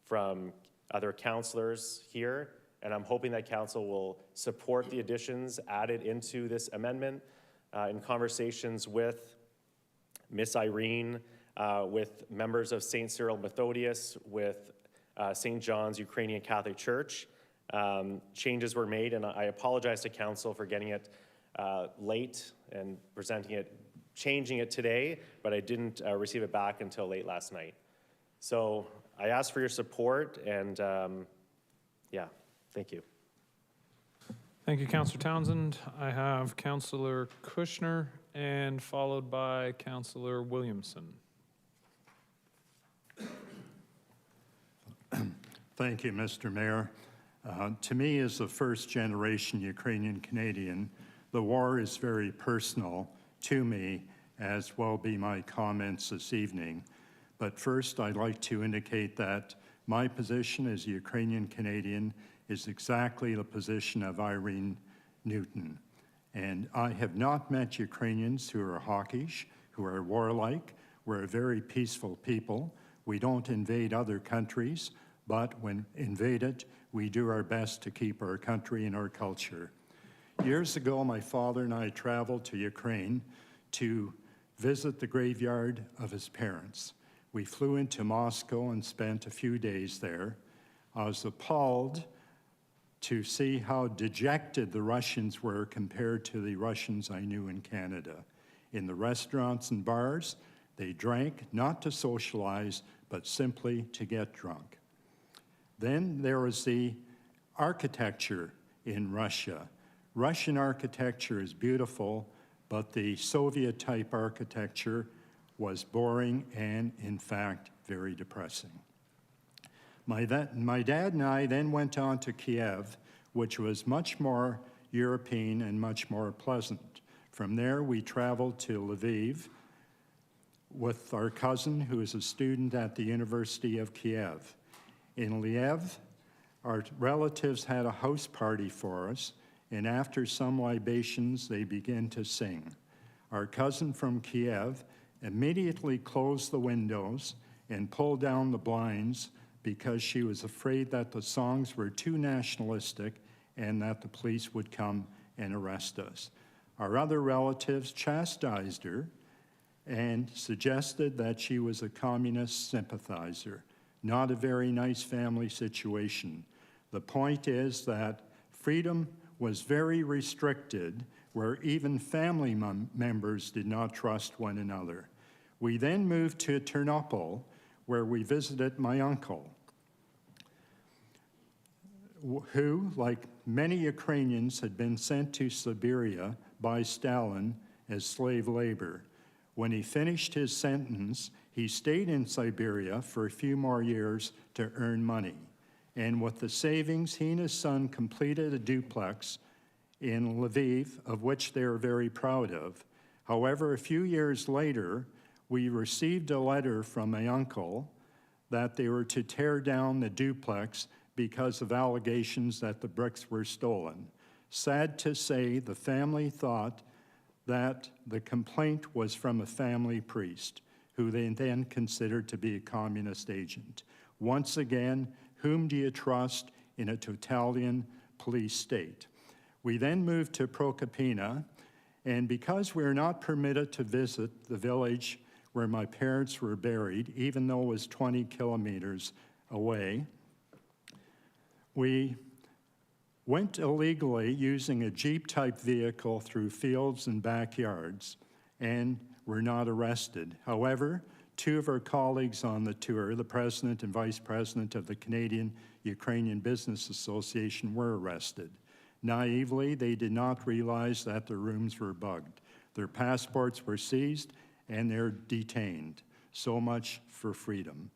from other councillors here, and I'm hoping that council will support the additions added into this amendment in conversations with Miss Irene, with members of St. Cyril Methodius, with St. John's Ukrainian Catholic Church. Changes were made, and I apologize to council for getting it late and changing it today, but I didn't receive it back until late last night. So I ask for your support, and yeah, thank you. Thank you, Councillor Townsend. I have Councillor Kushner and followed by Councillor Williamson. Thank you, Mr. Mayor. To me, as a first-generation Ukrainian Canadian, the war is very personal to me, as will be my comments this evening. But first, I'd like to indicate that my position as a Ukrainian Canadian is exactly the position of Irene Newton. And I have not met Ukrainians who are hawkish, who are warlike. We're a very peaceful people. We don't invade other countries, but when invaded, we do our best to keep our country and our culture. Years ago, my father and I traveled to Ukraine to visit the graveyard of his parents. We flew into Moscow and spent a few days there. I was appalled to see how dejected the Russians were compared to the Russians I knew in Canada. In the restaurants and bars, they drank not to socialize, but simply to get drunk. Then there was the architecture in Russia. Russian architecture is beautiful, but the Soviet-type architecture was boring and, in fact, very depressing. My dad and I then went on to Kiev, which was much more European and much more pleasant. From there, we traveled to Lviv with our cousin, who is a student at the University of Kiev. In Lviv, our relatives had a house party for us, and after some libations, they began to sing. Our cousin from Kiev immediately closed the windows and pulled down the blinds because she was afraid that the songs were too nationalistic and that the police would come and arrest us. Our other relatives chastised her and suggested that she was a communist sympathizer. Not a very nice family situation. The point is that freedom was very restricted, where even family members did not trust one another. We then moved to Ternopil, where we visited my uncle, who, like many Ukrainians, had been sent to Siberia by Stalin as slave labor. When he finished his sentence, he stayed in Siberia for a few more years to earn money. And with the savings, he and his son completed a duplex in Lviv, of which they are very proud of. However, a few years later, we received a letter from my uncle that they were to tear down the duplex because of allegations that the bricks were stolen. Sad to say, the family thought that the complaint was from a family priest, who they then considered to be a communist agent. Once again, whom do you trust in a totalitarian police state? We then moved to Procopina, and because we were not permitted to visit the village where my parents were buried, even though it was 20 kilometers away, we went illegally using a Jeep-type vehicle through fields and backyards and were not arrested. However, two of our colleagues on the tour, the president and vice president of the Canadian-Ukrainian Business Association, were arrested. Naively, they did not realize that their rooms were bugged. Their passports were seized and they're detained. So much for freedom.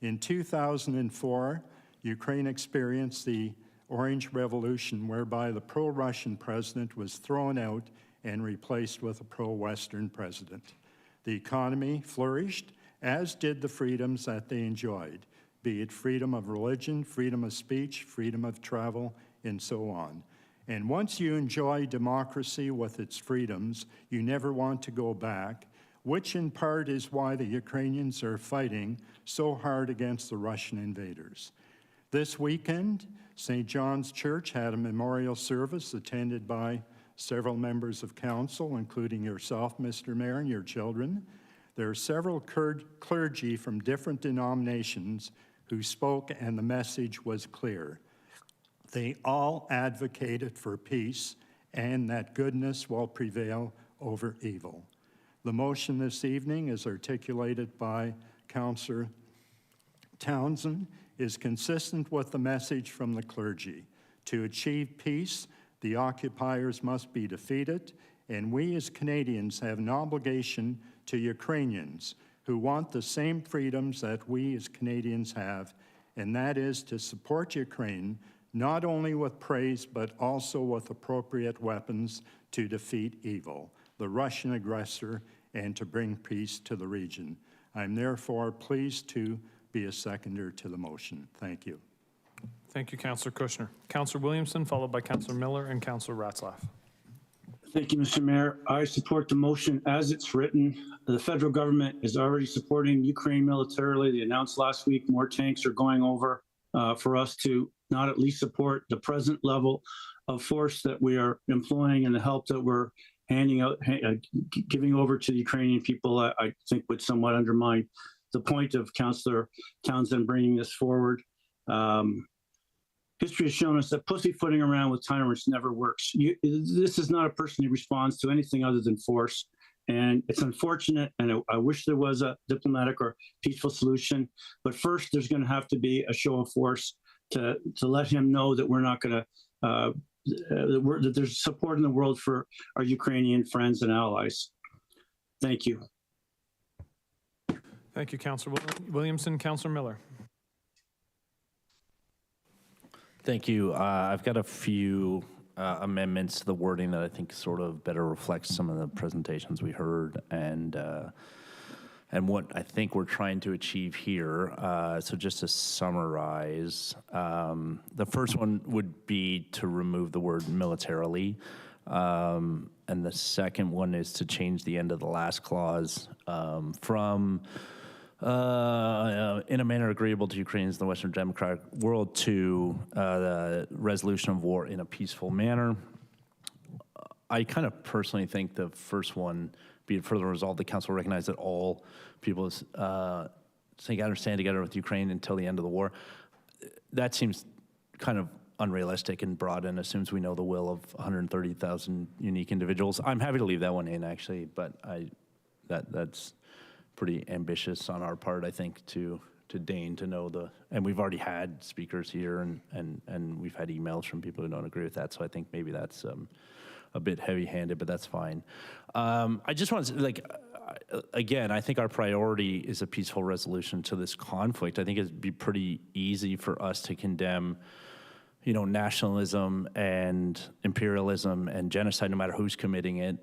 In 2004, Ukraine experienced the Orange Revolution, whereby the pro-Russian president was thrown out and replaced with a pro-Western president. The economy flourished, as did the freedoms that they enjoyed, be it freedom of religion, freedom of speech, freedom of travel, and so on. And once you enjoy democracy with its freedoms, you never want to go back, which in part is why the Ukrainians are fighting so hard against the Russian invaders. This weekend, St. John's Church had a memorial service attended by several members of council, including yourself, Mr. Mayor, and your children. There are several clergy from different denominations who spoke, and the message was clear. They all advocated for peace and that goodness will prevail over evil. The motion this evening, as articulated by Councillor Townsend, is consistent with the message from the clergy. To achieve peace, the occupiers must be defeated, and we as Canadians have an obligation to Ukrainians who want the same freedoms that we as Canadians have, and that is to support Ukraine not only with praise but also with appropriate weapons to defeat evil, the Russian aggressor, and to bring peace to the region. I'm therefore pleased to be a seconder to the motion. Thank you. Thank you, Councillor Kushner. Councillor Williamson, followed by Councillor Miller and Councillor Ratzlaff. Thank you, Mr. Mayor. I support the motion as it's written. The federal government is already supporting Ukraine militarily. They announced last week more tanks are going over for us to not at least support the present level of force that we are employing and the help that we're handing out, giving over to the Ukrainian people, I think would somewhat undermine the point of Councillor Townsend bringing this forward. History has shown us that pussyfooting around with tyrants never works. This is not a person who responds to anything other than force. And it's unfortunate, and I wish there was a diplomatic or peaceful solution. But first, there's going to have to be a show of force to let him know that we're not going to, that there's support in the world for our Ukrainian friends and allies. Thank you. Thank you, Councillor Williamson. Councillor Miller. Thank you. I've got a few amendments to the wording that I think sort of better reflects some of the presentations we heard and what I think we're trying to achieve here. So just to summarize, the first one would be to remove the word militarily. And the second one is to change the end of the last clause from in a manner agreeable to Ukrainians in the Western democratic world to the resolution of war in a peaceful manner. I kind of personally think the first one, be it further resolved, the council recognize that all people together stand together with Ukraine until the end of the war. That seems kind of unrealistic and broad and assumes we know the will of 130,000 unique individuals. I'm happy to leave that one in, actually, but that's pretty ambitious on our part, I think, to deign to know and we've already had speakers here and we've had emails from people who don't agree with that, so I think maybe that's a bit heavy-handed, but that's fine. I just want to, again, I think our priority is a peaceful resolution to this conflict. I think it'd be pretty easy for us to condemn nationalism and imperialism and genocide, no matter who's committing it,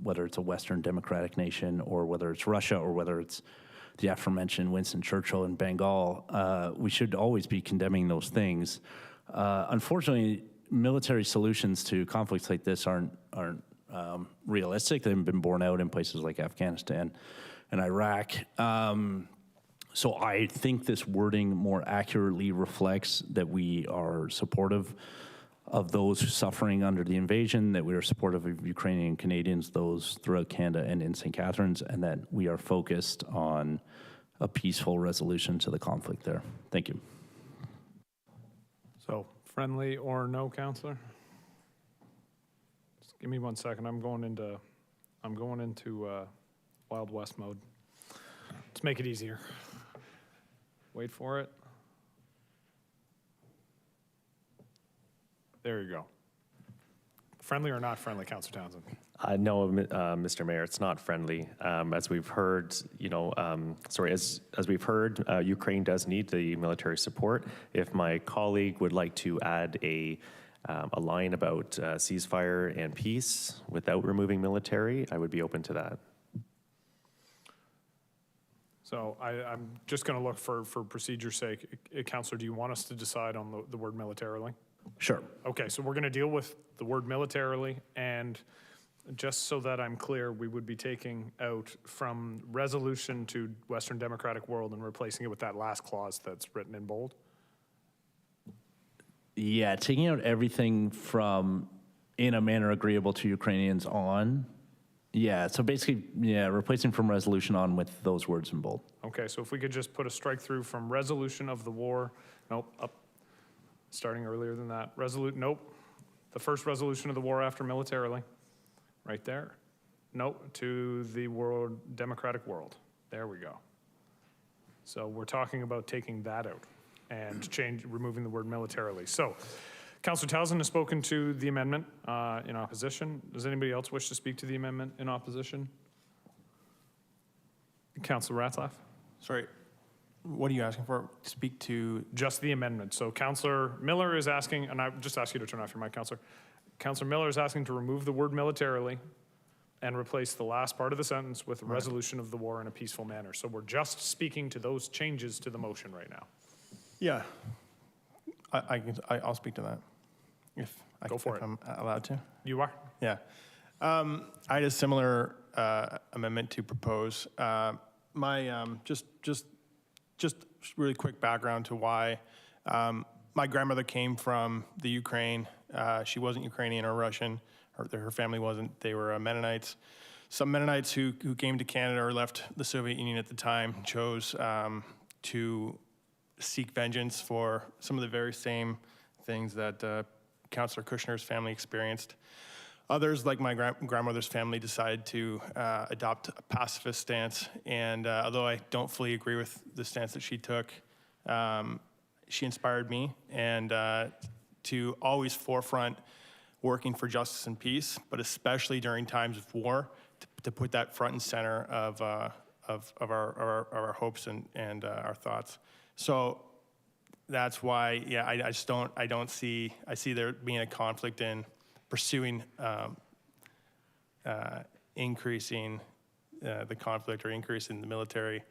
whether it's a Western democratic nation or whether it's Russia or whether it's the aforementioned Winston Churchill in Bengal. We should always be condemning those things. Unfortunately, military solutions to conflicts like this aren't realistic. They've been borne out in places like Afghanistan and Iraq. So I think this wording more accurately reflects that we are supportive of those suffering under the invasion, that we are supportive of Ukrainian Canadians, those throughout Canada and in St. Catharines, and that we are focused on a peaceful resolution to the conflict there. Thank you. So friendly or no, Councillor? Just give me 1 second. I'm going into Wild West mode. Let's make it easier. Wait for it. There you go. Friendly or not friendly, Councillor Townsend? No, Mr. Mayor, it's not friendly. As we've heard, as we've heard, Ukraine does need the military support. If my colleague would like to add a line about ceasefire and peace without removing military, I would be open to that. So I'm just going to look for procedure's sake. Councillor, do you want us to decide on the word militarily? Sure. Okay, so we're going to deal with the word militarily, and just so that I'm clear, we would be taking out from resolution to Western Democratic World and replacing it with that last clause that's written in bold? Yeah, taking out everything from in a manner agreeable to Ukrainians on. Yeah, so basically, yeah, replacing from resolution on with those words in bold. Okay, so if we could just put a strike through from resolution of the war, nope, up, starting earlier than that. Nope, the first resolution of the war after militarily, right there. Nope, to the world, democratic world. There we go. So we're talking about taking that out and removing the word militarily. So Councillor Townsend has spoken to the amendment in opposition. Does anybody else wish to speak to the amendment in opposition? Councillor Ratzlaff? Sorry, what are you asking for? Speak to? Just the amendment. So Councillor Miller is asking, and I just ask you to turn off your mic, Councillor. Councillor Miller is asking to remove the word militarily and replace the last part of the sentence with resolution of the war in a peaceful manner. So we're just speaking to those changes to the motion right now. Yeah, I'll speak to that. If I'm allowed to. You are? Yeah. I had a similar amendment to propose. Just really quick background to why. My grandmother came from the Ukraine. She wasn't Ukrainian or Russian. Her family wasn't. They were Mennonites. Some Mennonites who came to Canada or left the Soviet Union at the time chose to seek vengeance for some of the very same things that Councillor Kushner's family experienced. Others, like my grandmother's family, decided to adopt a pacifist stance. And although I don't fully agree with the stance that she took, she inspired me and to always forefront working for justice and peace, but especially during times of war, to put that front and center of our hopes and our thoughts. So that's why, yeah, I see there being a conflict in pursuing increasing the conflict or increasing the military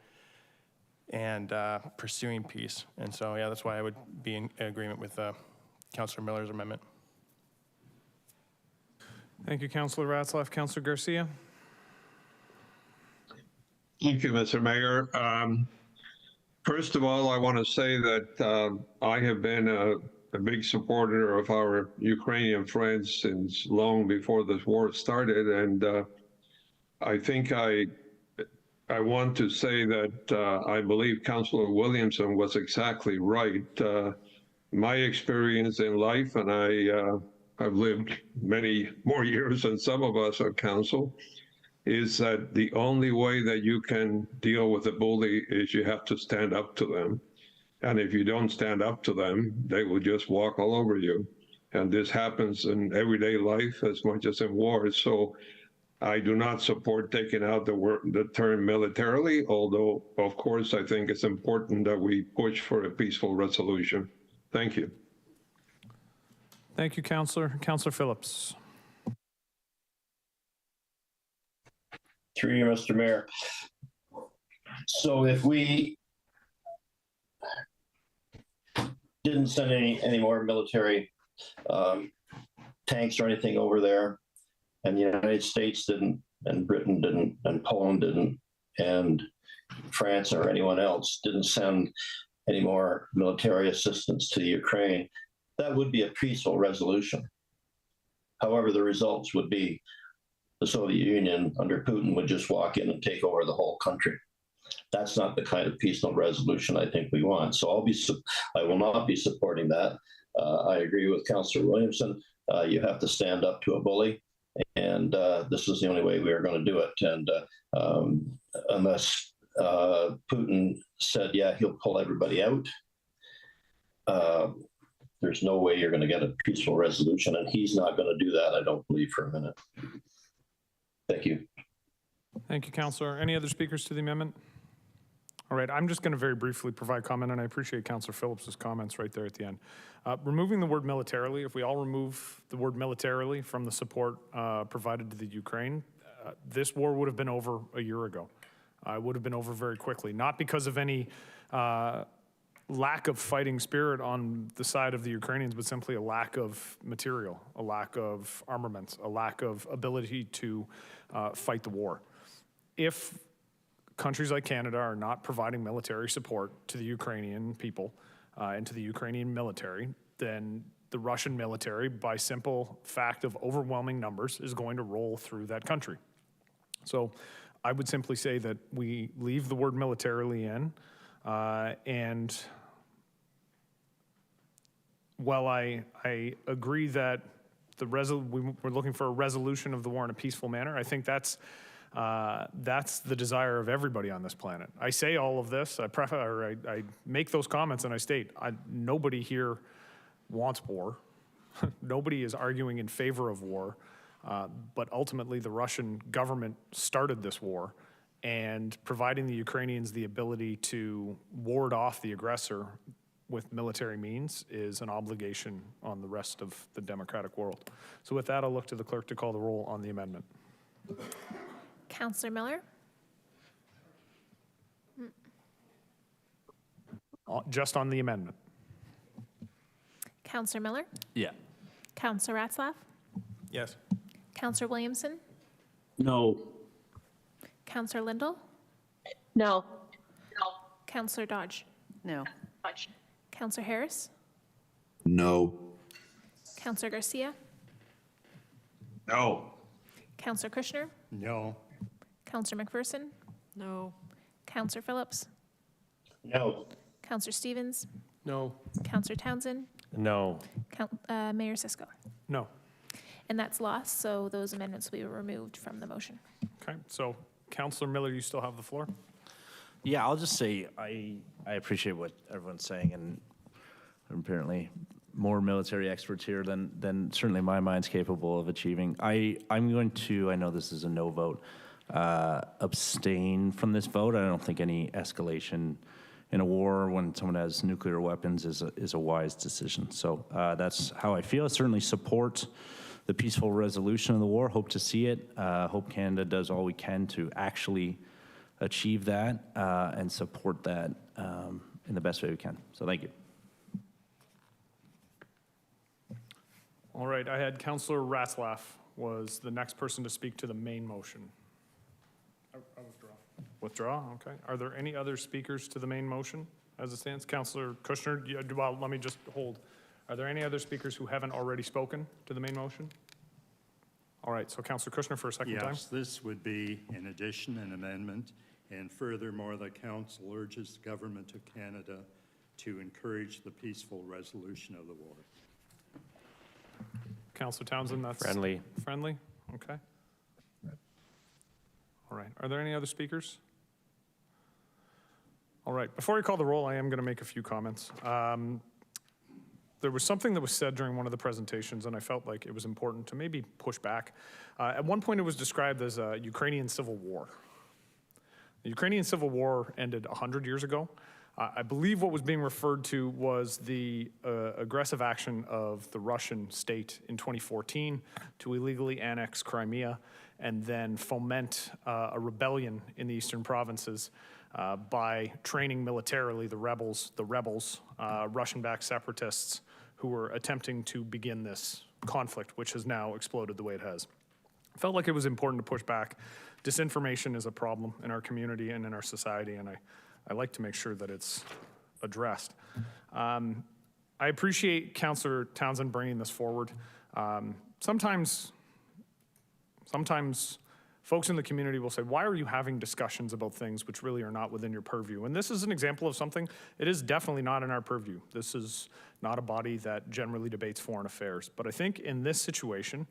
and pursuing peace. And so, yeah, that's why I would be in agreement with Councillor Miller's amendment. Thank you, Councillor Ratzlaff. Councillor Garcia? Thank you, Mr. Mayor. First of all, I want to say that I have been a big supporter of our Ukrainian friends since long before this war started. And I think I want to say that I believe Councillor Williamson was exactly right. My experience in life, and I've lived many more years than some of us on council, is that the only way that you can deal with a bully is you have to stand up to them. And if you don't stand up to them, they will just walk all over you. And this happens in everyday life as much as in war. So I do not support taking out the term militarily, although, of course, I think it's important that we push for a peaceful resolution. Thank you. Thank you, Councillor. Councillor Phillips. Through you, Mr. Mayor. So if we didn't send any more military tanks or anything over there, and the United States didn't, and Britain didn't, and Poland didn't, and France or anyone else didn't send any more military assistance to Ukraine, that would be a peaceful resolution. However, the results would be the Soviet Union under Putin would just walk in and take over the whole country. That's not the kind of peaceful resolution I think we want. So I will not be supporting that. I agree with Councillor Williamson. You have to stand up to a bully, and this is the only way we are going to do it. And unless Putin said, yeah, he'll pull everybody out, there's no way you're going to get a peaceful resolution, and he's not going to do that, I don't believe, for a minute. Thank you. Thank you, Councillor. Any other speakers to the amendment? All right, I'm just going to very briefly provide comment, and I appreciate Councillor Phillips's comments right there at the end. Removing the word militarily, if we all remove the word militarily from the support provided to the Ukraine, this war would have been over a year ago. It would have been over very quickly, not because of any lack of fighting spirit on the side of the Ukrainians, but simply a lack of material, a lack of armaments, a lack of ability to fight the war. If countries like Canada are not providing military support to the Ukrainian people and to the Ukrainian military, then the Russian military, by simple fact of overwhelming numbers, is going to roll through that country. So I would simply say that we leave the word militarily in, and while I agree that we're looking for a resolution of the war in a peaceful manner, I think that's the desire of everybody on this planet. I say all of this, I make those comments and I state, nobody here wants war. Nobody is arguing in favor of war, but ultimately the Russian government started this war, and providing the Ukrainians the ability to ward off the aggressor with military means is an obligation on the rest of the democratic world. So with that, I'll look to the clerk to call the roll on the amendment. Councillor Miller? Just on the amendment. Councillor Miller? Yeah. Councillor Ratzlaff? Yes. Councillor Williamson? No. Councillor Lindell? No. Councillor Dodge? No. Councillor Harris? No. Councillor Garcia? No. Councillor Kushner? No. Councillor McPherson? No. Councillor Phillips? No. Councillor Stevens? No. Councillor Townsend? No. Mayor Cisco? No. And that's lost, so those amendments will be removed from the motion. Okay, so Councillor Miller, you still have the floor. Yeah, I'll just say I appreciate what everyone's saying, and apparently more military experts here than certainly my mind's capable of achieving. I'm going to, I know this is a no vote, abstain from this vote. I don't think any escalation in a war when someone has nuclear weapons is a wise decision. So that's how I feel. I certainly support the peaceful resolution of the war. Hope to see it. Hope Canada does all we can to actually achieve that and support that in the best way we can. So thank you. All right, I had Councillor Ratzlaff was the next person to speak to the main motion. I withdraw. Withdraw, okay. Are there any other speakers to the main motion as it stands? Councillor Kushner, well, let me just hold. Are there any other speakers who haven't already spoken to the main motion? All right, so Councillor Kushner for a second time. Yes, this would be in addition an amendment, and furthermore, the council urges the government of Canada to encourage the peaceful resolution of the war. Councillor Townsend, that's Friendly. Friendly, okay. All right, are there any other speakers? All right, before I call the roll, I am going to make a few comments. There was something that was said during one of the presentations, and I felt like it was important to maybe push back. At one point, it was described as a Ukrainian civil war. The Ukrainian civil war ended 100 years ago. I believe what was being referred to was the aggressive action of the Russian state in 2014 to illegally annex Crimea and then foment a rebellion in the eastern provinces by training militarily the rebels, Russian-backed separatists who were attempting to begin this conflict, which has now exploded the way it has. I felt like it was important to push back. Disinformation is a problem in our community and in our society, and I like to make sure that it's addressed. I appreciate Councillor Townsend bringing this forward. Sometimes folks in the community will say, why are you having discussions about things which really are not within your purview? And this is an example of something, it is definitely not in our purview. This is not a body that generally debates foreign affairs. But I think in this situation,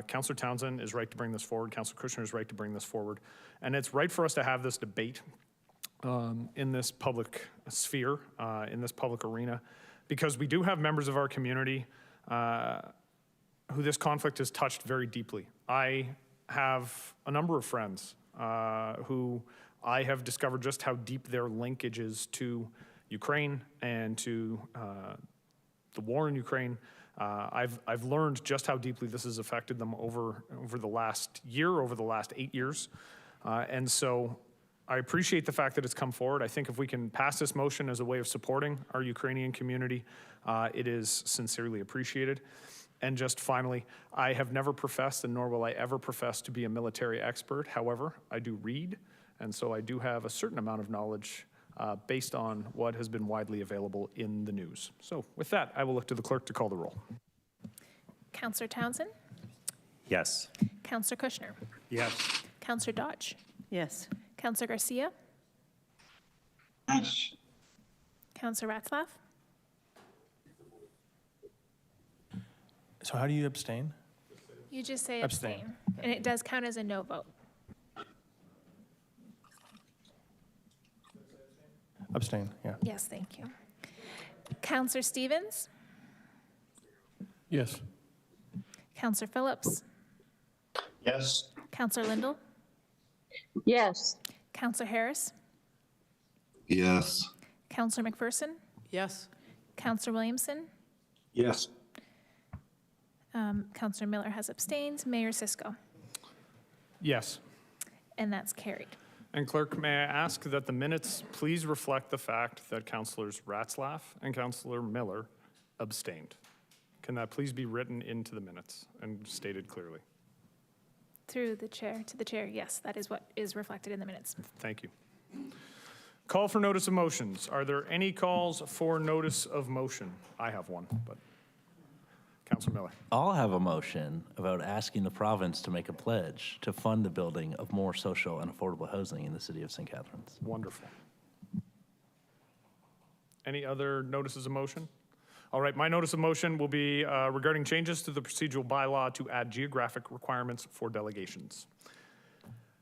Councillor Townsend is right to bring this forward, Councillor Kushner is right to bring this forward, and it's right for us to have this debate in this public sphere, in this public arena, because we do have members of our community who this conflict has touched very deeply. I have a number of friends who I have discovered just how deep their linkage is to Ukraine and to the war in Ukraine. I've learned just how deeply this has affected them over the last year, over the last 8 years. And so I appreciate the fact that it's come forward. I think if we can pass this motion as a way of supporting our Ukrainian community, it is sincerely appreciated. And just finally, I have never professed, and nor will I ever profess to be a military expert. However, I do read, and so I do have a certain amount of knowledge based on what has been widely available in the news. So with that, I will look to the clerk to call the roll. Councillor Townsend? Yes. Councillor Kushner? Yes. Councillor Dodge? Yes. Councillor Garcia? Yes. Councillor Ratzlaff? So how do you abstain? You just say Abstain. abstain. And it does count as a no vote. Abstain, yeah. Yes, thank you. Councillor Stevens? Yes. Councillor Phillips? Yes. Councillor Lindell? Yes. Councillor Harris? Yes. Councillor McPherson? Yes. Councillor Williamson? Yes. Councillor Miller has abstained. Mayor Cisco? Yes. And that's carried. And clerk, may I ask that the minutes please reflect the fact that Councillors Ratzlaff and Councillor Miller abstained? Can that please be written into the minutes and stated clearly? Through the chair to the chair, yes, that is what is reflected in the minutes. Thank you. Call for notice of motions. Are there any calls for notice of motion? I have one, but Councillor Miller. I'll have a motion about asking the province to make a pledge to fund the building of more social and affordable housing in the city of St. Catharines. Wonderful. Any other notices of motion? All right, my notice of motion will be regarding changes to the procedural bylaw to add geographic requirements for delegations.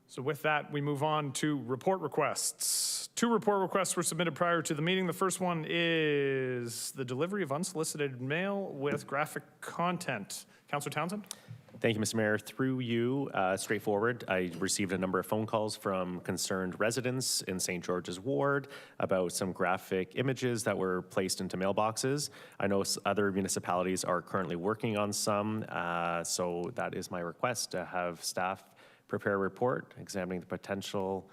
So with that, we move on to report requests. 2 report requests were submitted prior to the meeting. The first one is the delivery of unsolicited mail with graphic content. Councillor Townsend? Thank you, Mr. Mayor. Through you, straightforward, I received a number of phone calls from concerned residents in St. George's Ward about some graphic images that were placed into mailboxes. I know other municipalities are currently working on some, so that is my request, to have staff prepare a report examining the potential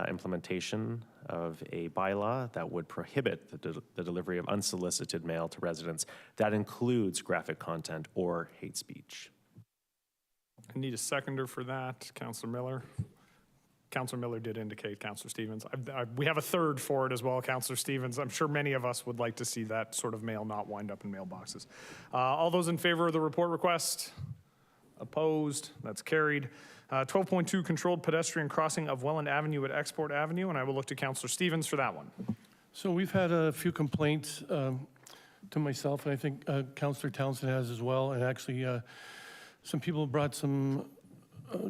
implementation of a bylaw that would prohibit the delivery of unsolicited mail to residents. That includes graphic content or hate speech. I need a seconder for that. Councillor Miller. Councillor Miller did indicate. Councillor Stevens. We have a third for it as well, Councillor Stevens. I'm sure many of us would like to see that sort of mail not wind up in mailboxes. All those in favor of the report request? Opposed? That's carried. 12.2, controlled pedestrian crossing of Welland Avenue at Export Avenue, and I will look to Councillor Stevens for that one. So we've had a few complaints to myself, and I think Councillor Townsend has as well, and actually some people brought some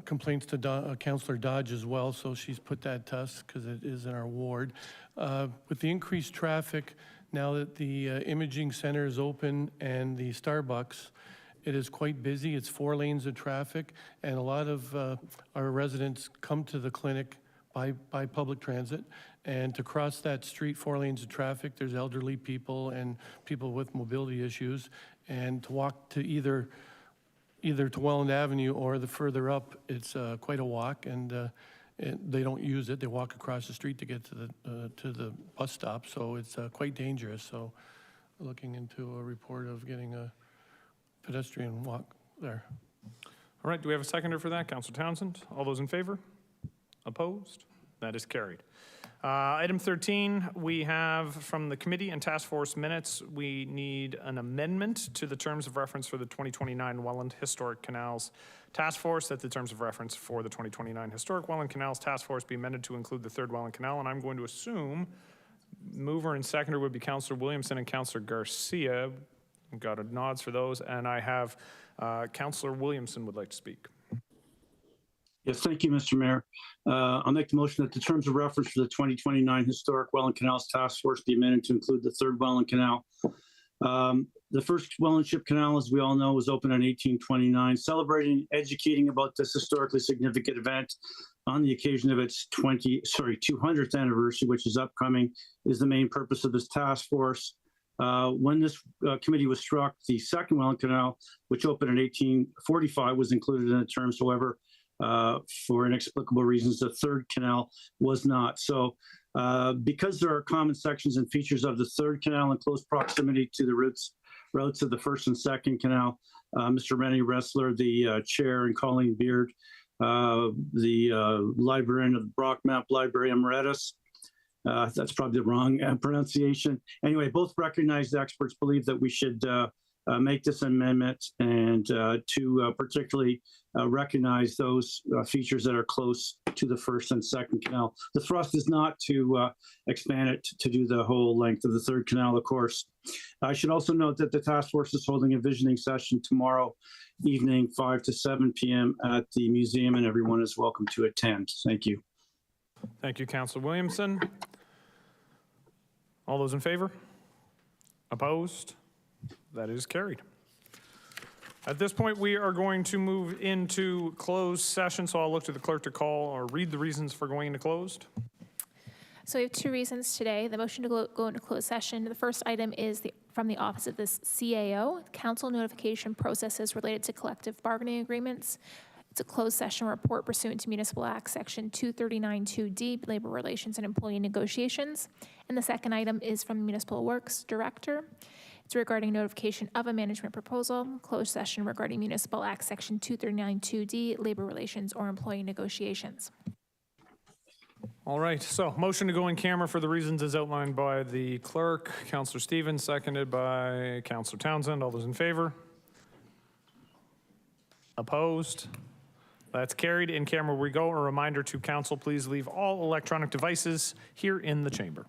complaints to Councillor Dodge as well, so she's put that to us because it is in our ward. With the increased traffic, now that the imaging center is open and the Starbucks, it is quite busy. It's 4 lanes of traffic, and a lot of our residents come to the clinic by public transit. And to cross that street, 4 lanes of traffic, there's elderly people and people with mobility issues. And to walk to either to Welland Avenue or the further up, it's quite a walk, and they don't use it. They walk across the street to get to the bus stop, so it's quite dangerous. So we're looking into a report of getting a pedestrian walk there. All right, do we have a seconder for that? Councillor Townsend. All those in favor? Opposed? That is carried. Item 13, we have from the committee and task force minutes, we need an amendment to the terms of reference for the 2029 Welland Historic Canals Task Force, that the terms of reference for the 2029 Historic Welland Canals Task Force be amended to include the 3rd Welland Canal, and I'm going to assume mover and seconder would be Councillor Williamson and Councillor Garcia. Got a nods for those, and I have Councillor Williamson would like to speak. Yes, thank you, Mr. Mayor. I'll make the motion that the terms of reference for the 2029 Historic Welland Canals Task Force be amended to include the 3rd Welland Canal. The first Welland Ship Canal, as we all know, was opened in 1829. Celebrating, educating about this historically significant event on the occasion of its 200th anniversary, which is upcoming, is the main purpose of this task force. When this committee was struck, the 2nd Welland Canal, which opened in 1845, was included in the terms. However, for inexplicable reasons, the third canal was not. So because there are common sections and features of the third canal in close proximity to the routes of the first and second canal, Mr. Rennie Ressler, the chair, and Colleen Beard, the librarian of the Brockmap Library Emeritus, that's probably the wrong pronunciation. Anyway, both recognized experts believe that we should make this amendment and to particularly recognize those features that are close to the first and second canal. The thrust is not to expand it to do the whole length of the third canal, of course. I should also note that the task force is holding a visioning session tomorrow evening, 5 to 7 p.m. at the museum, and everyone is welcome to attend. Thank you. Thank you, Councillor Williamson. All those in favor? Opposed? That is carried. At this point, we are going to move into closed session, so I'll look to the clerk to call or read the reasons for going into closed. So we have two reasons today. The motion to go into closed session. The first item is from the Office of the CAO, Council Notification Processes Related to Collective Bargaining Agreements. It's a closed session report pursuant to Municipal Act Section 239(2)D, Labor Relations and Employee Negotiations. And the second item is from the Municipal Works Director. It's regarding notification of a management proposal, closed session regarding Municipal Act Section 239(2)D, Labor Relations or Employee Negotiations. All right, so motion to go in camera for the reasons as outlined by the clerk. Councillor Stevens, seconded by Councillor Townsend. All those in favor? Opposed? That's carried. In camera we go. A reminder to council, please leave all electronic devices here in the chamber.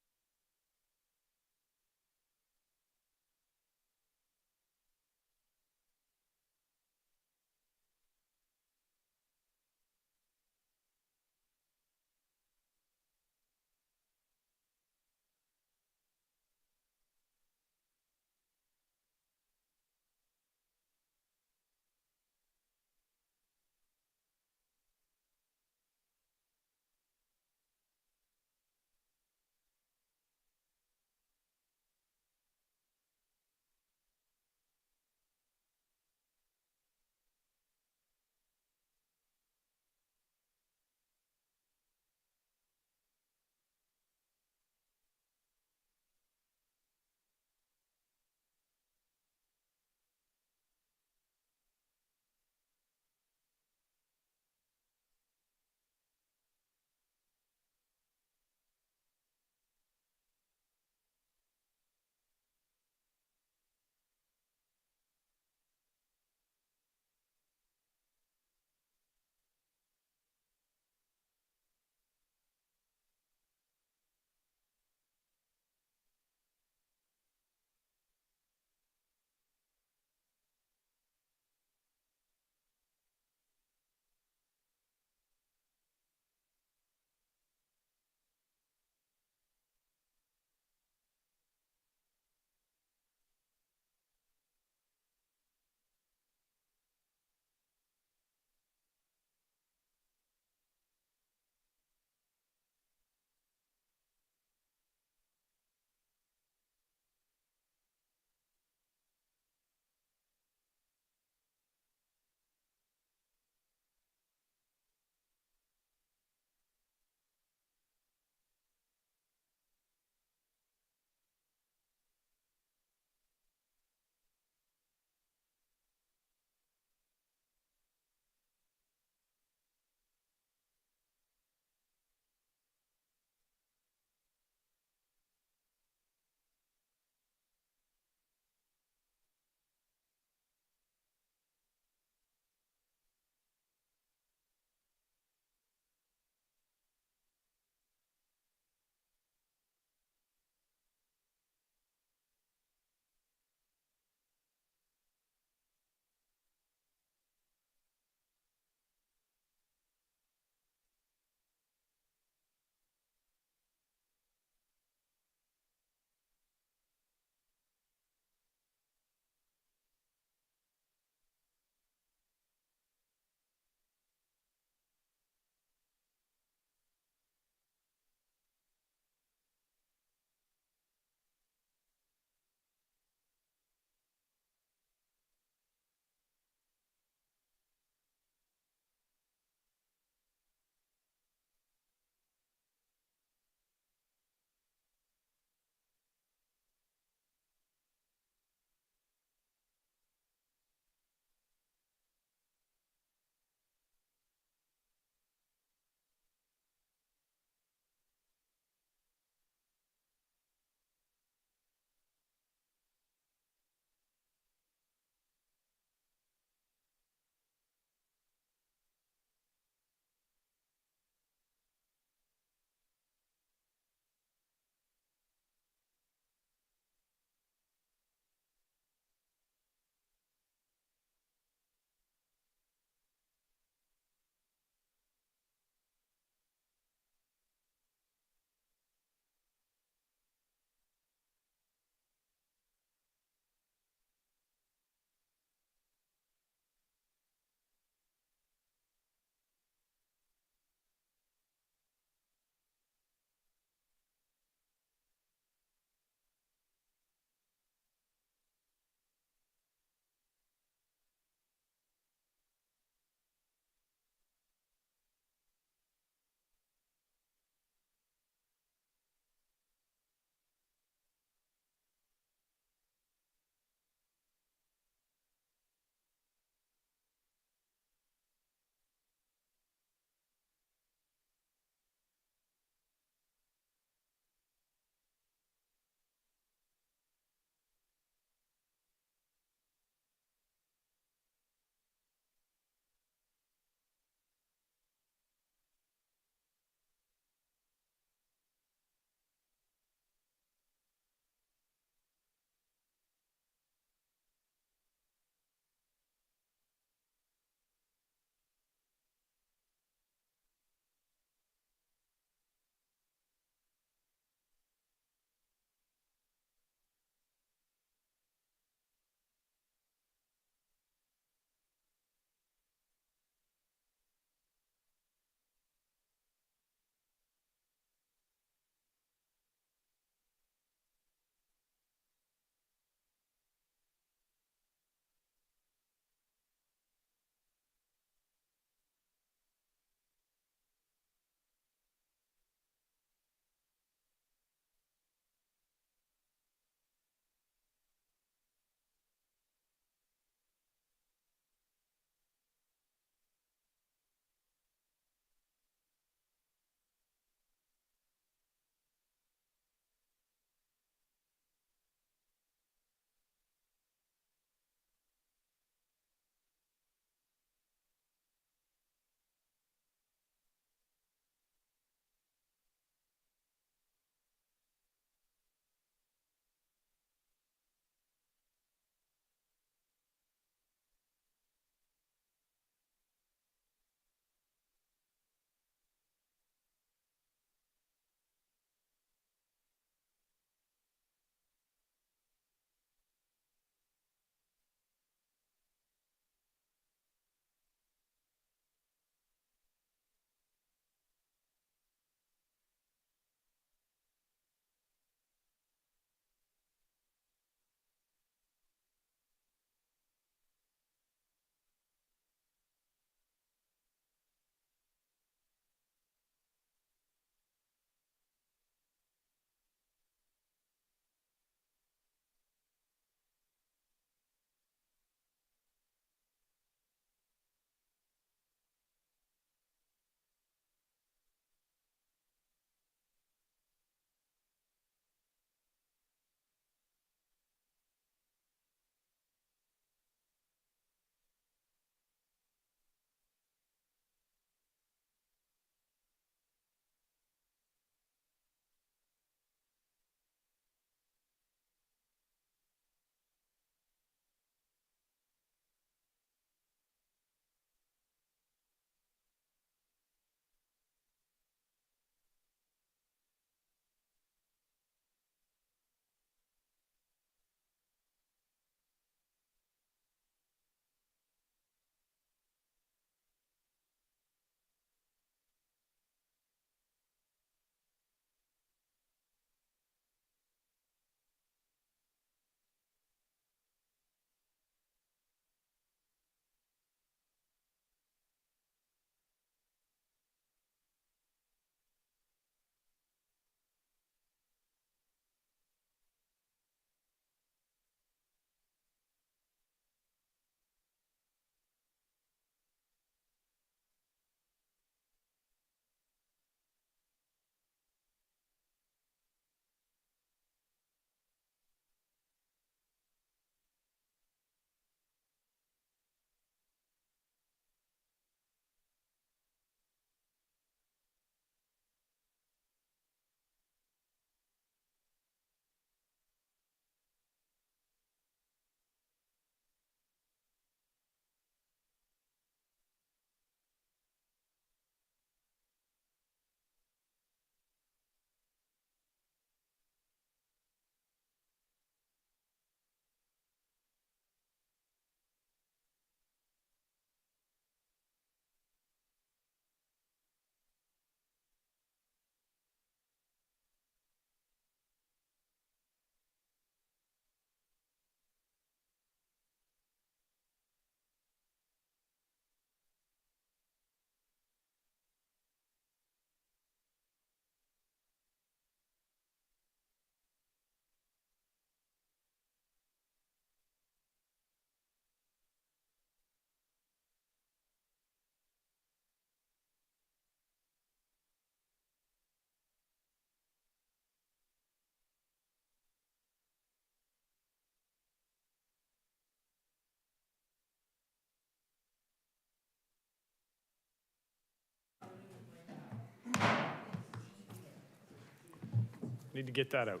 Need to get that out.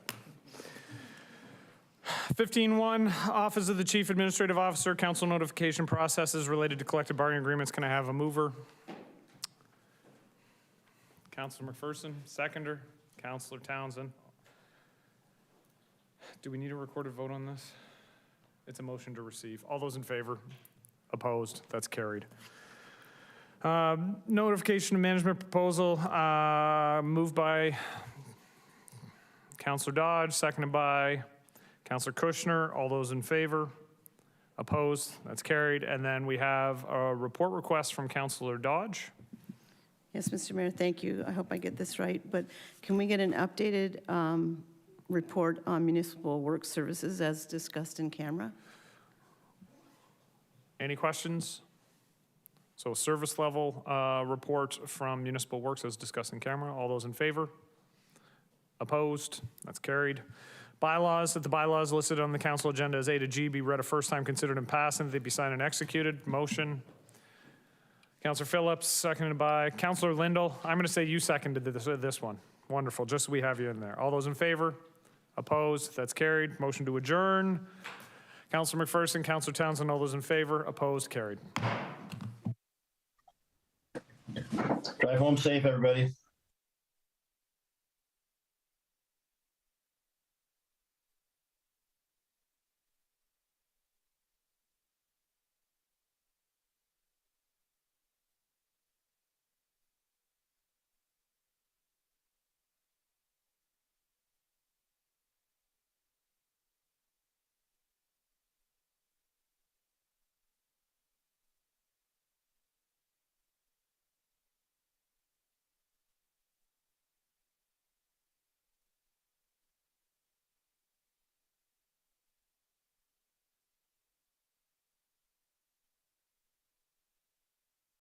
15.1, Office of the Chief Administrative Officer, council notification processes related to collective bargaining agreements. Can I have a mover? Councilor McPherson, seconder. Councilor Townsend. Do we need a recorded vote on this? It's a motion to receive. All those in favor? Opposed? That's carried. Notification of management proposal, moved by Councilor Dodge, seconded by Councilor Kushner. All those in favor? Opposed? That's carried. And then we have a report request from Councilor Dodge. Yes, Mr. Mayor, thank you. I hope I get this right, but can we get an updated report on municipal work services as discussed in camera? Any questions? So service level report from Municipal Works as discussed in camera. All those in favor? Opposed? That's carried. Bylaws, that the bylaws listed on the council agenda as A to G be read a first time, considered and passed, and that they be signed and executed. Motion. Councilor Phillips, seconded by Councilor Lindell. I'm going to say you seconded this one. Wonderful, just so we have you in there. All those in favor? Opposed? That's carried. Motion to adjourn. Councilor McPherson, Councilor Townsend, all those in favor? Opposed? Carried. Drive home safe, everybody.